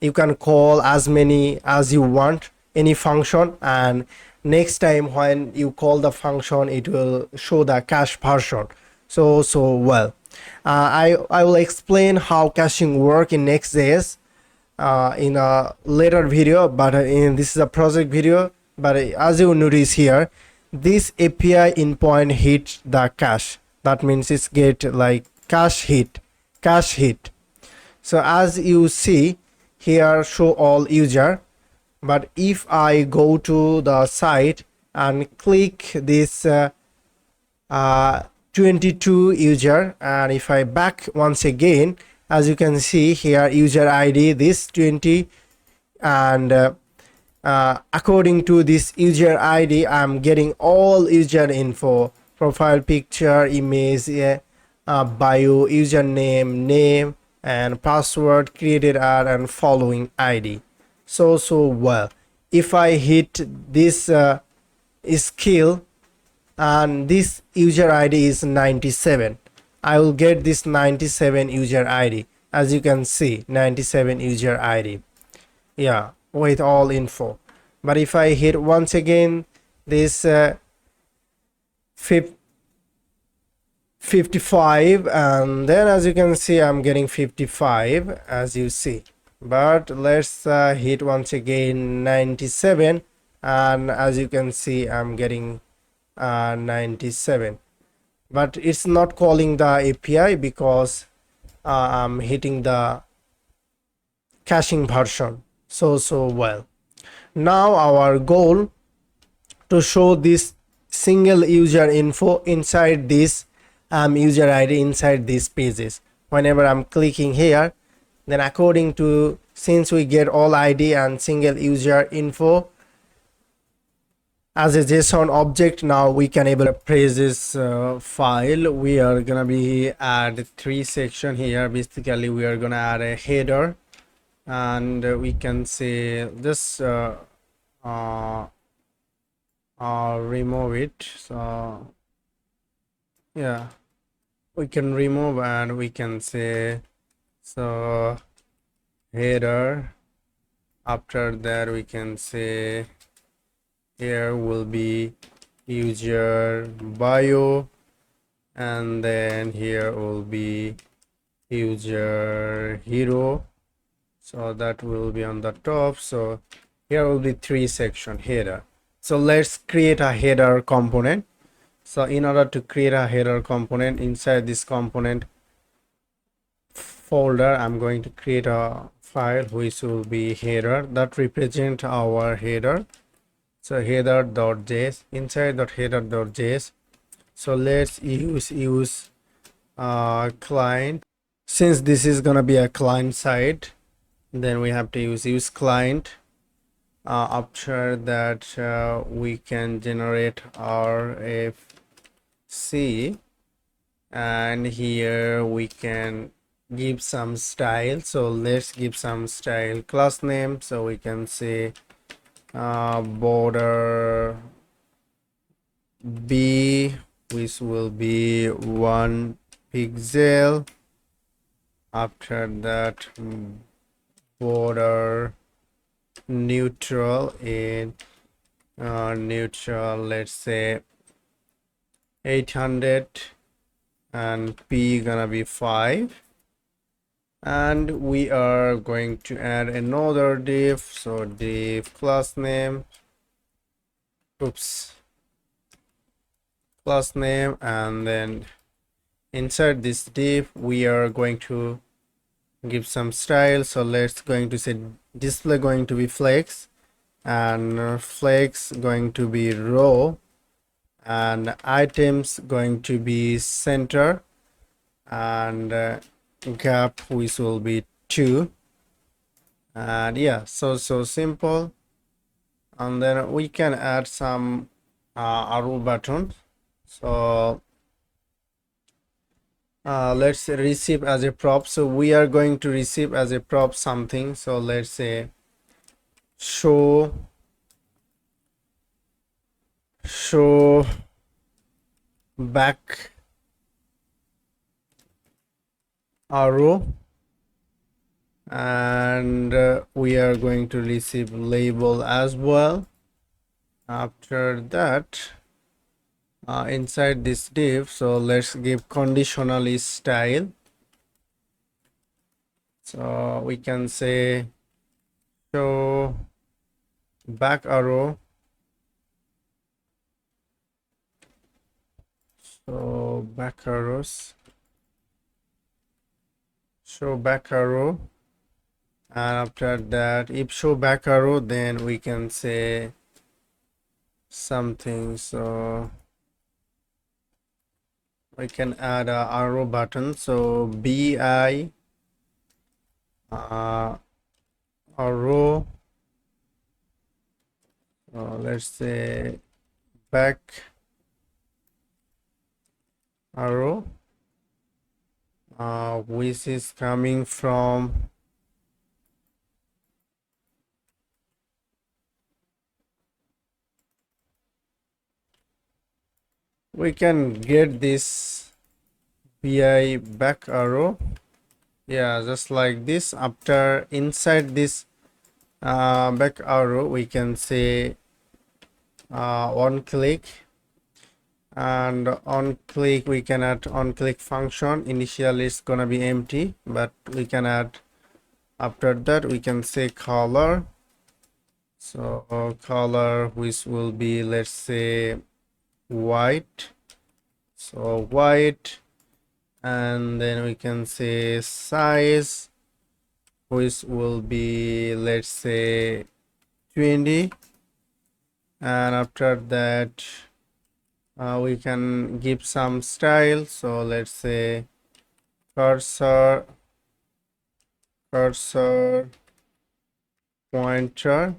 [SPEAKER 2] You can call as many as you want, any function, and next time when you call the function, it will show the cache version. So well. I will explain how caching work in Next.js in a later video, but this is a project video. But as you notice here, this API endpoint hit the cache. That means it's get like cache hit. So as you see here, show all user. But if I go to the site and click this 22 user, and if I back once again, as you can see here, user ID this 20, and according to this user ID, I'm getting all user info: profile picture, image, bio, username, name, and password, created ad, and following ID. So well. If I hit this skill, and this user ID is 97, I will get this 97 user ID. As you can see, 97 user ID, yeah, with all info. But if I hit once again this 55, and then as you can see, I'm getting 55, as you see. But let's hit once again 97, and as you can see, I'm getting 97. But it's not calling the API because I'm hitting the caching version. So well. Now our goal to show this single user info inside this user ID inside these pages. Whenever I'm clicking here, then according to, since we get all ID and single user info as a JSON object, now we can able to praise this file. We are gonna be add 3 section here. Basically we are gonna add a header, and we can say this remove it. So yeah, we can remove, and we can say, so header, after that we can say here will be user bio, and then here will be user hero, so that will be on the top. So here will be 3 section header. So let's create a header component. So in order to create a header component, inside this component folder, I'm going to create a file which will be header that represent our header. So header.js, inside that header.js, so let's use client. Since this is gonna be a client side, then we have to use client. After that we can generate RFC, and here we can give some style. So let's give some style class name. So we can say
[SPEAKER 1] border B, which will be 1 pixel. After that, border neutral in neutral, let's say 800, and P gonna be 5. And we are going to add another div, so div class name, class name, and then inside this div we are going to give some style. So let's going to say display going to be flex, and flex going to be row, and items going to be center, and gap which will be 2. And yeah, so simple. And then we can add some arrow buttons. So let's receive as a prop. So we are going to receive as a prop something. So let's say show back arrow, and we are going to receive label as well. After that, inside this div, so let's give conditional style. So we can say show back arrow, so back arrows, show back arrow, and after that, if show back arrow, then we can say something. So we can add a arrow button, so bi arrow, let's say back arrow, which is coming from we can get this bi back arrow, yeah, just like this. After inside this back arrow, we can say on click, and on click we can add on click function. Initially it's gonna be empty, but we can add, after that we can say color, so color which will be, let's say white, so white. And then we can say size, which will be, let's say 20. And after that we can give some style, so let's say cursor pointer,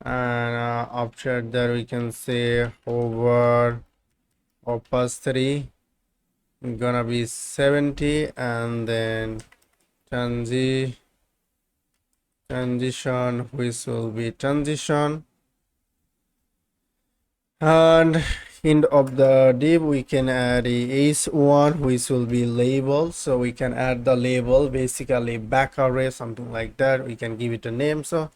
[SPEAKER 1] and after that we can say hover opacity gonna be 70, and then transition which will be transition. And end of the div we can add a h1 which will be label, so we can add the label, basically back array, something like that. We can give it a name, so,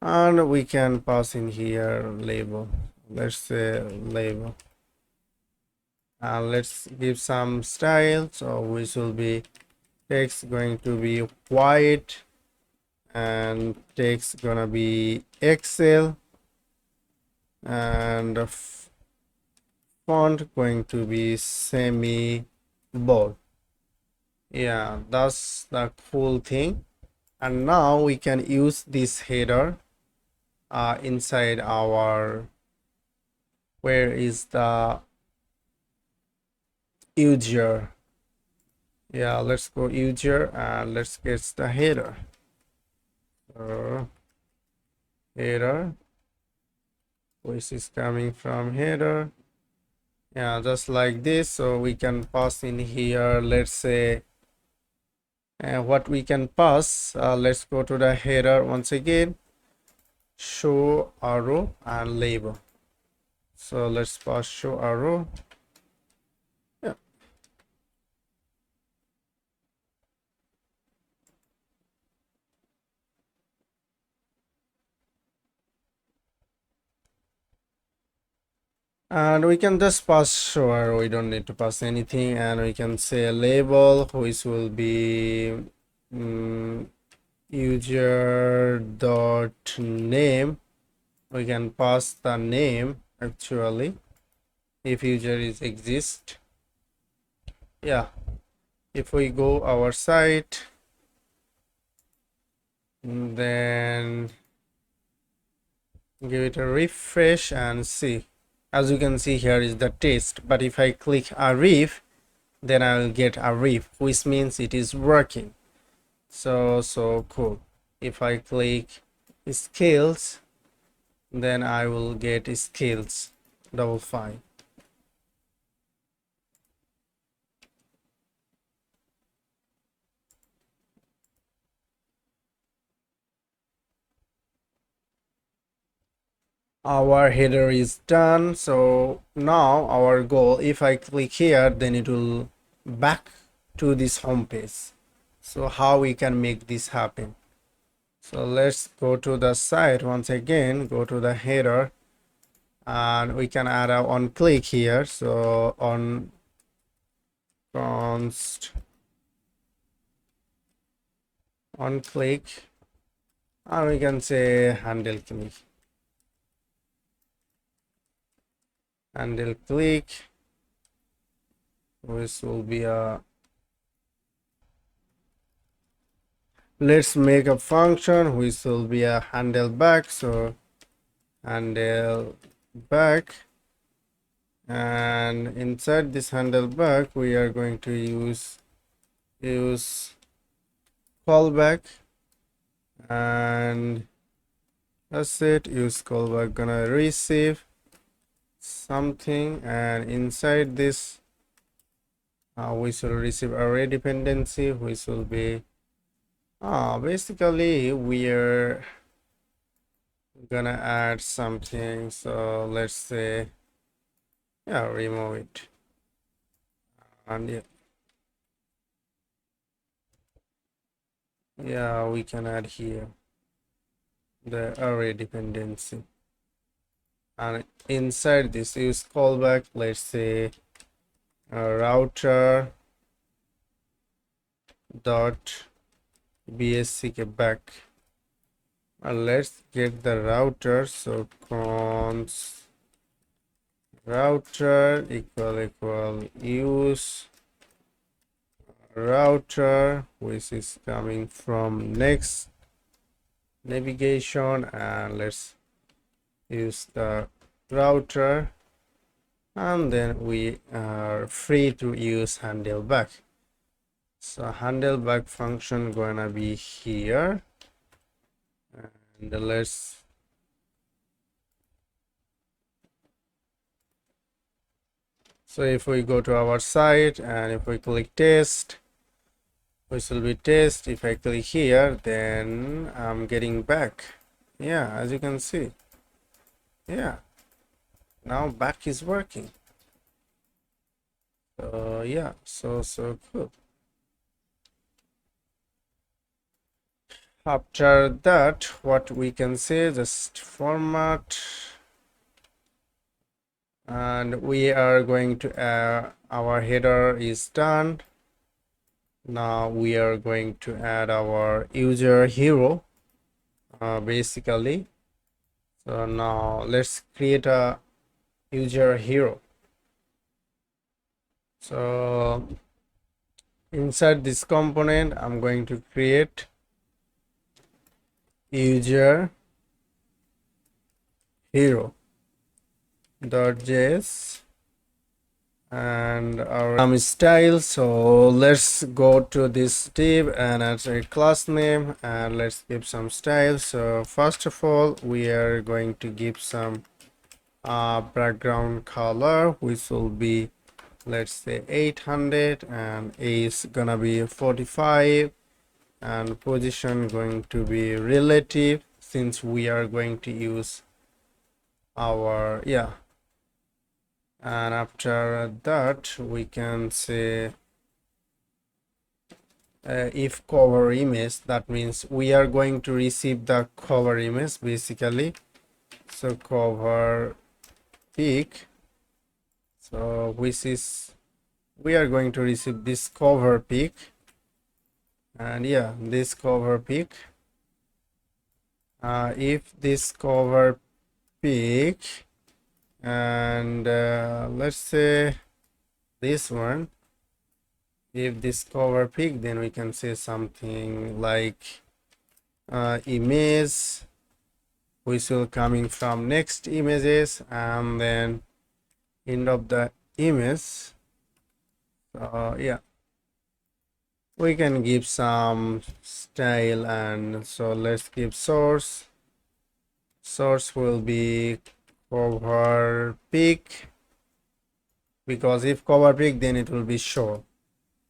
[SPEAKER 1] and we can pass in here label, let's say label, and let's give some style, so which will be text going to be white, and text gonna be Excel, and font going to be semi bold. Yeah, that's the cool thing. And now we can use this header inside our, where is the user, yeah, let's go user, and let's get the header, header which is coming from header, yeah, just like this. So we can pass in here, let's say And what we can pass, let's go to the header once again, show arrow and label. So let's pass show arrow. Yeah. And we can just pass show arrow, we don't need to pass anything, and we can say a label which will be user dot name. We can pass the name actually if user is exist. Yeah, if we go our site, then give it a refresh and see. As you can see, here is the test, but if I click Arif, then I will get Arif, which means it is working. So cool. If I click skills, then I will get skills double fine. Our header is done. So now our goal, if I click here, then it will back to this home page. So how we can make this happen? So let's go to the site once again, go to the header, and we can add a on click here. So on const on click, and we can say handle click. Handle click, which will be a, let's make a function which will be a handle back. So handle back, and inside this handle back we are going to use callback, and that's it. Use callback, gonna receive something, and inside this we shall receive array dependency, which will be basically we're gonna add something. So let's say, yeah, remove it, and yeah, we can add here the array dependency, and inside this use callback, let's say router dot bsck back, and let's get the router. So const router equal use router, which is coming from next navigation, and let's use the router, and then we are free to use handle back. So handle back function gonna be here, and let's so if we go to our site and if we click test, which will be test. If I click here, then I'm getting back. Yeah, as you can see, yeah, now back is working. So yeah, so cool. After that, what we can say, just format, and we are going to our header is done. Now we are going to add our user hero, basically. So now let's create a user hero. So inside this component, I'm going to create user hero .js, and our style. So let's go to this div and add a class name, and let's give some style. So first of all, we are going to give some background color, which will be, let's say 800, and is gonna be 45, and position going to be relative, since we are going to use our and after that we can say if cover image, that means we are going to receive the cover image basically. So cover pic, so which is we are going to receive this cover pic, and this cover pic. If this cover pic, and let's say this one, if this cover pic, then we can say something like image which will coming from next images, and then end of the image. So we can give some style, and so let's give source will be cover pic, because if cover pic, then it will be show,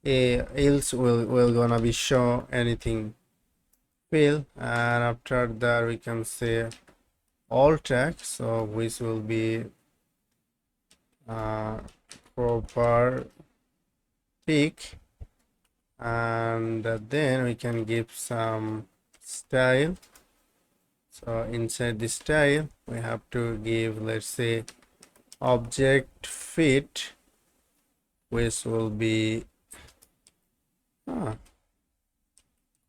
[SPEAKER 1] else will gonna be show anything fill. And after that we can say all text, so which will be cover pic, and then we can give some style. So inside the style we have to give, let's say, object fit, which will be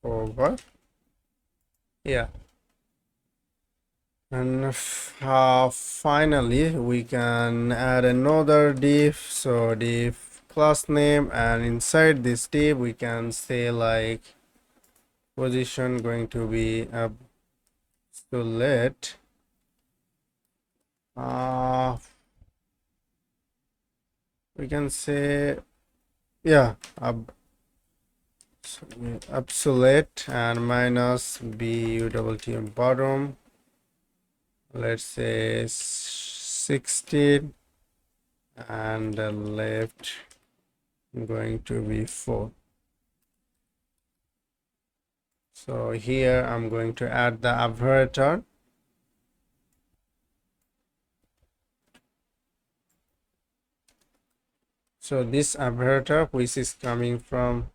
[SPEAKER 1] cover, and finally we can add another div, so div class name, and inside this div we can say like position going to be absolute, we can say absolute, and minus but bottom, let's say 16, and the left going to be 4. So here I'm going to add the aperture. So this aperture, which is coming from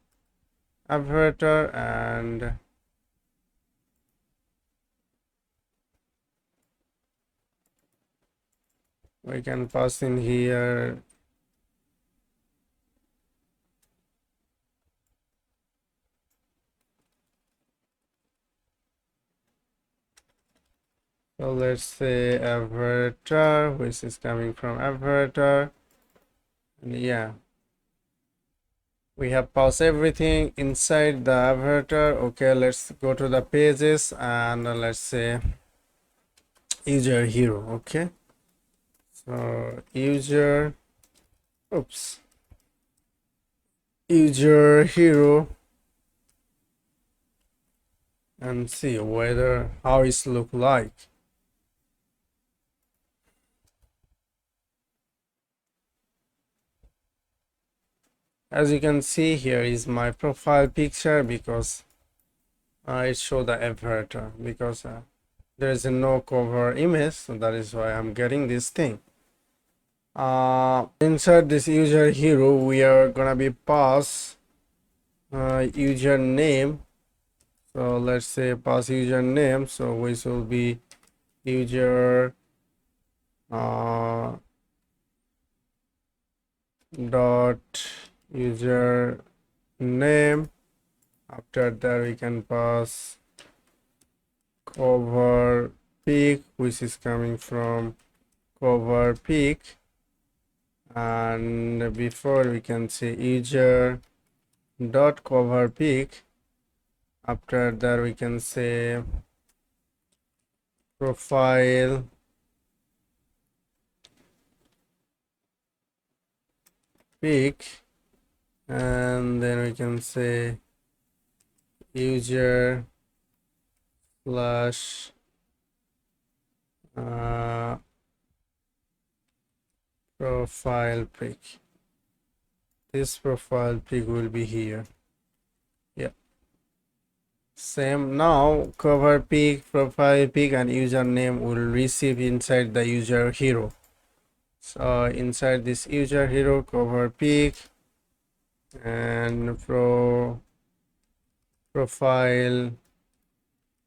[SPEAKER 1] aperture, and we can pass in here so let's say aperture, which is coming from aperture, and we have paused everything inside the aperture. Okay, let's go to the pages, and let's say user hero. Okay, so user hero, and see whether how it look like. As you can see, here is my profile picture, because it show the aperture, because there is no cover image, so that is why I'm getting this thing. Inside this user hero we are gonna be pass username. So let's say pass username, so which will be user dot user name. After that we can pass cover pic, which is coming from cover pic, and before we can say user dot cover pic. After that we can say profile pic, and then we can say user slash profile pic. This profile pic will be here.
[SPEAKER 2] Same. Now cover pic, profile pic, and username will receive inside the user hero. So inside this user hero, cover pic and profile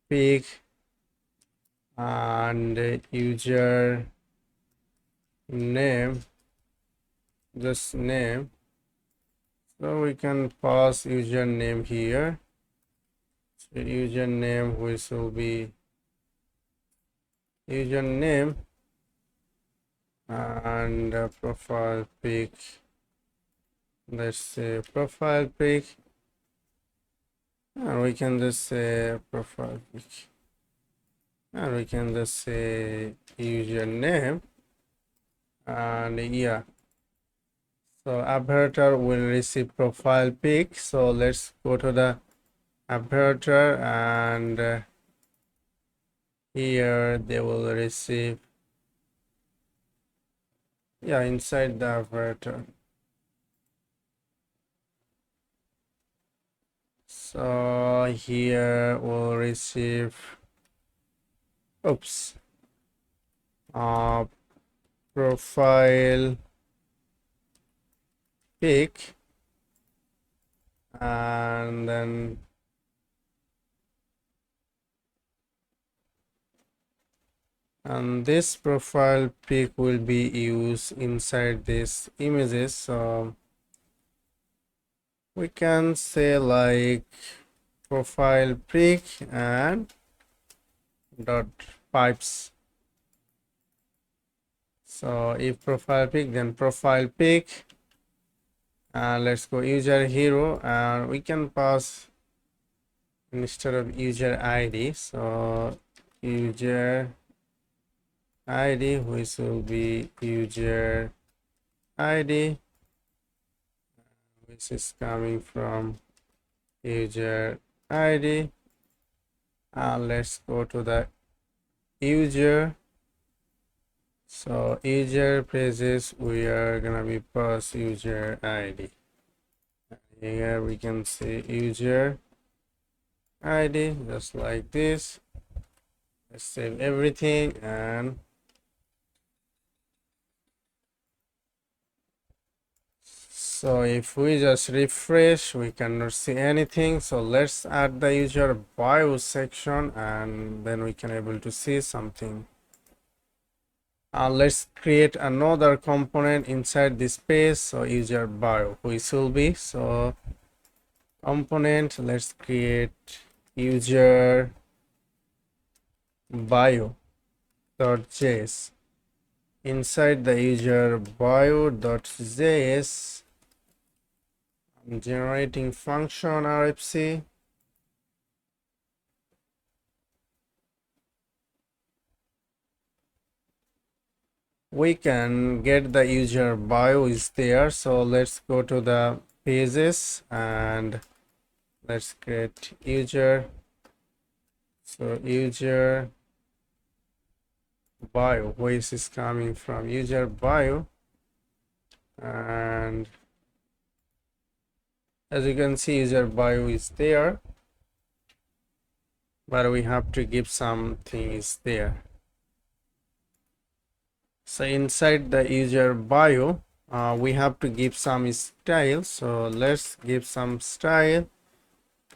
[SPEAKER 2] pic and user name, just name. So we can pass username here. So username, which will be username, and profile pic. Let's say profile pic, and we can just say profile pic, and we can just say username, and yeah. So apparator will receive profile pic. So let's go to the apparator, and here they will receive, yeah, inside the apparator. So here we'll receive, oops, profile pic, and then this profile pic will be used inside these images. So we can say like profile pic and dot pipes. So if profile pic, then profile pic, and let's go user hero, and we can pass instead of user ID, so user ID, which will be user ID, which is coming from user ID. And let's go to the user. So user pages, we are gonna be pass user ID. Here we can see user ID, just like this. Let's save everything, and so if we just refresh, we cannot see anything. So let's add the user bio section, and then we can able to see something. Let's create another component inside this page. So user bio, which will be, so component, let's create user bio.js. Inside the user bio.js, I'm generating function RFC. We can get the user bio is there. So let's go to the pages, and let's create user. So user bio, which is coming from user bio, and as you can see, user bio is there, but we have to give something is there. So inside the user bio, we have to give some style. So let's give some style,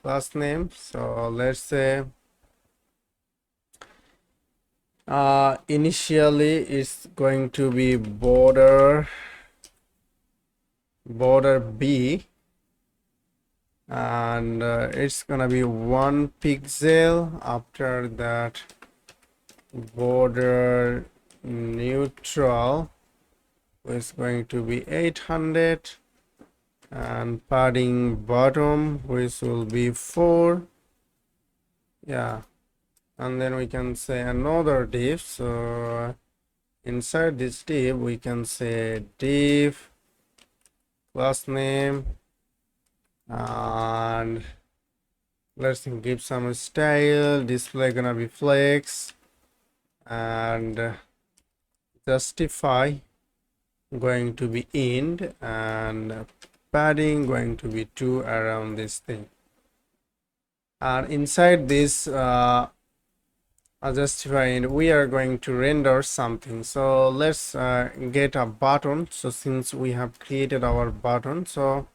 [SPEAKER 2] class name. So let's say initially it's going to be border B, and it's gonna be 1 pixel. After that, border neutral is going to be 800, and padding bottom, which will be 4. Yeah, and then we can say another div. So inside this div, we can say div class name, and let's give some style. Display gonna be flex, and justify going to be int, and padding going to be 2 around this thing.
[SPEAKER 1] And inside this justified, we are going to render something. So let's get a button. So since we have created our button, so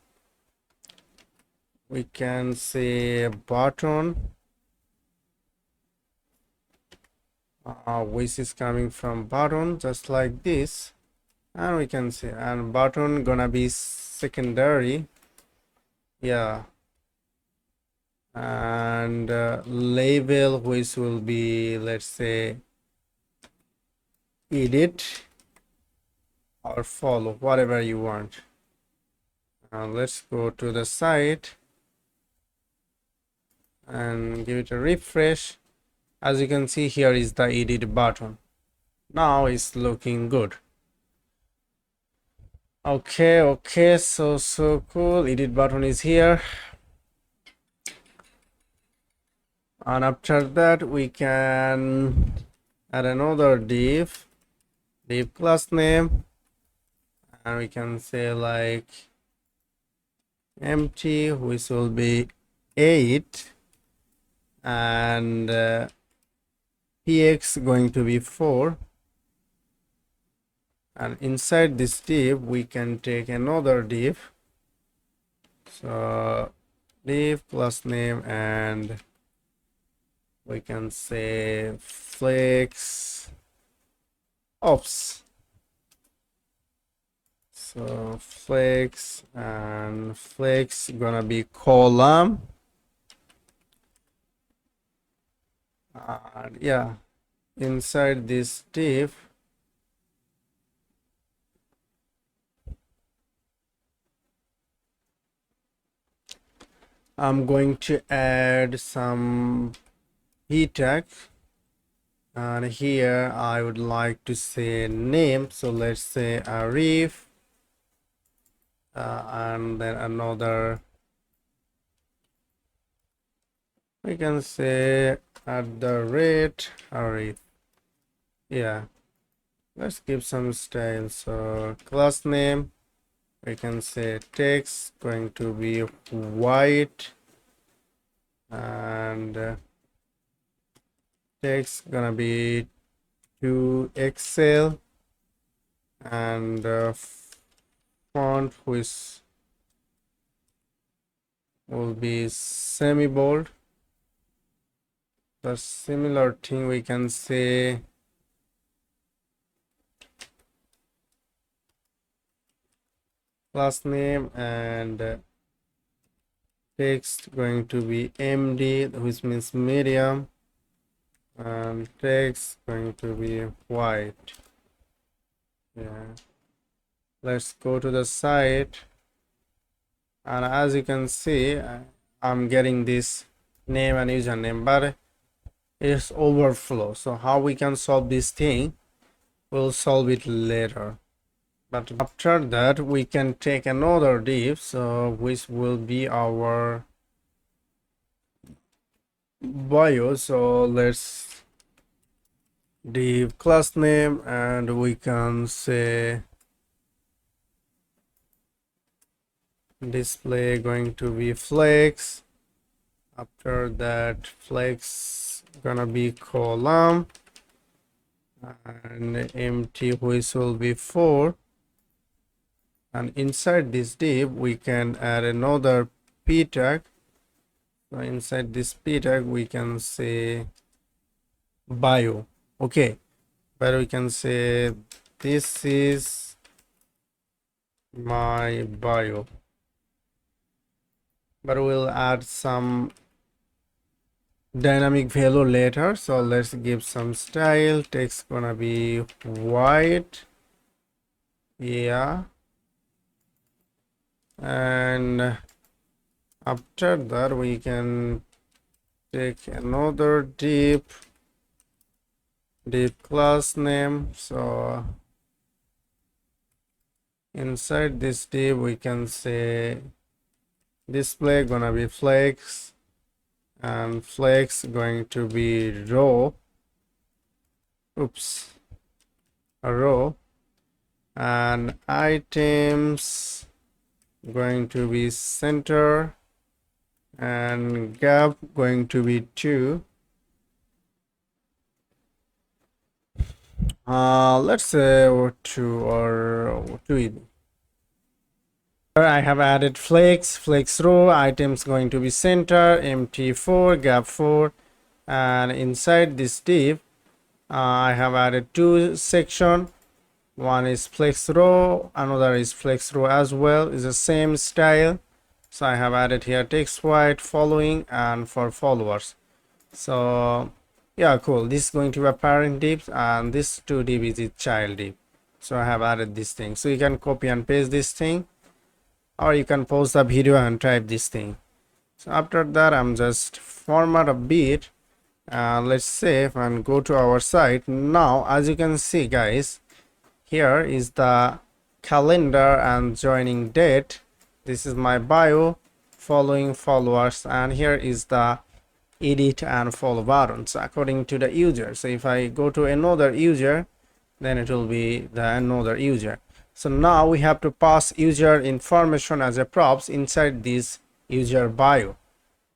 [SPEAKER 1] we can say button which is coming from button, just like this. And we can say, and button gonna be secondary, yeah, and label which will be, let's say, edit or follow, whatever you want. Let's go to the site and give it a refresh. As you can see, here is the edit button. Now it's looking good. Okay, so cool. Edit button is here. And after that, we can add another div class name, and we can say like empty, which will be 8, and px going to be 4. And inside this div we can take another div, so div class name, and we can say flex ops. So flex, and flex gonna be column, and yeah, inside this div I'm going to add some p tag, and here I would like to say name, so let's say Arif, and then another, we can say @Arif. Yeah, let's give some style. So class name, we can say text going to be white, and text gonna be to Excel, and font which will be semi bold. The similar thing we can say class name, and text going to be MD, which means medium, and text going to be white. Yeah, let's go to the site, and as you can see, I'm getting this name and username, but it's overflow. So how we can solve this thing, we'll solve it later. But after that, we can take another div, so which will be our bio. So let's div class name, and we can say display going to be flex. After that, flex gonna be column, and empty, which will be 4. And inside this div we can add another p tag. So inside this p tag we can say bio. Okay, but we can say this is my bio, but we'll add some dynamic value later. So let's give some style. Text gonna be white, yeah, and after that we can take another div class name. So inside this div we can say display gonna be flex, and flex going to be row, a row, and items going to be center, and gap going to be 2. Let's say 2 or 2. Here I have added flex row, items going to be center, empty 4, gap 4, and inside this div I have added 2 section. One is flex row, another is flex row as well, is the same style. So I have added here text white, following, and for followers. So yeah, cool. This is going to be a parent div, and this 2 div is its child div. So I have added this thing. So you can copy and paste this thing, or you can pause the video and type this thing. So after that, I'm just format a bit. Let's save and go to our site. Now, as you can see, guys, here is the calendar and joining date. This is my bio, following, followers, and here is the edit and follow buttons according to the user. So if I go to another user, then it will be the another user. So now we have to pass user information as a props inside this user bio.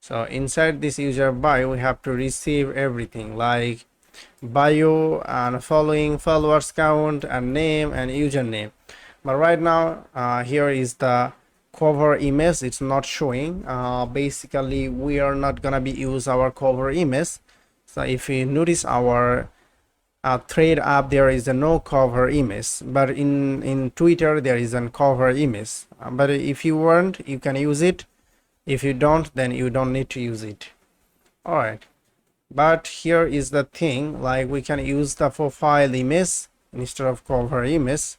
[SPEAKER 1] So inside this user bio, we have to receive everything like bio and following, followers count, and name and username. But right now, here is the cover image. It's not showing. Basically, we are not gonna be use our cover image. So if you notice our thread app, there is a no cover image, but in Twitter there is a cover image. But if you want, you can use it. If you don't, then you don't need to use it. All right, but here is the thing, like we can use the profile image instead of cover image.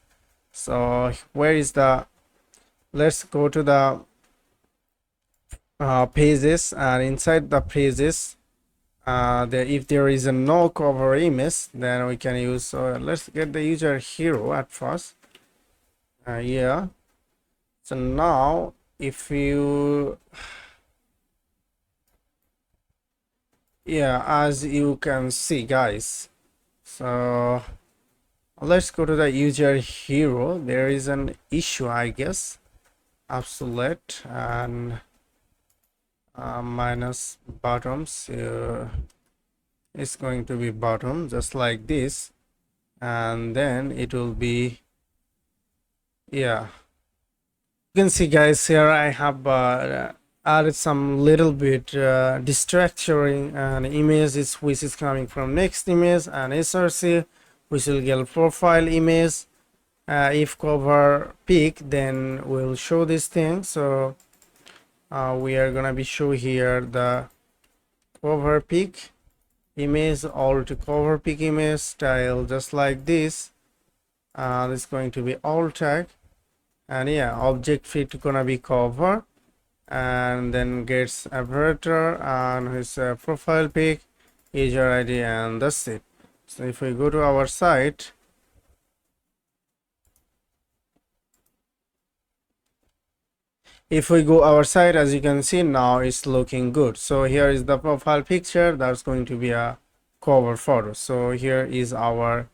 [SPEAKER 1] So where is the, let's go to the pages, and inside the pages, if there is a no cover image, then we can use, let's get the user hero at first. Yeah, so now if you, yeah, as you can see, guys, so let's go to the user hero. There is an issue, I guess. Obsolete and minus bottoms, it's going to be bottom just like this, and then it will be, yeah, you can see, guys, here I have added some little bit destructuring and images which is coming from next image and src, which will get profile image. If cover pic, then we'll show this thing. So we are gonna be show here the cover pic image, all to cover pic image style just like this. This is going to be alt tag, and yeah, object fit gonna be cover, and then gets avatar and his profile pic, user id, and that's it. So if we go to our site, as you can see, now it's looking good. So here is the profile picture. That's going to be a cover photo. So here is our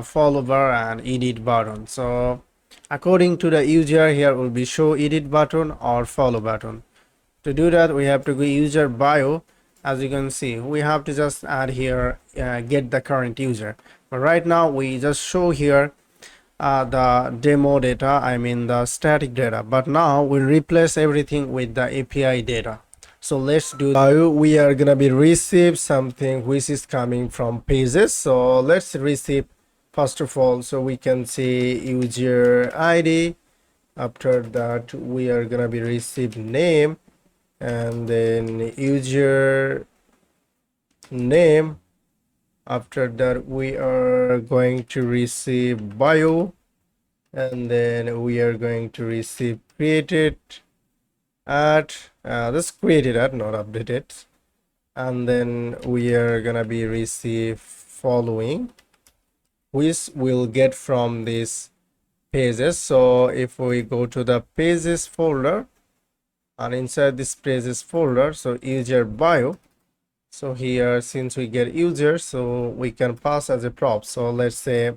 [SPEAKER 1] follow bar and edit button. So according to the user, here will be show edit button or follow button. To do that, we have to go user bio. As you can see, we have to just add here get the current user, but right now we just show here the demo data, I mean the static data, but now we'll replace everything with the API data. So let's do that. We are gonna be receive something which is coming from pages. So let's receive first of all, so we can see user ID. After that, we are gonna be receive name, and then user name. After that, we are going to receive bio, and then we are going to receive created at this created at, not updated, and then we are gonna be receive following, which we'll get from these pages. So if we go to the pages folder, and inside this pages folder, so user bio, so here since we get user, so we can pass as a prop. So let's say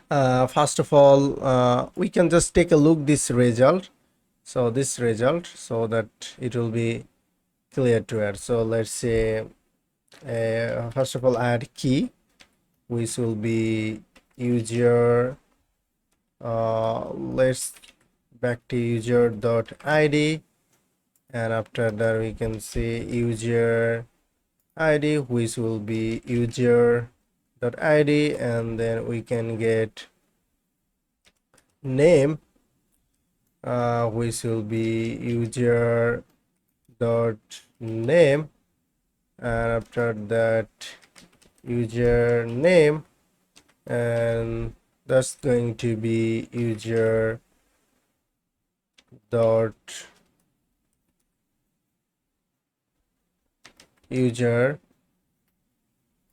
[SPEAKER 1] first of all, we can just take a look this result.
[SPEAKER 2] so this result, so that it will be clear to add. So let's say first of all add key, which will be user, let's back to user dot id, and after that we can say user id, which will be user dot id, and then we can get name, which will be user dot name, and after that user name, and that's going to be user dot user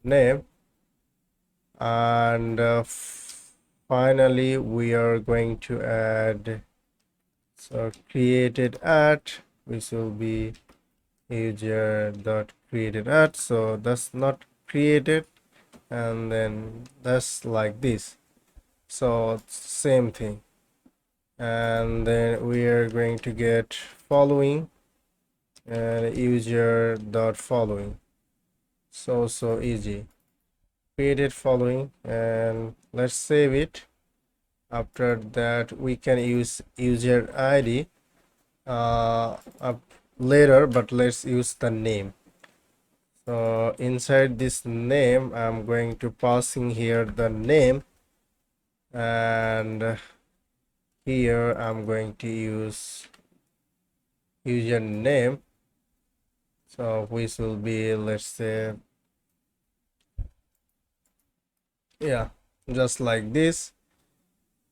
[SPEAKER 2] name, and finally we are going to add, so created at, which will be user dot created at, so that's not created, and then that's like this, so same thing. And then we are going to get following and user dot following, so easy. Created following, and let's save it. After that we can use user id up later, but let's use the name. So inside this name I'm going to pass in here the name, and here I'm going to use username, so which will be, let's say, yeah, just like this.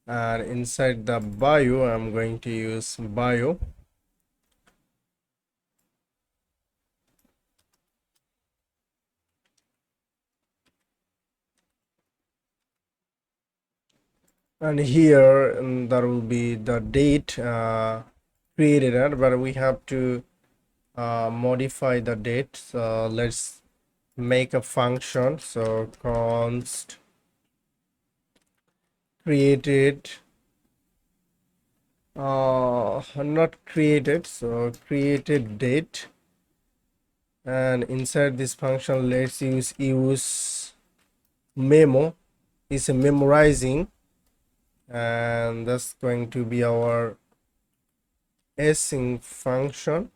[SPEAKER 2] And inside the bio I'm going to use bio, and here there will be the date created at, but we have to modify the date. So let's make a function, so const created, not created, so created date, and inside this function let's use memo, is a memorizing, and that's going to be our async function,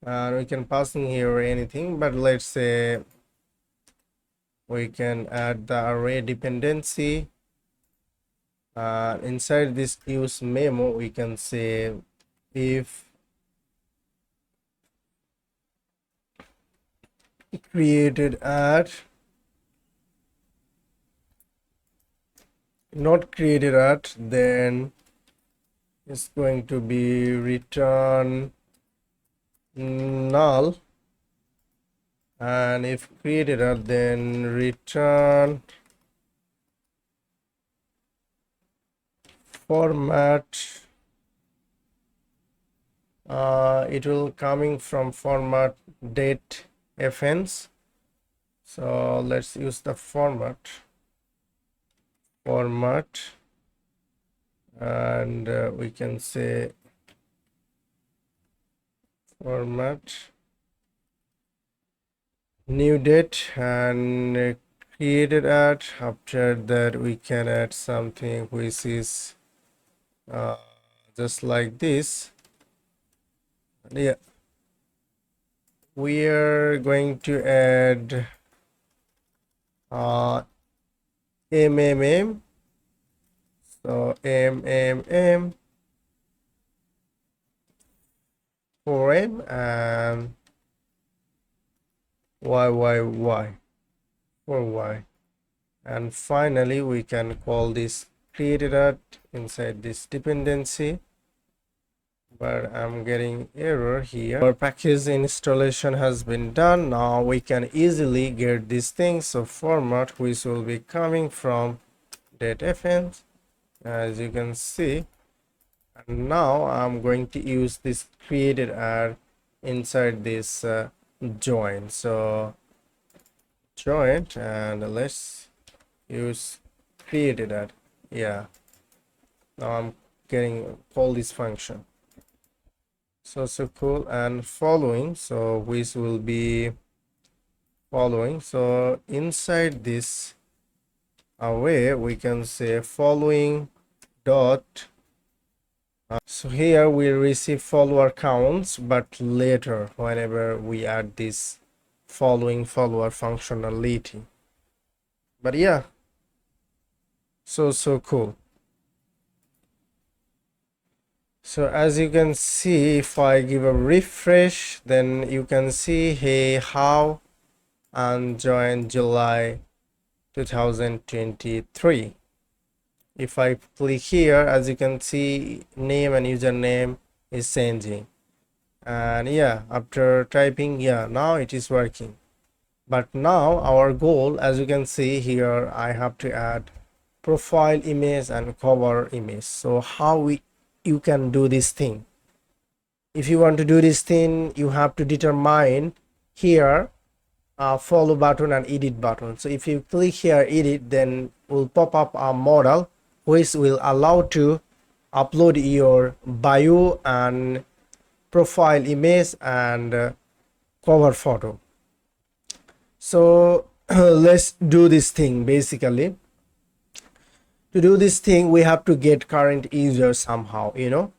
[SPEAKER 2] and we can pass in here anything, but let's say we can add the array dependency. Inside this use memo we can say if created at, not created at, then it's going to be return null, and if created at, then return format. It will coming from format date fns, so let's use the format, and we can say format new date, and created at, after that we can add something which is just like this. Yeah, we are going to add mmm, so mmm for m, and yy for y, and finally we can call this created at inside this dependency, but I'm getting error here. Our package installation has been done. Now we can easily get these things, so format, which will be coming from datefn, as you can see. And now I'm going to use this created at inside this join, so join, and let's use created at, yeah, now I'm call this function. So cool. And following, so which will be following. So inside this array we can say following dot so here we receive follower counts, but later whenever we add this following follower functionality. But yeah, so cool. So as you can see, if I give a refresh, then you can see hey how and join July 2023. If I click here, as you can see, name and username is changing. And yeah, after typing, yeah, now it is working. But now our goal, as you can see here, I have to add profile image and cover image. So how you can do this thing? If you want to do this thing, you have to determine here follow button and edit button. So if you click here edit, then will pop up a model which will allow to upload your bio and profile image and cover photo. So let's do this thing. Basically, to do this thing we have to get current user somehow, you know.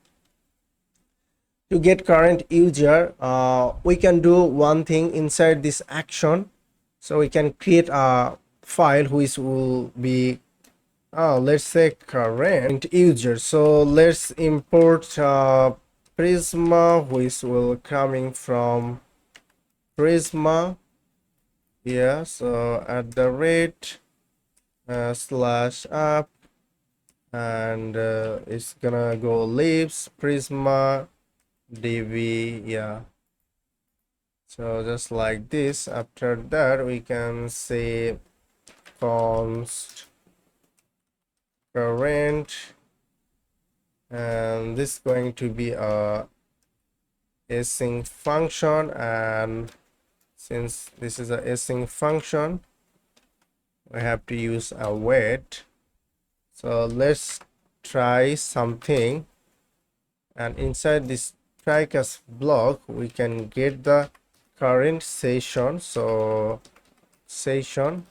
[SPEAKER 2] To get current user, we can do one thing inside this action. So we can create a file which will be let's say current user. So let's import Prisma, which will coming from Prisma. Yeah, so at the rate slash app, and it's gonna go libs Prisma db. Yeah, so just like this. After that we can say const current, and this is going to be a async function, and since this is a async function we have to use a wait. So let's try something, and inside this try catch block we can get the current session. So session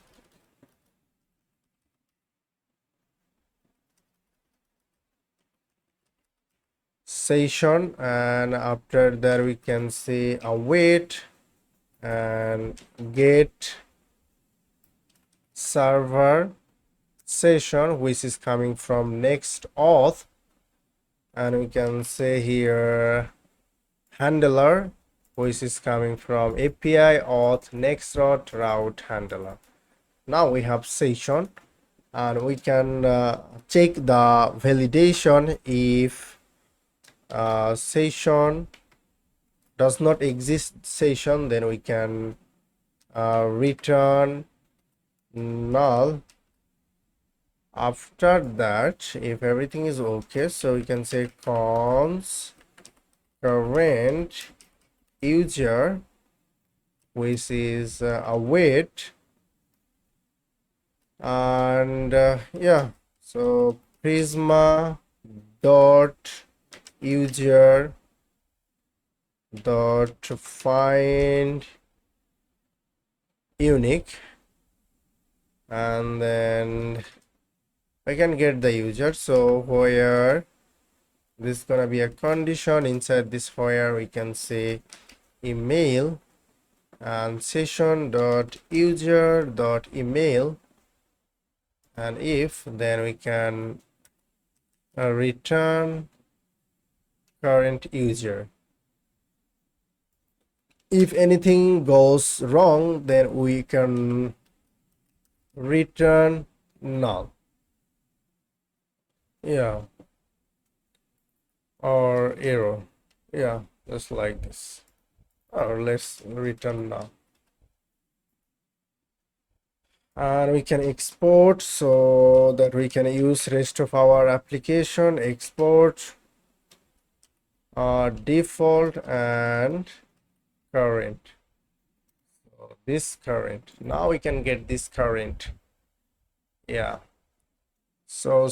[SPEAKER 2] and after that we can say await and get server session, which is coming from NextAuth, and we can say here handler, which is coming from API auth NextAuth route handler. Now we have session, and we can check the validation. If session does not exist session, then we can return null. After that, if everything is okay, so we can say const current user, which is await, and yeah, so Prisma dot user dot find unique, and then I can get the user. So where this is gonna be a condition, inside this where we can say email and session dot user dot email, and if then we can return current user. If anything goes wrong, then we can return null. Yeah, or error. Yeah, just like this. Or let's return null. And we can export so that we can use rest of our application. Export default and current. So this current, now we can get this current. Yeah, so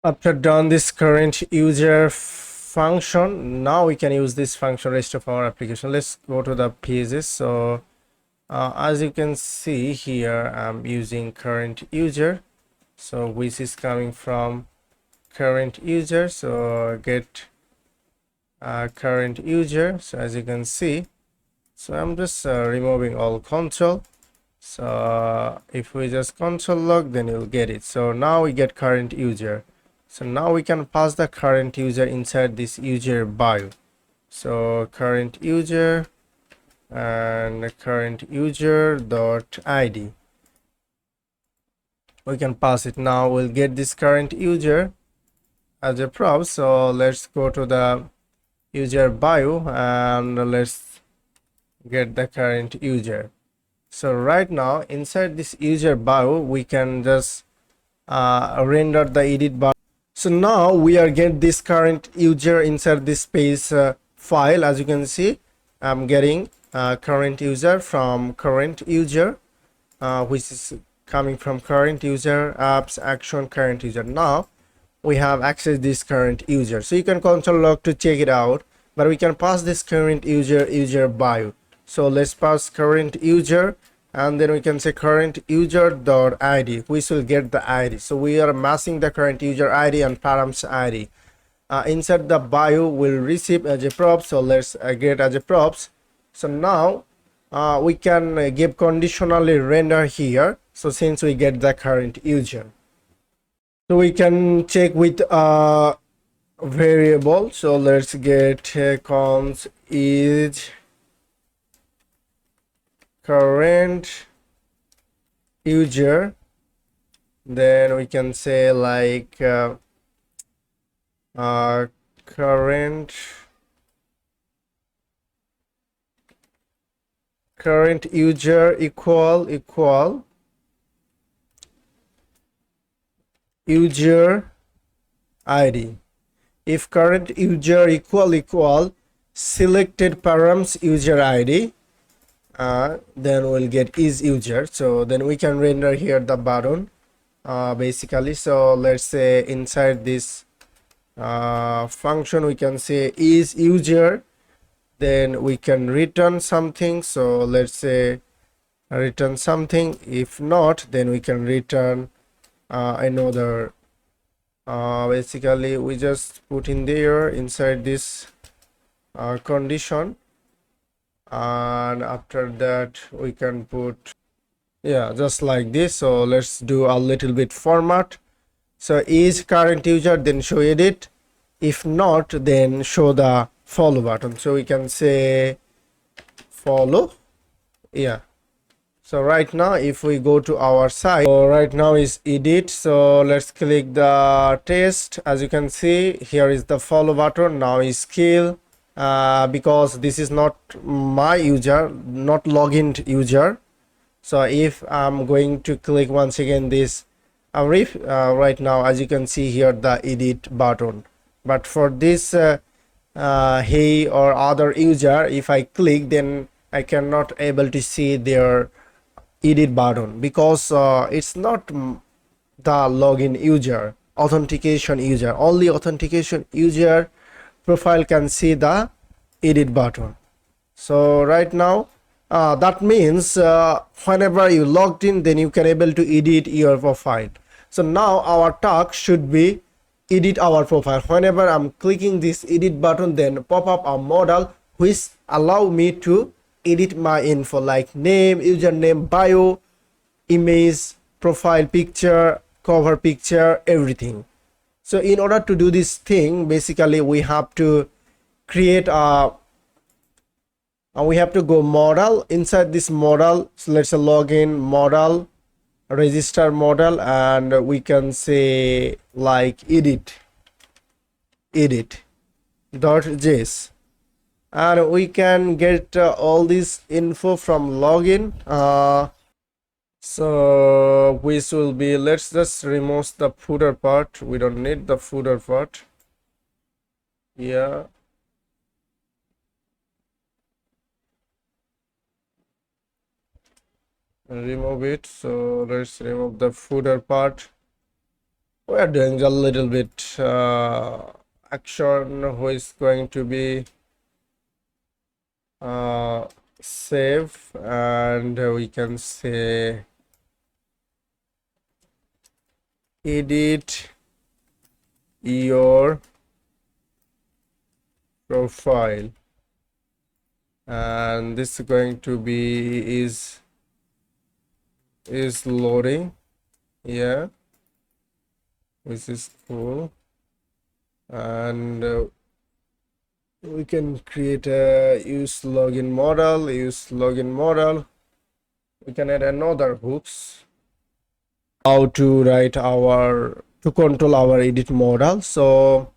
[SPEAKER 2] After done this current user function, now we can use this function rest of our application. Let's go to the pages. So as you can see here, I'm using current user, so which is coming from current user. So get current user. So as you can see, so I'm just removing all control. So if we just console log, then you'll get it. So now we get current user. So now we can pass the current user inside this user bio. So current user and current user dot id, we can pass it. Now we'll get this current user as a prop. So let's go to the user bio and let's get the current user. So right now inside this user bio, we can just render the edit bar. So now we are get this current user inside this space file. As you can see, I'm getting current user from current user, which is coming from current user apps action current user. Now we have access this current user, so you can console log to check it out, but we can pass this current user bio. So let's pass current user, and then we can say current user dot id, which will get the id. So we are massing the current user id and params id. Inside the bio will receive as a prop. So let's get as a props. So now we can give conditionally render here. So since we get the current user, so we can check with variable. So let's get cons is current user, then we can say like current user equal user id. If current user equal selected params user id, then we'll get is user. So then we can render here the button basically. So let's say inside this function we can say is user, then we can return something. So let's say return something. If not, then we can return another. Basically we just put in there inside this condition, and after that we can put, yeah, just like this. So let's do a little bit format. So is current user, then show edit. If not, then show the follow button. So we can say follow, yeah. So right now if we go to our site, so right now is edit. So let's click the test. As you can see, here is the follow button. Now is skill, because this is not my user, not login user. So if I'm going to click once again this Arif, right now as you can see here the edit button, but for this he or other user, if I click, then I cannot able to see their edit button, because it's not the login user, authentication user. Only authentication user profile can see the edit button. So right now that means whenever you logged in, then you can able to edit your profile. So now our task should be edit our profile. Whenever I'm clicking this edit button, then pop up a modal which allow me to edit my info like name, username, bio, image, profile picture, cover picture, everything. So in order to do this thing, basically we have to create a we have to go model. Inside this model, so let's say login model, register model, and we can say like edit.js, and we can get all this info from login. So which will be, let's just remove the footer part. We don't need the footer part. Yeah, remove it. So let's remove the footer part. we are doing a little bit action who is going to be save, and we can say edit your profile, and this is going to be is loading. Yeah, which is cool. And we can create a use login model. We can add another hooks how to write our to control our edit model. So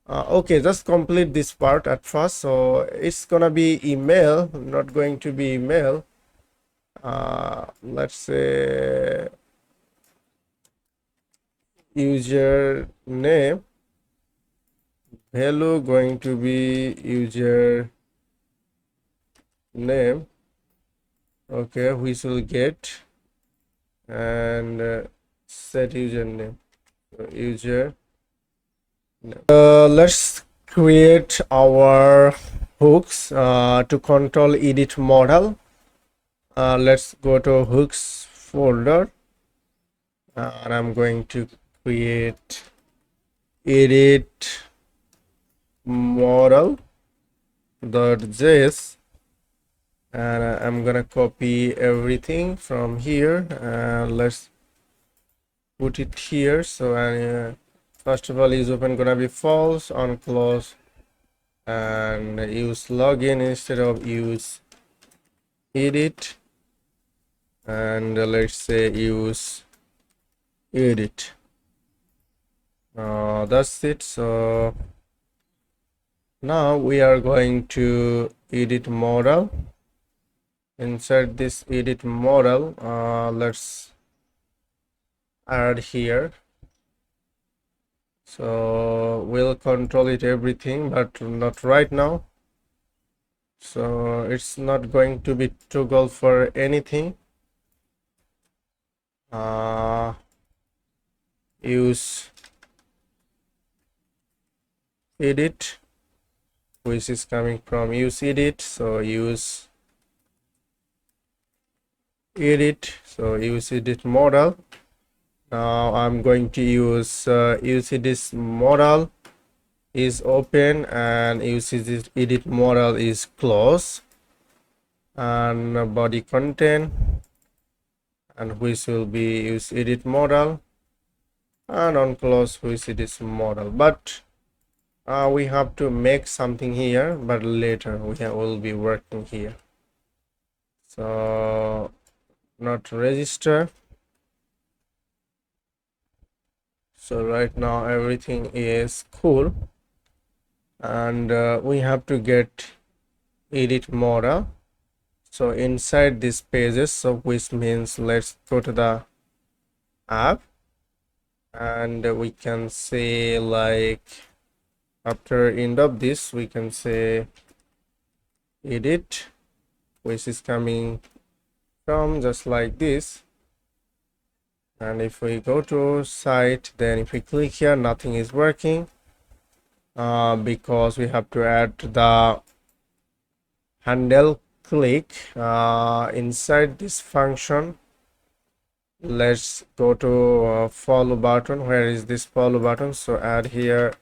[SPEAKER 2] okay, just complete this part at first. So it's gonna be email, not going to be email. Let's say user name, value going to be user name. Okay, which will get, and set username, user. Let's create our hooks to control edit model. Let's go to hooks folder, and I'm going to create edit model.js, and I'm gonna copy everything from here, and let's put it here. So first of all, is open gonna be false, on close, and use login instead of use edit, and let's say use edit. That's it. So now we are going to edit model. Insert this edit model, let's add here. So we'll control it everything, but not right now. So it's not going to be toggle for anything. Use edit, which is coming from use edit. So use edit, so use edit model. Now I'm going to use this model is open and use this edit model is close, and body content, and which will be use edit model, and on close which it is model. But we have to make something here, but later will be working here. So not register. So right now everything is cool, and we have to get edit model. So inside these pages, so which means let's go to the app, and we can say, like, after end of this we can say edit, which is coming from just like this. And if we go to site, then if we click here, nothing is working because we have to add the handle click inside this function. Let's go to follow button. Where is this follow button? So add here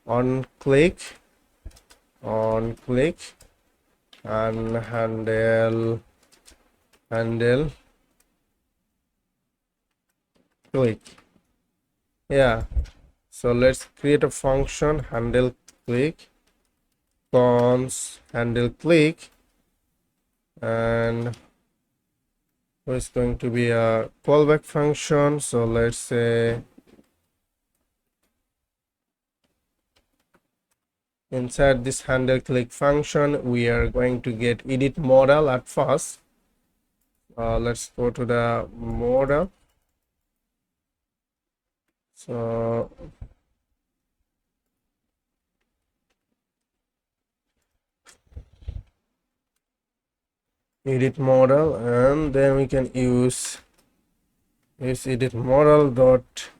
[SPEAKER 2] on click, and handle click. Yeah, so let's create a function handle click, cons handle click, and it's going to be a callback function. So let's say inside this handle click function we are going to get edit model at first. Let's go to the model. So edit model, and then we can use edit model dot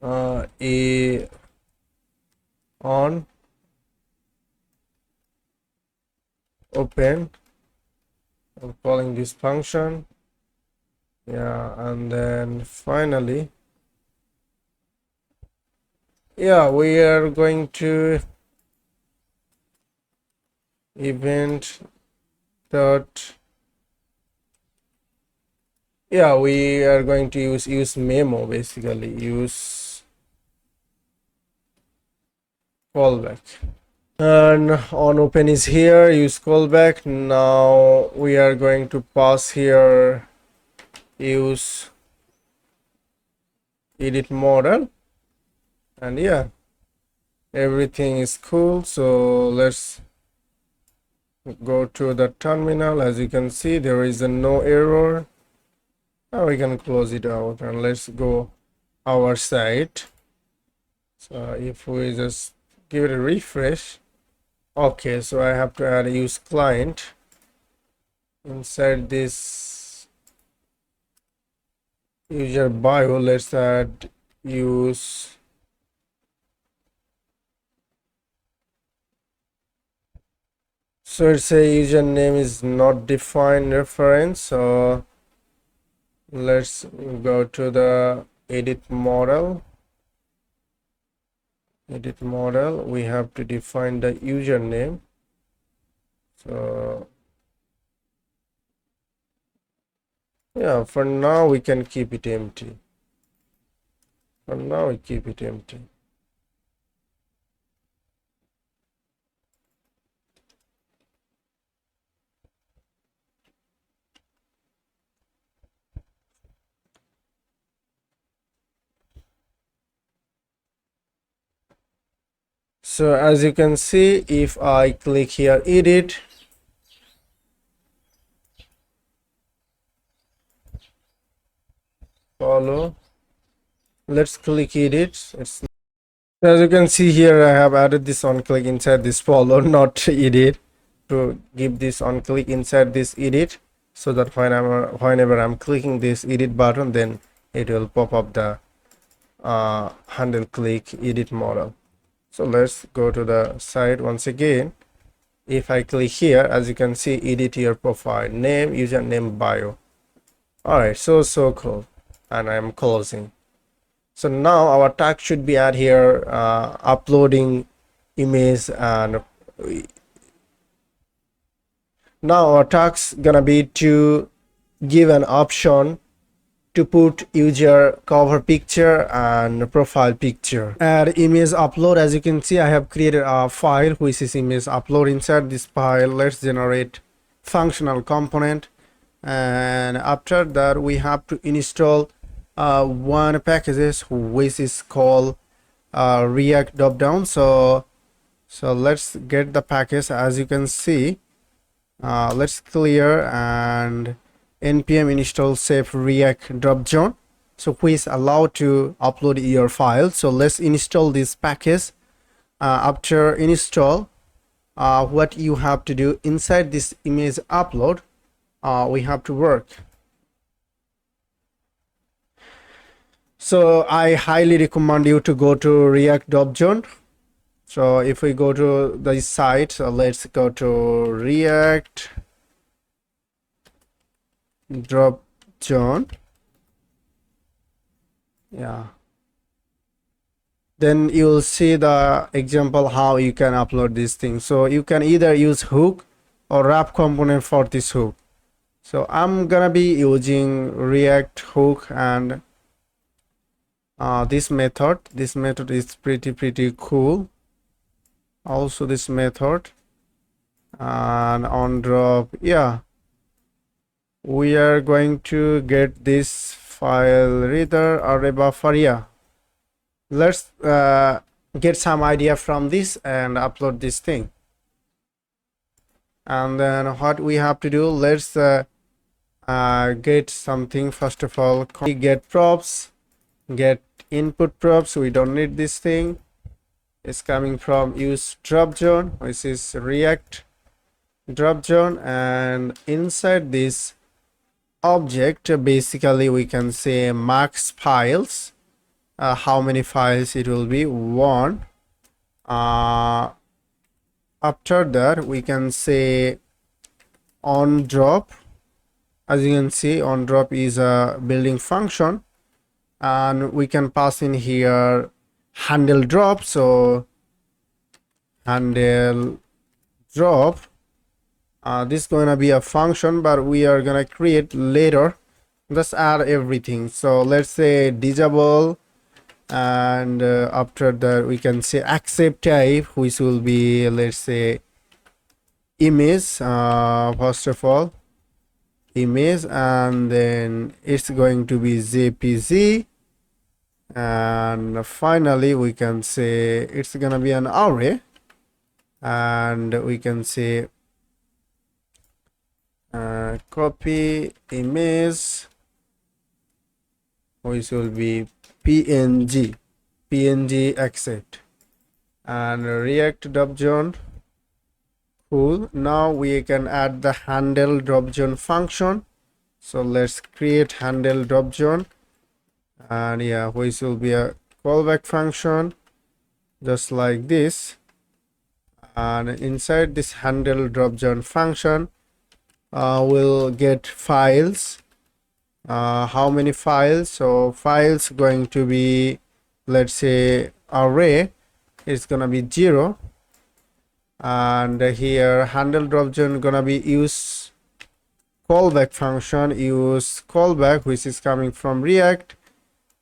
[SPEAKER 2] a on open. I'm calling this function. Yeah, and then finally, yeah, we are going to event dot. Yeah, we are going to use memo, basically use callback. And on open is here, use callback. Now we are going to pass here use edit model, and yeah, everything is cool. So let's go to the terminal. As you can see, there is a no error. Now we can close it out and let's go our site. So if we just give it a refresh, okay, so I have to add a use client inside this user bio. Let's add use so it's a username is not defined reference. So let's go to the edit model. We have to define the username. So yeah, for now we can keep it empty. So as you can see, if I click here edit, follow, let's click edit. As you can see here, I have added this on click inside this follow, not edit, to give this on click inside this edit, so that whenever I'm clicking this edit button, then it will pop up the handle click edit model. So let's go to the site once again. If I click here, as you can see, edit your profile, name, username, bio. All right, so cool. And I'm closing. So now our task should be at here, uploading image, and now our task gonna be to give an option to put user cover picture and profile picture. Add image upload. As you can see, I have created a file which is image upload. Inside this file, let's generate functional component, and after that we have to install one packages which is called React dropdown. So let's get the package. As you can see, let's clear and npm install safe react dropdown, so which allow to upload your file. So let's install this package. After install, what you have to do inside this image upload, we have to work. So I highly recommend you to go to React dropdown. So if we go to the site, let's go to React dropdown. Yeah, then you'll see the example how you can upload this thing. So you can either use hook or wrap component for this hook. So I'm gonna be using React hook, and this method is pretty cool. Also this method, and on drop, yeah, we are going to get this file reader array buffer. Yeah, let's get some idea from this and upload this thing. And then what we have to do, let's get something. First of all, get props, get input props. We don't need this thing. It's coming from use dropdown, which is React dropdown, and inside this object, basically we can say max files.
[SPEAKER 1] how many files it will be. 1. After that we can say on drop. As you can see, on drop is a building function, and we can pass in here handle drop. So handle drop, this is going to be a function, but we are going to create later. Just add everything. So let's say disable, and after that we can say accept type, which will be, let's say, image. First of all, image, and then it's going to be jpg, and finally we can say it's gonna be an array, and we can say copy image, which will be png accept, and react drop zone. Cool. Now we can add the handle drop zone function. So let's create handle drop zone, and yeah, which will be a callback function just like this. And inside this handle drop zone function, we'll get files. How many files? So files going to be, let's say, array is gonna be 0, and here handle drop zone gonna be use callback function, use callback, which is coming from React.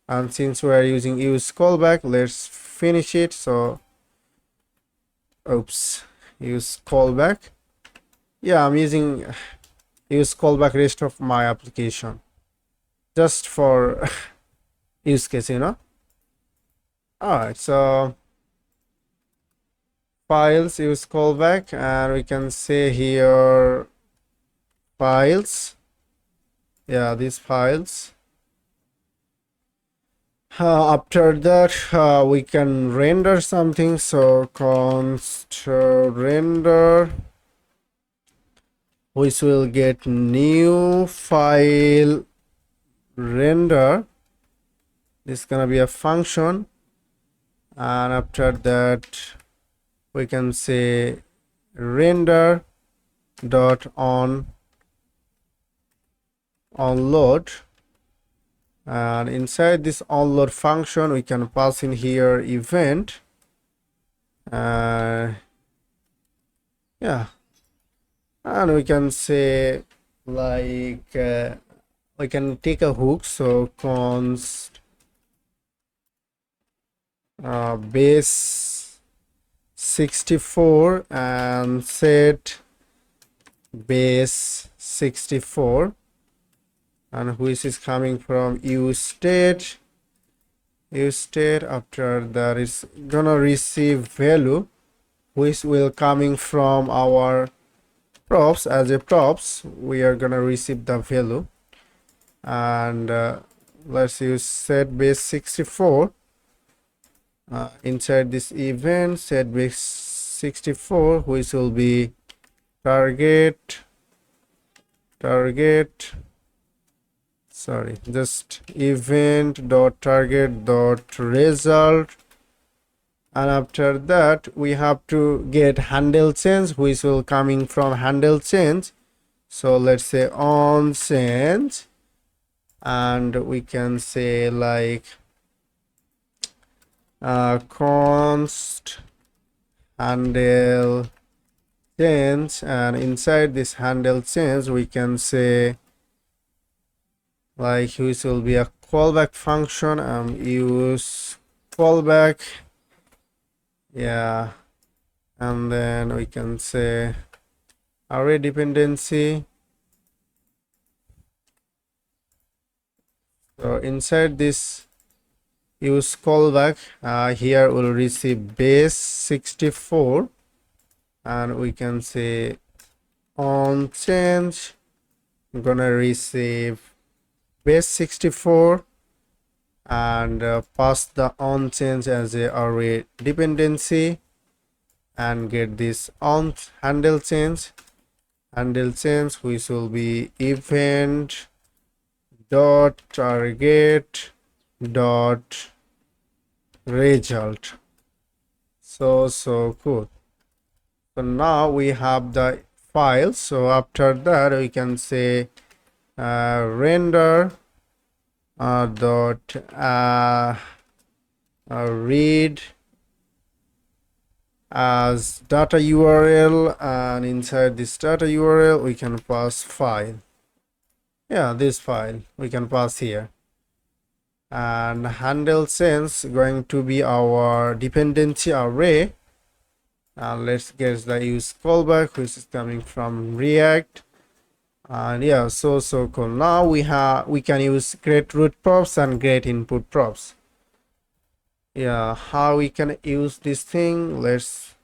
[SPEAKER 1] And since we are using use callback, let's finish it. So oops, use callback. Yeah, I'm using use callback rest of my application just for use case, you know. All right, so files use callback, and we can say here files. Yeah, these files. After that we can render something. So const render, which will get new file render. This is gonna be a function, and after that we can say render dot on load, and inside this onload function we can pass in here event. Yeah, and we can say like we can take a hook. So const base 64 and set base 64, and which is coming from use state. After that is gonna receive value, which will coming from our props. As a props, we are gonna receive the value, and let's use set base 64. Inside this event, set base 64, which will be target, sorry, just event dot target dot result. And after that we have to get handle change, which will coming from handle change. So let's say on change, and we can say like const handle change, and inside this handle change we can say like which will be a callback function, use callback. Yeah, and then we can say array dependency. So inside this use callback, here we'll receive base 64, and we can say on change, I'm gonna receive base 64, and pass the on change as a array dependency, and get this on handle change, which will be event dot target dot
[SPEAKER 2] result. So cool. So now we have the file. So after that we can say render dot read as data URL, and inside this data URL we can pass file. Yeah, this file we can pass here, and handle sense going to be our dependency array. And let's get the use callback, which is coming from React. And yeah, so cool. Now we can use get root props and get input props. Yeah, how we can use this thing? Let's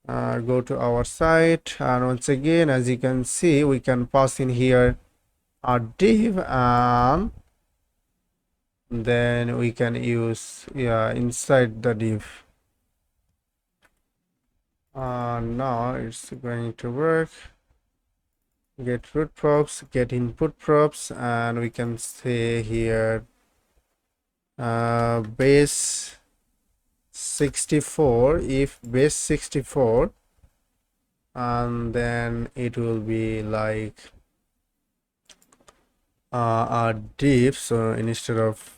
[SPEAKER 2] go to our site, and once again, as you can see, we can pass in here a div, and then we can use inside the div. Now it's going to work. Get root props, get input props, and we can say here base 64, if base 64, and then it will be like a div. So instead of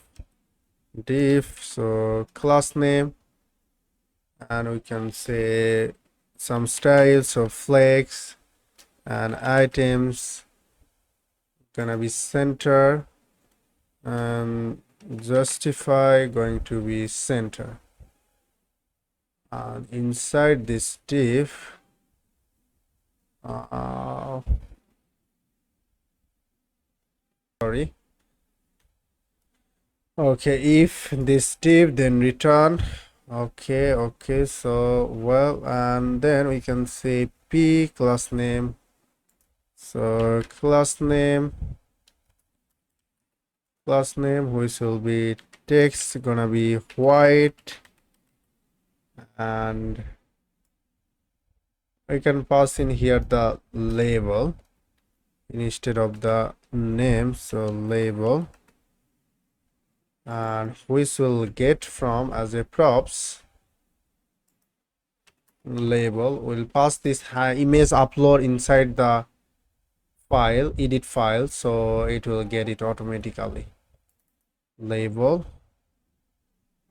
[SPEAKER 2] div, so class name, and we can say some styles, so flex, and items gonna be center, and justify going to be center. And inside this div, sorry, okay, if this div, then return. Okay, so well, and then we can say p class name, so class name which will be text, gonna be white, and we can pass in here the label instead of the name, so label, and which will get from as a props label. We'll pass this image upload inside the file, edit file, so it will get it automatically. Label,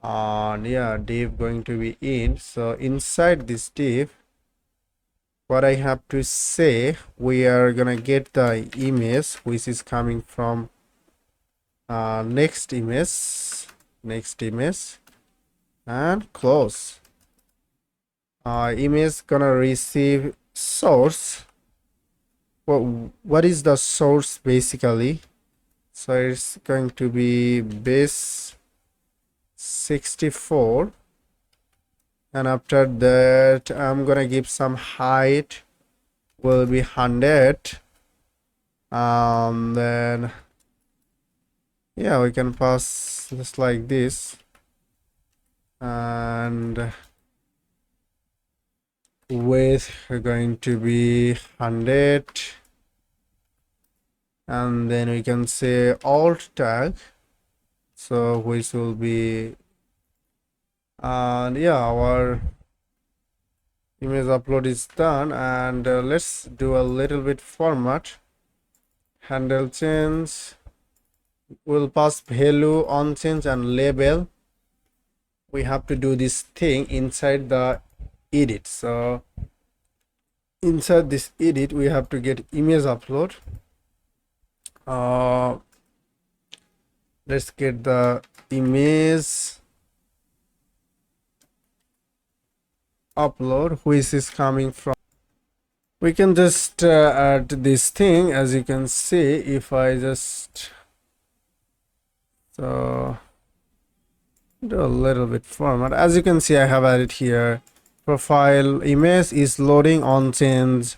[SPEAKER 2] and yeah, div going to be in. So inside this div, what I have to say, we are gonna get the image which is coming from next image, and close. Image gonna receive source. Well, what is the source basically? So it's going to be base 64, and after that I'm gonna give some height, will be 100, then yeah, we can pass just like this, and width going to be 100, and then we can say alt tag, so which will be, and yeah, our image upload is done. And let's do a little bit format. Handle change, we'll pass value on change, and label we have to do this thing inside the edit. So inside this edit we have to get image upload. Let's get the image upload, which is coming from, we can just add this thing, as you can see. If I just so do a little bit format, as you can see, I have added here profile image is loading on change.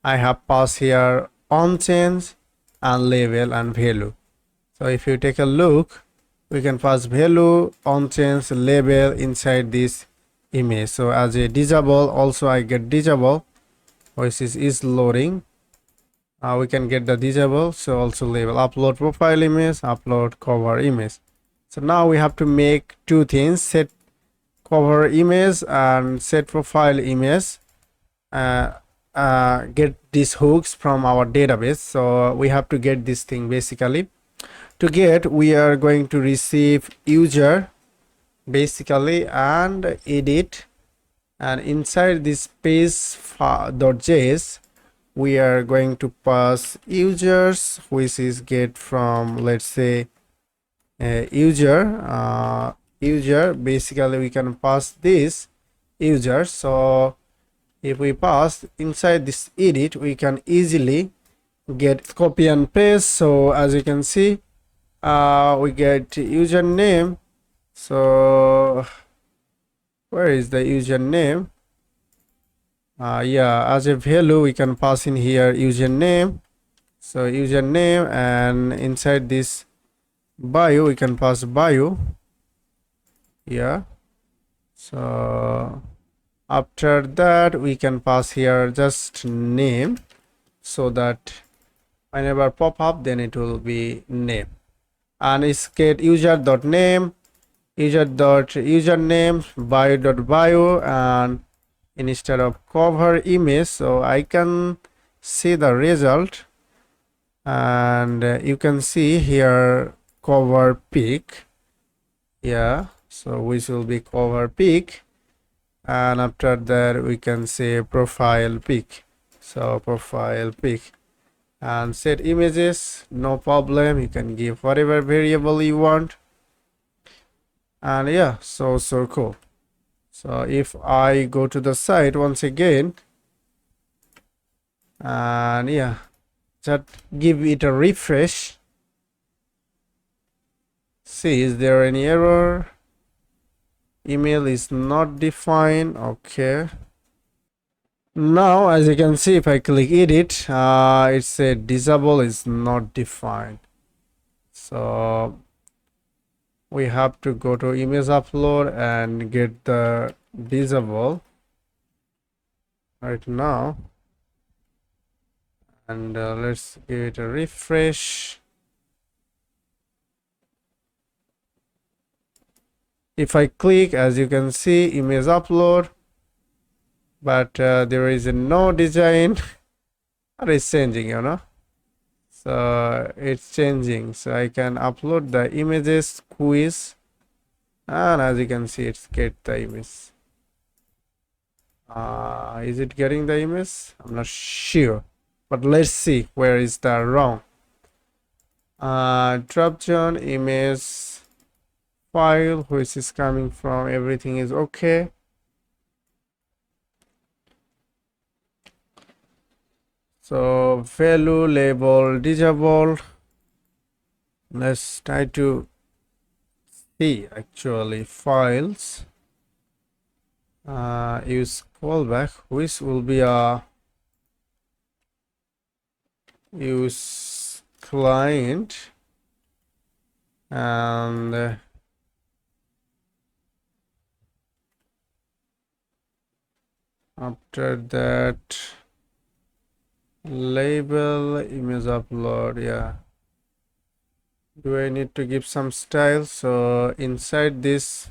[SPEAKER 2] I have passed here on change and label and value. So if you take a look, we can pass value, on change, label inside this image. So as a disable, also I get disable, which is loading. We can get the disable, so also label, upload profile image, upload cover image.
[SPEAKER 1] So now we have to make two things: set cover image and set profile image. Get these hooks from our database. So we have to get this thing. Basically, to get, we are going to receive user basically and edit, and inside this page.js we are going to pass users, which is get from, let's say, user. Basically we can pass this user. So if we pass inside this edit, we can easily get copy and paste. So as you can see, we get username. So where is the username? Yeah, as a value we can pass in here username. So username, and inside this bio we can pass bio. Yeah, so after that we can pass here just name, so that whenever pop up then it will be name. And it's get user.name, user.username, bio.bio, and instead of cover image, so I can see the result, and you can see here cover pic. Yeah, so which will be cover pic, and after that we can say profile pic. So profile pic, and set images, no problem, you can give whatever variable you want. And yeah, so cool. So if I go to the site once again, and yeah, just give it a refresh. See, is there any error? Email is not defined. Okay. Now as you can see, if I click edit, it said disable is not defined. So we have to go to image upload and get the disable right now, and let's give it a refresh. If I click, as you can see, image upload, but there is no design. Or it's changing, you know, so it's changing. So I can upload the images quiz, and as you can see, it's get the image. Is it getting the image? I'm not sure, but let's see where is the wrong. Drop down image file, which is coming from, everything is okay. So value label disabled. Let's try to see actually files. Use callback, which will be a use client, and after that label image upload. Yeah, do I need to give some style? So inside this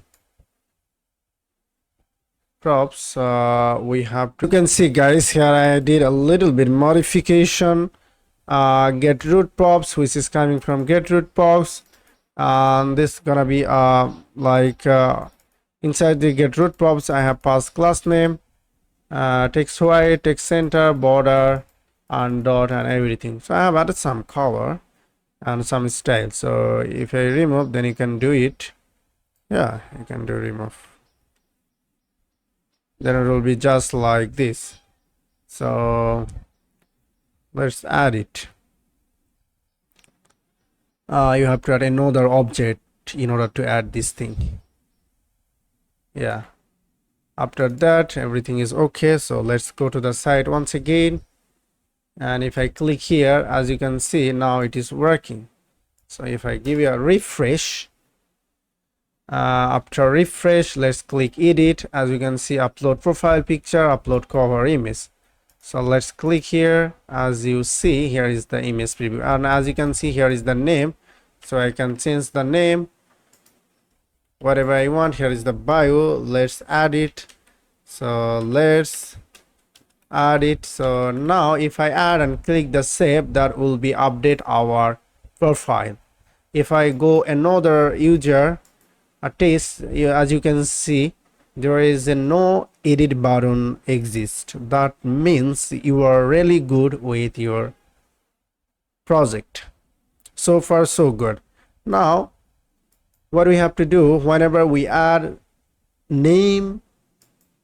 [SPEAKER 1] props, we have to, you can see guys, here I did a little bit modification. Get root props, which is coming from get root props, and this is gonna be like inside the get root props I have passed class name, text white, text center, border, and dot, and everything. So I have added some color and some style. So if I remove, then you can do it. Yeah, you can do remove, then it will be just like this. So let's add it. You have to add another object in order to add this thing. Yeah, after that everything is okay. So let's go to the site once again, and if I click here, as you can see, now it is working. So if I give you a refresh, after refresh, let's click edit. As you can see, upload profile picture, upload cover image. So let's click here. As you see, here is the image preview, and as you can see, here is the name. So I can change the name,
[SPEAKER 2] whatever I want. Here is the bio. Let's add it. So let's add it. So now if I add and click the save, that will be update our profile. If I go another user a test, as you can see, there is a no edit button exist. That means you are really good with your project. So far so good. Now what we have to do, whenever we add name,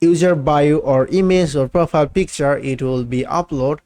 [SPEAKER 2] user bio or image or profile picture, it will be upload